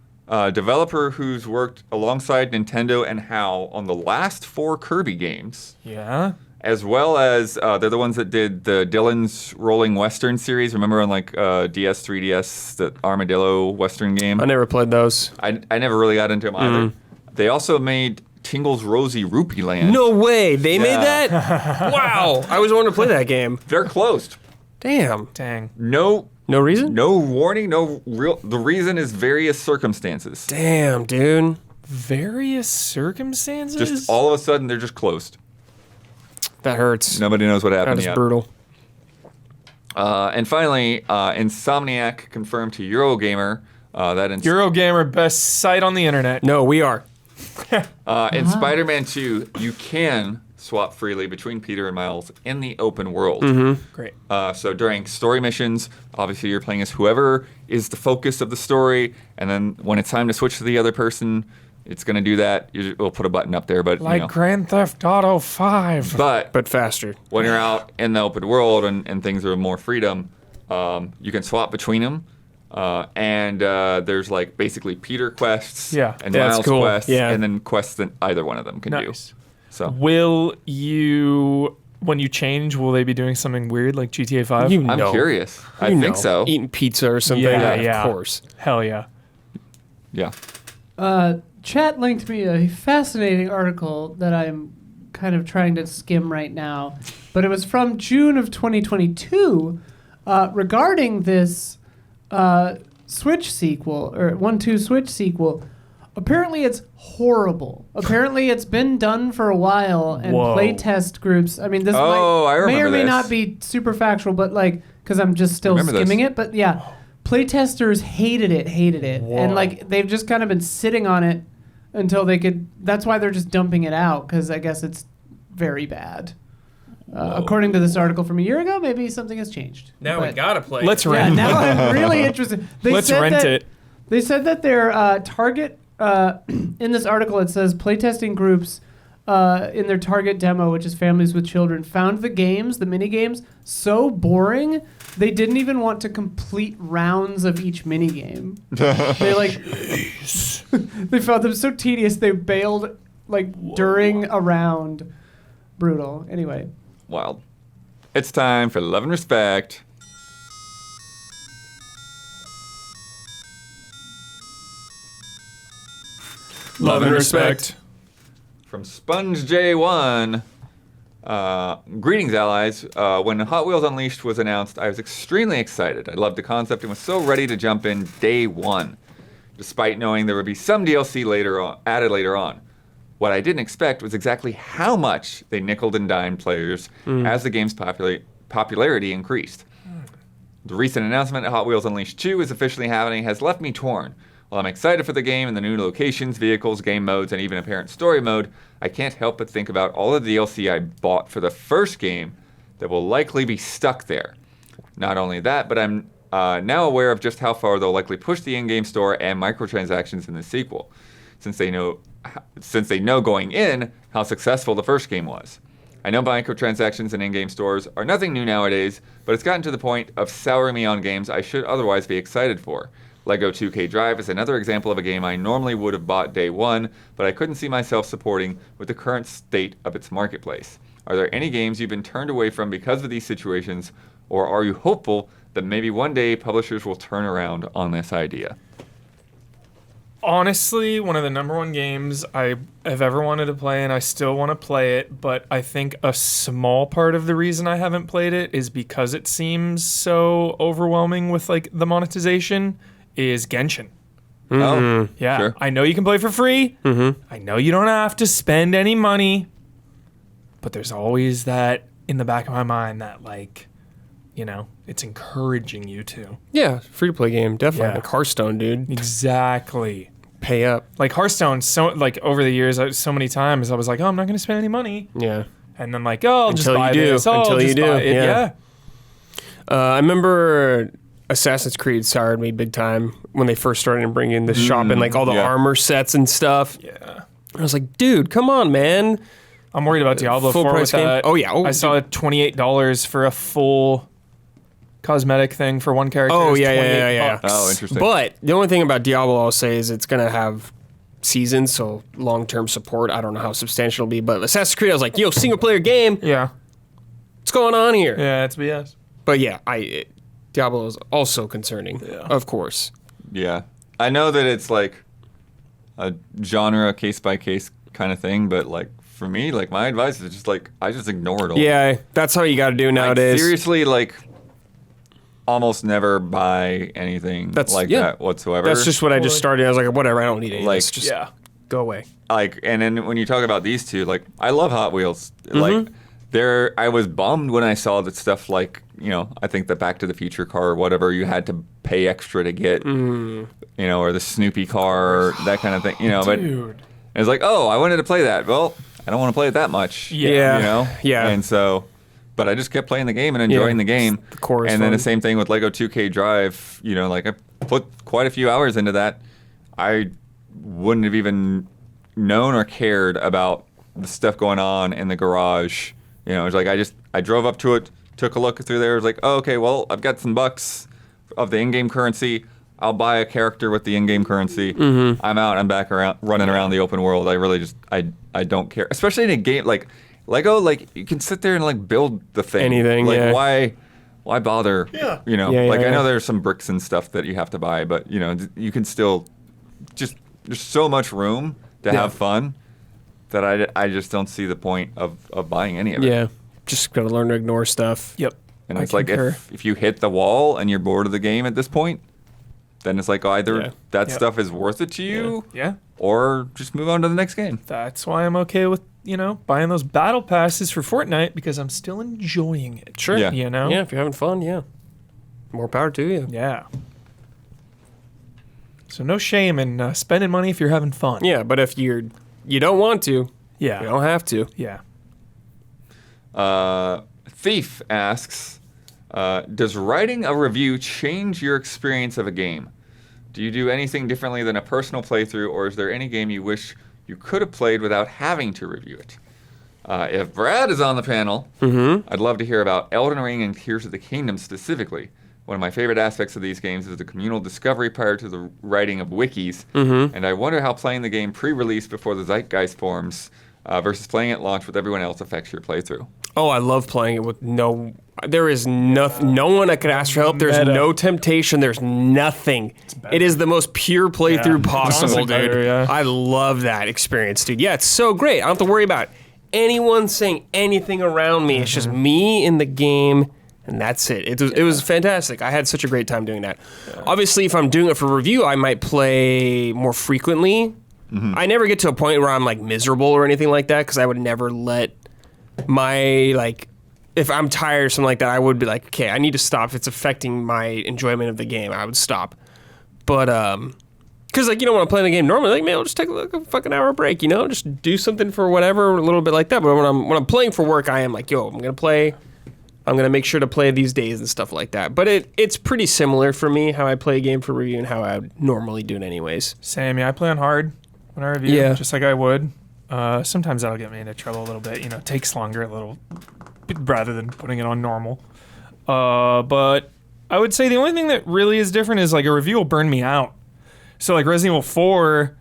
developer who's worked alongside Nintendo and HAL on the last 4 Kirby games, Yeah. as well as they're the ones that did the Dylan's Rolling Western series. Remember on like DS, 3DS, the Armadillo Western game? I never played those. I never really got into them either. They also made Tingle's Rosy Rupee Land. No way. They made Yeah. that? Wow. I always wanted to play that game. They're closed. Damn. Dang. No reason? No warning, no real. The reason is various circumstances. Damn, dude. Various circumstances? Just all of a sudden, they're just closed. That hurts. Nobody knows what happened That is yet. brutal. And finally, Insomniac confirmed to Eurogamer that in Eurogamer, best site on the internet. No, we are. in Spider-Man 2, you can swap freely between Peter and Miles in the open world. Great. So during story missions, obviously you're playing as whoever is the focus of the story, and then when it's time to switch to the other person, it's going to do that. We'll put a button up there, but Like Grand Theft Auto 5. but Faster. when you're out in the open world and things are more freedom, you can swap between them. And there's like basically Peter quests Yeah. and That's Miles cool. quests, Yeah. and then quests that either one of them can do. Nice. So Will you, when you change, will they be doing something weird like GTA 5? You I'm know. curious. I You think know. so. Eating pizza or something. Yeah. Of course. Hell yeah. Yeah. Chat linked me a fascinating article that I'm kind of trying to skim right now, but it was from June of 2022 regarding this Switch sequel, or 1-2 Switch sequel. Apparently it's horrible. Apparently it's been done for a while, and Whoa. playtest groups, I mean, this Oh, I may or remember may this. not be super factual, but like, because I'm just still Remember this. skimming it, but yeah, playtesters hated it, Whoa. and like, they've just kind of been sitting on it until they could, that's why they're just dumping it out, because I guess it's very bad. According to this article from a year ago, maybe something has changed. Now But- we gotta play. Let's yeah, rent now I'm really interested. Let's rent it. They said that their target, in this article it says playtesting groups in their target demo, which is families with children, found the games, the mini games, so boring they didn't even want to complete rounds of each mini game. They like they found them so tedious they bailed like during a round. Brutal. Anyway. Wild. It's time for Love and Respect. Love and respect. From Sponge J1. Greetings, allies. When Hot Wheels Unleashed was announced, I was extremely excited. I loved the concept and was so ready to jump in day one, despite knowing there would be some DLC added later on. What I didn't expect was exactly how much they nickeled and dimed players as the game's popularity increased. The recent announcement that Hot Wheels Unleashed 2 is officially happening has left me torn. While I'm excited for the game and the new locations, vehicles, game modes, and even apparent story mode, I can't help but think about all of the DLC I bought for the first game that will likely be stuck there. Not only that, but I'm now aware of just how far they'll likely push the in-game store and microtransactions in the sequel, since they know going in how successful the first game was. I know microtransactions and in-game stores are nothing new nowadays, but it's gotten to the point of souring me on games I should otherwise be excited for. LEGO 2K Drive is another example of a game I normally would have bought day one, but I couldn't see myself supporting with the current state of its marketplace. Are there any games you've been turned away from because of these situations, or are you hopeful that maybe one day publishers will turn around on this idea? Honestly, one of the number one games I have ever wanted to play, and I still want to play it, but I think a small part of the reason I haven't played it is because it seems so overwhelming with like the monetization, is Genshin. Oh, Yeah, sure. I know you can play for free. I know you don't have to spend any money, but there's always that in the back of my mind that like, you know, it's encouraging you to. Yeah, free to play game, definitely. Yeah. Like Hearthstone, dude. Exactly. Pay up. Like Hearthstone, so like over the years, so many times I was like, oh, I'm not going to spend any money, Yeah. and then like, oh, I'll just Until you buy do. this. Oh, I'll Until you just do. buy it. Yeah. Yeah. I remember Assassin's Creed soured me big time when they first started bringing the shop and like all the yeah. armor sets and stuff. Yeah. I was like, dude, come on, man. I'm worried about Diablo Full 4 price with game? that. Oh, yeah. Oh, I saw $28 for a full cosmetic thing for one character. Oh, It's yeah, yeah, $28 yeah. bucks. Oh, interesting. But the only thing about Diablo I'll say is it's going to have seasons, so long-term support. I don't know how substantial it'll be, but Assassin's Creed, I was like, yo, single-player game. Yeah. What's going on here? Yeah, it's BS. But yeah, Diablo is also concerning, of course. Yeah. I know that it's like a genre case-by-case kind of thing. But like for me, like my advice is just like I just ignore it all. Yeah, that's how you got to do nowadays. Seriously, like almost never buy anything that whatsoever. That's just what I just started. I was like, whatever, I don't need any of this. Just go away. Like, and then when you talk about these two, like I love Hot Wheels. Like I was bummed when I saw that stuff like, you know, I think the Back to the Future car or whatever, you had to pay extra to get, you know, or the Snoopy car, or that kind of thing, you know. But it's like, oh, I wanted to play that. Well, I don't want to play it that much. Yeah. You know? Yeah. And so, but I just kept playing the game and enjoying the game. The core is and then the fun. same thing with Lego 2K Drive. You know, like I put quite a few hours into that. I wouldn't have even known or cared about the stuff going on in the garage. You know, it's like I drove up to it, took a look through there. It was like, oh, okay, well, I've got some bucks of the in-game currency. I'll buy a character with the in-game currency. I'm out. I'm back around running around the open world. I really just I don't care, especially in a game like Lego. Like you can sit there and like build the thing. Anything, like yeah. why bother? Yeah. You know, Yeah, like yeah, I know yeah. there's some bricks and stuff that you have to buy, but you know you can still just there's so much room to have fun that I just don't see the point of buying any of it. Yeah, just gotta learn to ignore stuff. Yep. And I it's like concur. if you hit the wall and you're bored of the game at this point, then it's like either that stuff is worth it to you, Yeah. or just move on to the next game. That's why I'm okay with, you know, buying those battle passes for Fortnite because I'm still enjoying it. Sure. Yeah. You know? Yeah, if you're having fun, more power to you. Yeah. So no shame in spending money if you're having fun. Yeah, but if you don't want to, Yeah. you don't have to. Yeah. Thief asks, does writing a review change your experience of a game? Do you do anything differently than a personal playthrough, or is there any game you wish you could have played without having to review it? If Brad is on the panel, I'd love to hear about Elden Ring and Tears of the Kingdom specifically. One of my favorite aspects of these games is the communal discovery prior to the writing of wikis, and I wonder how playing the game pre-release before the zeitgeist forms versus playing at launch with everyone else affects your playthrough. Oh, I love playing it with there is no one I could ask for help. There's no temptation. There's nothing. It is the most pure playthrough it's possible, honestly dude. better, yeah. I love that experience, dude. Yeah, it's so great. I don't have to worry about anyone saying anything around me. It's just me in the game, and that's it. It was fantastic. I had such a great time doing that. Obviously, if I'm doing it for review, I might play more frequently. I never get to a point where I'm like miserable or anything like that because I would never let my like if I'm tired or something like that, I would be like, okay, I need to stop. If it's affecting my enjoyment of the game, I would stop. But because like, you know, when I'm playing the game normally, like, man, I'll just take like a fucking hour break, you know, just do something for whatever, a little bit like that. But when I'm playing for work, I am like, yo, I'm gonna make sure to play these days and stuff like that. But it's pretty similar for me how I play a game for review and how I would normally do it anyways. Same. Yeah, I play on hard when I review, Yeah. just like I would. Sometimes that'll get me into trouble a little bit. You know, it takes longer a little, rather than putting it on normal. But I would say the only thing that really is different is like a review will burn me out. So like Resident Evil 4,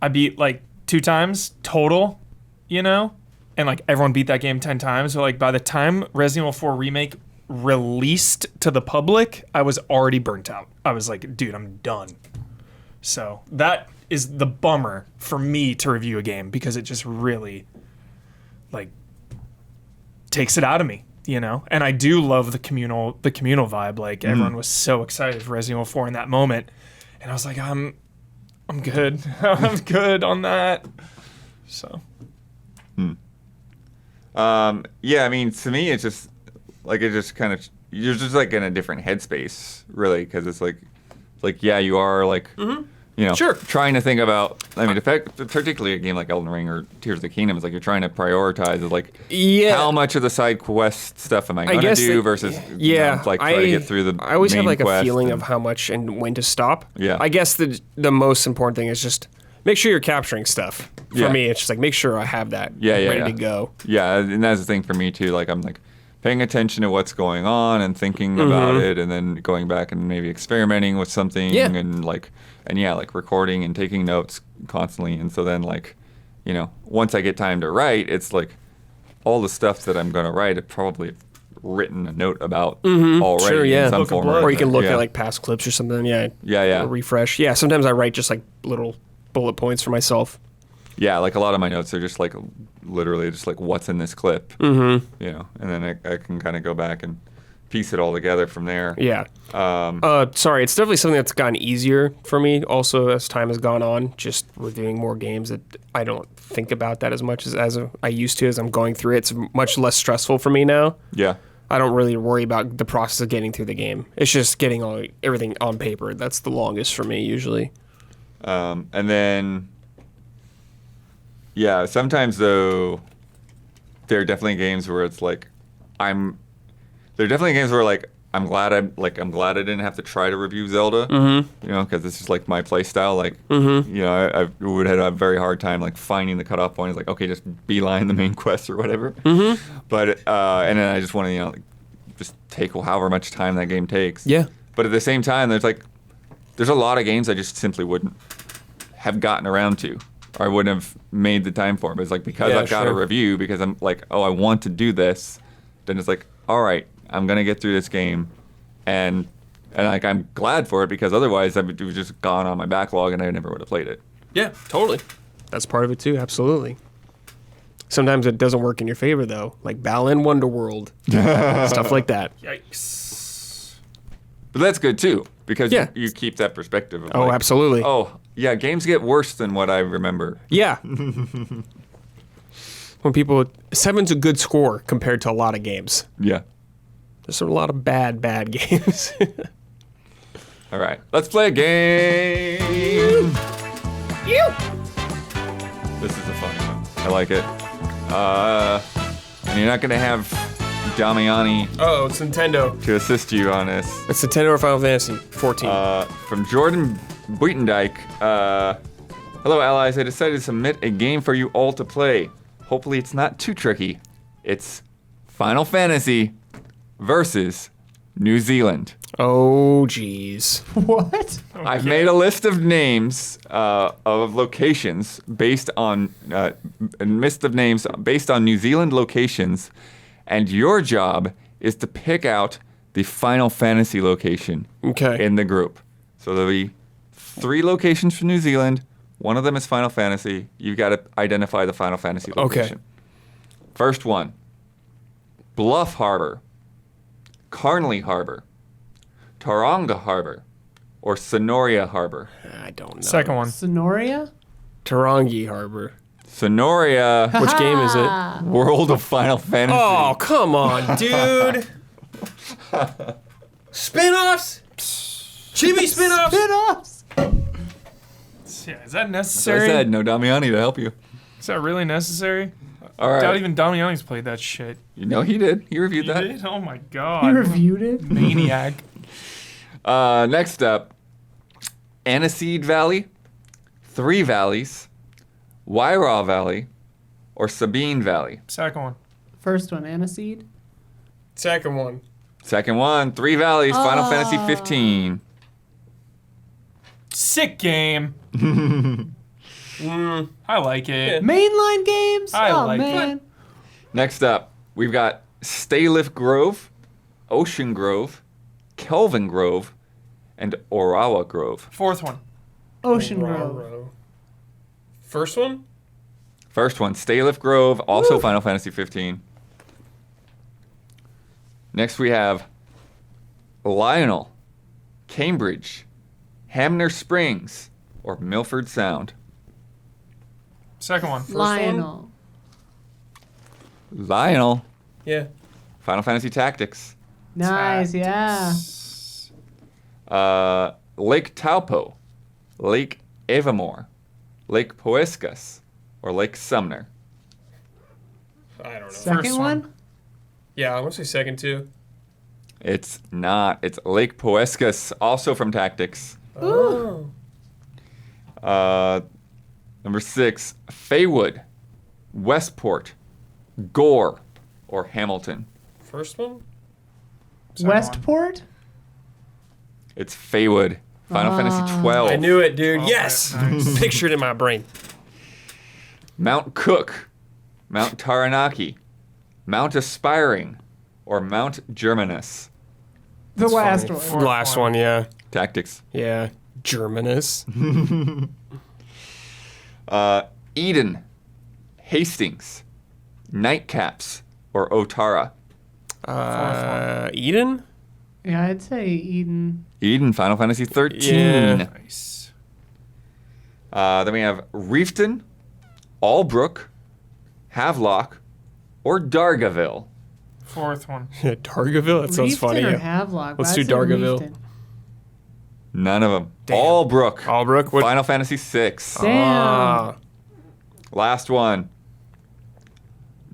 I beat like 2 times total, you know? And like everyone beat that game 10 times. So like by the time Resident Evil 4 Remake released to the public, I was already burnt out. I was like, dude, I'm done. So that is the bummer for me to review a game because it just really like takes it out of me, you know? And I do love the communal vibe. Like everyone was so excited for Resident Evil 4 in that moment. And I was like, I'm good. I'm good on that. So. Yeah, I mean, to me, it's just like kind of you're just like in a different headspace, really, because it's like yeah, you are like you know Sure. trying to think about. I mean, particularly a game like Elden Ring or Tears of the Kingdom, it's like you're trying to prioritize like how much of the side quest stuff am I going to do versus you know, like try to get through the. I always have main like a quest feeling and- of how much and when to stop. Yeah. I guess the most important thing is just make sure you're capturing stuff. For Yeah. me, it's just like make sure I have that Yeah, ready to go. Yeah, and that's the thing for me too. Like I'm like paying attention to what's going on and thinking about it, and then going back and maybe experimenting with something, Yeah. and like recording and taking notes constantly. And so then like, you know, once I get time to write, it's like all the stuff that I'm gonna write, I've probably written a note about already Sure, yeah. in some Book of form blood. Or you can look yeah. at like past clips or something. Yeah. Yeah. Or refresh. Yeah. Sometimes I write just like little bullet points for myself. Yeah, like a lot of my notes are just like literally just like what's in this clip, Mm-hmm. you know, and then I can kind of go back and piece it all together from there. Yeah. Sorry, it's definitely something that's gotten easier for me also as time has gone on, just reviewing more games that I don't think about that as much as I used to as I'm going through it. It's much less stressful for me now. Yeah. I don't really worry about the process of getting through the game. It's just getting everything on paper. That's the longest for me usually. And then, yeah, sometimes though, there are definitely games where it's like, there are definitely games where like I'm glad I didn't have to try to review Zelda, you know, because it's just like my play style. Like, you know, I would have a very hard time like finding the cutoff point. It's like, okay, just beeline the main quest or whatever. But and then I just want to, you know, like, just take however much time that game takes. Yeah. But at the same time, there's a lot of games I just simply wouldn't have gotten around to, or I wouldn't have made the time for. But it's like because Yeah, I've got a sure. review, because I'm like, oh, I want to do this, then it's like, all right, I'm gonna get through this game, and like I'm glad for it because otherwise it would have just gone on my backlog and I never would have played it. Yeah, totally. That's part of it too, absolutely. Sometimes it doesn't work in your favor though, like Balan Wonderworld, stuff like that. Yikes. But that's good too because Yeah. you keep that perspective. Of Oh, like, absolutely. Oh yeah, games get worse than what I remember. Yeah. When 7's a good score compared to a lot of games. Yeah. There's a lot of bad games. All right, let's play a game. This is a fun one. I like it. And you're not gonna have Damiani Oh, it's Nintendo. to assist you on this. It's Nintendo or Final Fantasy 14. From Jordan Buitendijk. Hello, allies. I decided to submit a game for you all to play. Hopefully, it's not too tricky. It's Final Fantasy versus New Zealand. Oh, jeez. What? I've made a list of names of locations based on a list of names based on New Zealand locations, and your job is to pick out the Final Fantasy location Okay. in the group. So there'll be 3 locations for New Zealand. One of them is Final Fantasy. You've got to identify the Final Fantasy location. First one: Bluff Harbor, Carnley Harbor, Tauranga Harbor, or Sonoria Harbor. I don't know. Second one. Sonoria? Tarangi Harbor. Sonoria, Which game is it? World of Final Fantasy. Oh, come on, dude. Spin-offs? Chibi spin-offs? Spin-offs! Yeah, is that So I necessary? said no Damiani to help you. Is that really necessary? All right. Doubt even Damiani's played that shit. You know he did. He reviewed You that. did? Oh my You god. reviewed it? Maniac. Next up, Aniseed Valley, Three Valleys, Wairau Valley, or Sabine Valley. Second one. First one, Aniseed. Second one. Second one, Three Valleys, Final Fantasy 15. Sick game. I like it. Mainline games? I oh, like man. Next up, we've got Staylift Grove, Ocean Grove, Kelvin Grove, and Orawa Grove. Fourth one. Ocean Grove. First one? First one, Staylift Grove, also Final Fantasy 15. Next we have Lionel, Cambridge, Hamner Springs, or Milford Sound. Second one. Lionel. Lionel, Yeah. Final Fantasy Tactics. Nice, yeah. Lake Taupo, Lake Avamore, Lake Poescas, or Lake Sumner. I don't know. Second First one? one. Yeah, I want to say second too. It's not. It's Lake Poescas, also from Tactics. Oh. Number 6, Faywood, Westport, Gore, or Hamilton. First one? Second one. Westport? It's Faywood, Final Fantasy 12. I knew it, dude. Oh, Yes! nice. Pictured in my brain. Mount Cook, Mount Taranaki, Mount Aspiring, or Mount Germanus. The last funny. one. Fourth Last one. one, yeah. Tactics. Yeah. Germanus. Eden, Hastings, Nightcaps, or Otara? Eden? Yeah, I'd say Eden. Eden, Final Fantasy 13. Yeah. Nice. Then we have Reefton, Albrook, Havelock, or Dargaville. Fourth one. Yeah, Dargaville? That sounds Reefton funny. or Yeah. Havelock? Let's I'd do say Dargaville. Reefton. None of them. Damn. Albrook. Albrook? What? Final Fantasy 6. Damn. Ah. Last one.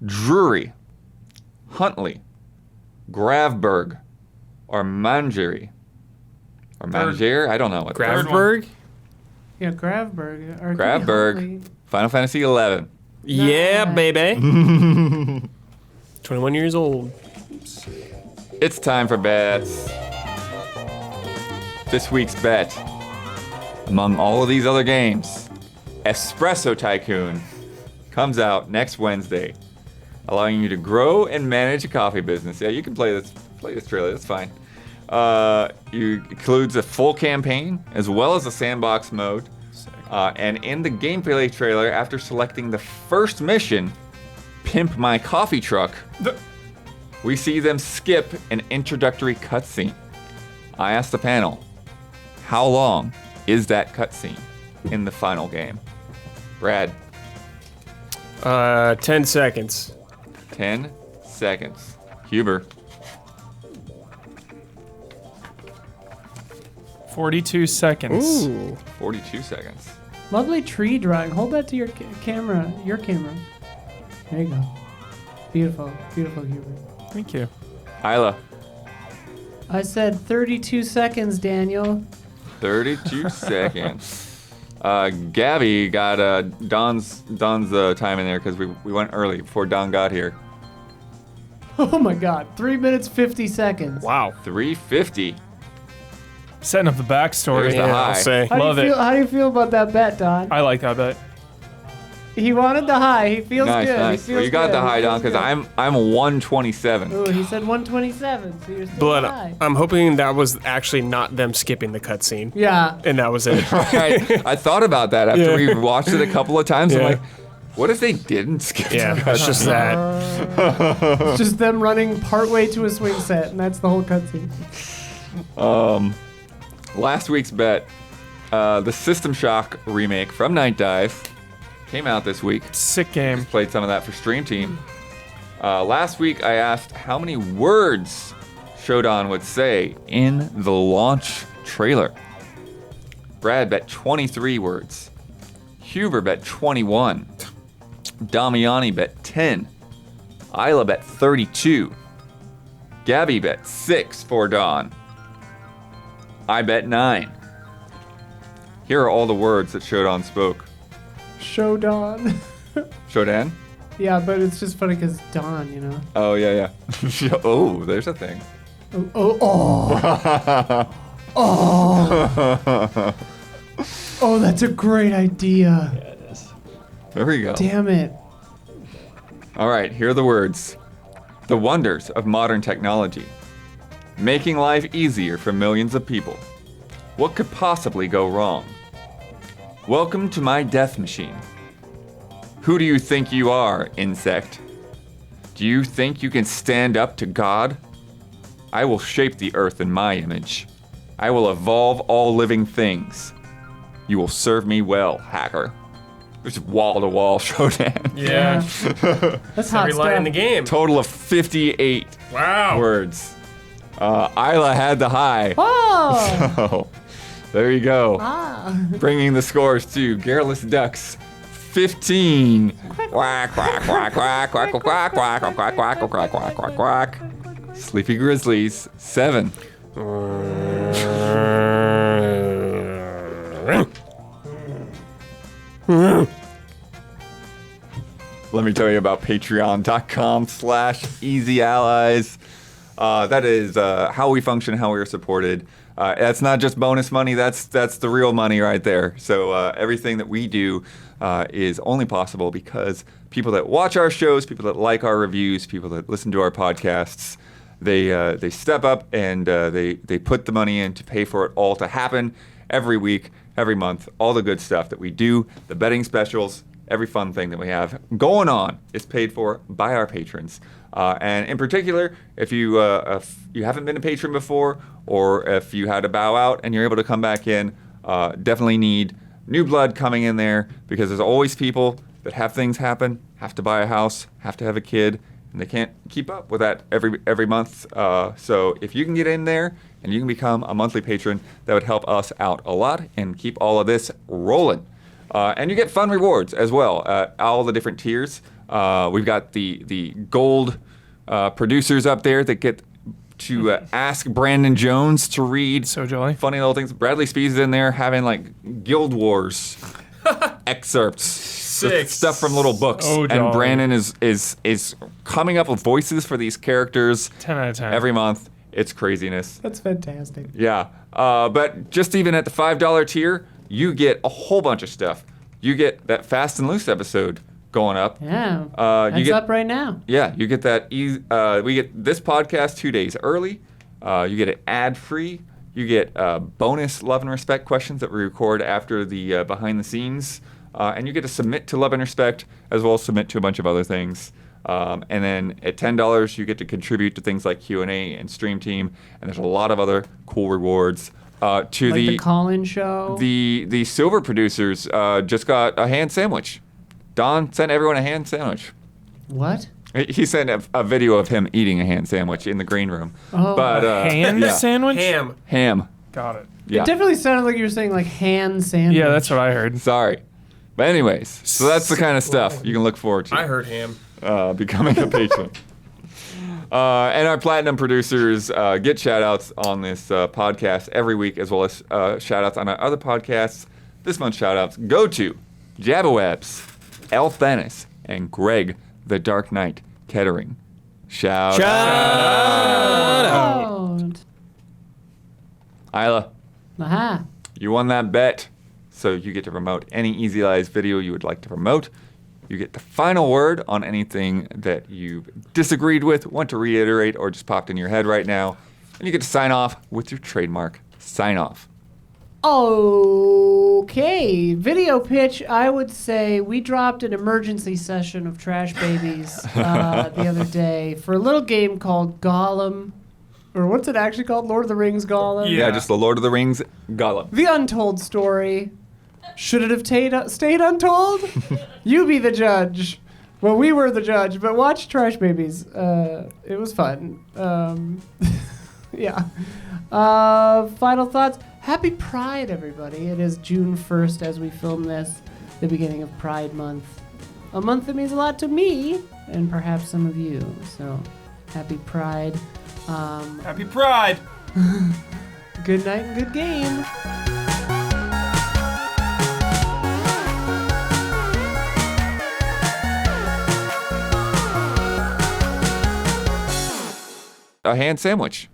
Drury, Huntley, Gravberg, or Manjeri. Or Manjeri? I don't know what that is. Gravberg? Yeah, Gravberg. Or it could be Gravberg. Huntley. Final Fantasy 11. Yeah, Nice. baby. 21 years old. It's time for bets. This week's bet, among all of these other games, Espresso Tycoon comes out next Wednesday, allowing you to grow and manage a coffee business. Yeah, you can play this trailer. That's fine. It includes a full campaign as well as a sandbox mode. And in the gameplay trailer, after selecting the first mission, Pimp My Coffee Truck, we see them skip an introductory cutscene. I asked the panel, how long is that cutscene in the final game? Brad, 10 seconds. 10 seconds. Huber, 42 seconds. Ooh. 42 seconds. Lovely tree drawing. Hold that to your camera. Your camera. There you go. Beautiful. Beautiful, Hubert. Thank you. Isla, I said 32 seconds, Daniel. 32 seconds. Gabby got Don's time in there because we went early before Don got here. Oh my god. 3 minutes, 50 seconds. Wow. 350. Setting up the backstory. There's the Yeah, high. I'll say. Love it. How do you feel about that bet, Don? I like that bet. He wanted the high. He feels Nice, good. nice. He feels Well, you got good. the high, He Don, feels because good. I'm 127. Ooh, he said 127, so you're still But high. I'm hoping that was actually not them skipping the cutscene. Yeah. And that was it. I thought about that after Yeah. we watched it a couple of times. I'm Yeah. like, what if they didn't skip Yeah, the it's just that. It's just them running partway to a swing set, and that's the whole cutscene. Last week's bet, the System Shock remake from Night Dive came out this week. Sick game. Played some of that for Stream Team. Last week I asked how many words Shodan would say in the launch trailer. Brad bet 23 words. Huber bet 21. Damiani bet 10. Isla bet 32. Gabby bet 6 for Dawn. I bet 9. Here are all the words that Shodan spoke. Shodan. Shodan? Yeah, but it's just funny because Don, you know. Oh, yeah. Oh, there's a thing. Oh, that's a great idea. There we go. Damn it. All right, here are the words. The wonders of modern technology. Making life easier for millions of people. What could possibly go wrong? Welcome to my death machine. Who do you think you are, insect? Do you think you can stand up to God? I will shape the earth in my image. I will evolve all living things. You will serve me well, hacker. There's wall-to-wall Shodan. Yeah. That's hot Every line in the stuff. game. Total of 58 Wow. words. Isla had the high. Oh! So, there you go. Ah. Bringing the scores to Garrulous Ducks 15. Quack, quack, quack, quack, quack, quack, quack, quack, quack, quack, quack, quack, quack, quack, quack. Sleepy Grizzlies 7. Let me tell you about patreon.com/easyallies. That is how we function, how we are supported. That's not just bonus money, that's the real money right there. So everything that we do is only possible because people that watch our shows, people that like our reviews, people that listen to our podcasts, they step up and they put the money in to pay for it all to happen every week, every month, all the good stuff that we do, the betting specials, every fun thing that we have going on is paid for by our patrons. And in particular, if you haven't been a patron before, or if you had to bow out and you're able to come back in, definitely need new blood coming in there, because there's always people that have things happen, have to buy a house, have to have a kid, and they can't keep up with that every month. So if you can get in there and you can become a monthly patron, that would help us out a lot and keep all of this rolling. And you get fun rewards as well at all the different tiers. We've got the gold producers up there that get to ask Brandon Jones to read So jolly. funny little things. Bradley Speed's in there having like Guild Wars excerpts, Sick. stuff from little books, So and jolly. Brandon is coming up with voices for these characters 10 out of 10. every month. It's craziness. That's fantastic. Yeah, but just even at the $5 tier, you get a whole bunch of stuff. You get that Fast and Loose episode going up. Yeah. You That's get up right now. Yeah, you get that. We get this podcast 2 days early. You get it ad free. You get bonus Love and Respect questions that we record after the behind the scenes, and you get to submit to Love and Respect as well as submit to a bunch of other things. And then at $10, you get to contribute to things like Q&A and Stream Team, and there's a lot of other cool rewards. To Like the call-in show. the silver producers just got a hand sandwich. Don sent everyone a hand sandwich. What? He sent a video of him eating a ham sandwich in the green room. Oh. But Hand yeah. sandwich? Ham. Got it. Yeah. It definitely sounded like you were saying like hand sandwich. Yeah, that's what I heard. Sorry. But anyways, so that's the kind of stuff you can look forward to. I heard ham. Becoming a patron. And our platinum producers get shout-outs on this podcast every week, as well as shout-outs on our other podcasts. This month's shout-outs go to Jabawebs, El Thanis, and Greg the Dark Knight Kettering. Shout out. Oh. Isla, Aha. you won that bet, so you get to promote any Easy Lies video you would like to promote. You get the final word on anything that you disagreed with, want to reiterate, or just popped in your head right now. And you get to sign off with your trademark sign off. Okay. Video pitch. I would say we dropped an emergency session of Trash Babies the other day for a little game called Gollum. Or what's it actually called? Lord of the Rings Gollum? Yeah, just the Lord of the Rings Gollum. The Untold Story. Should it have stayed untold? You be the judge. Well, we were the judge, but watch Trash Babies. It was fun. Yeah. Final thoughts. Happy Pride, everybody. It is June 1st as we film this, the beginning of Pride Month. A month that means a lot to me, and perhaps some of you. So, happy Pride. Happy Pride! Good night and good game. A hand sandwich.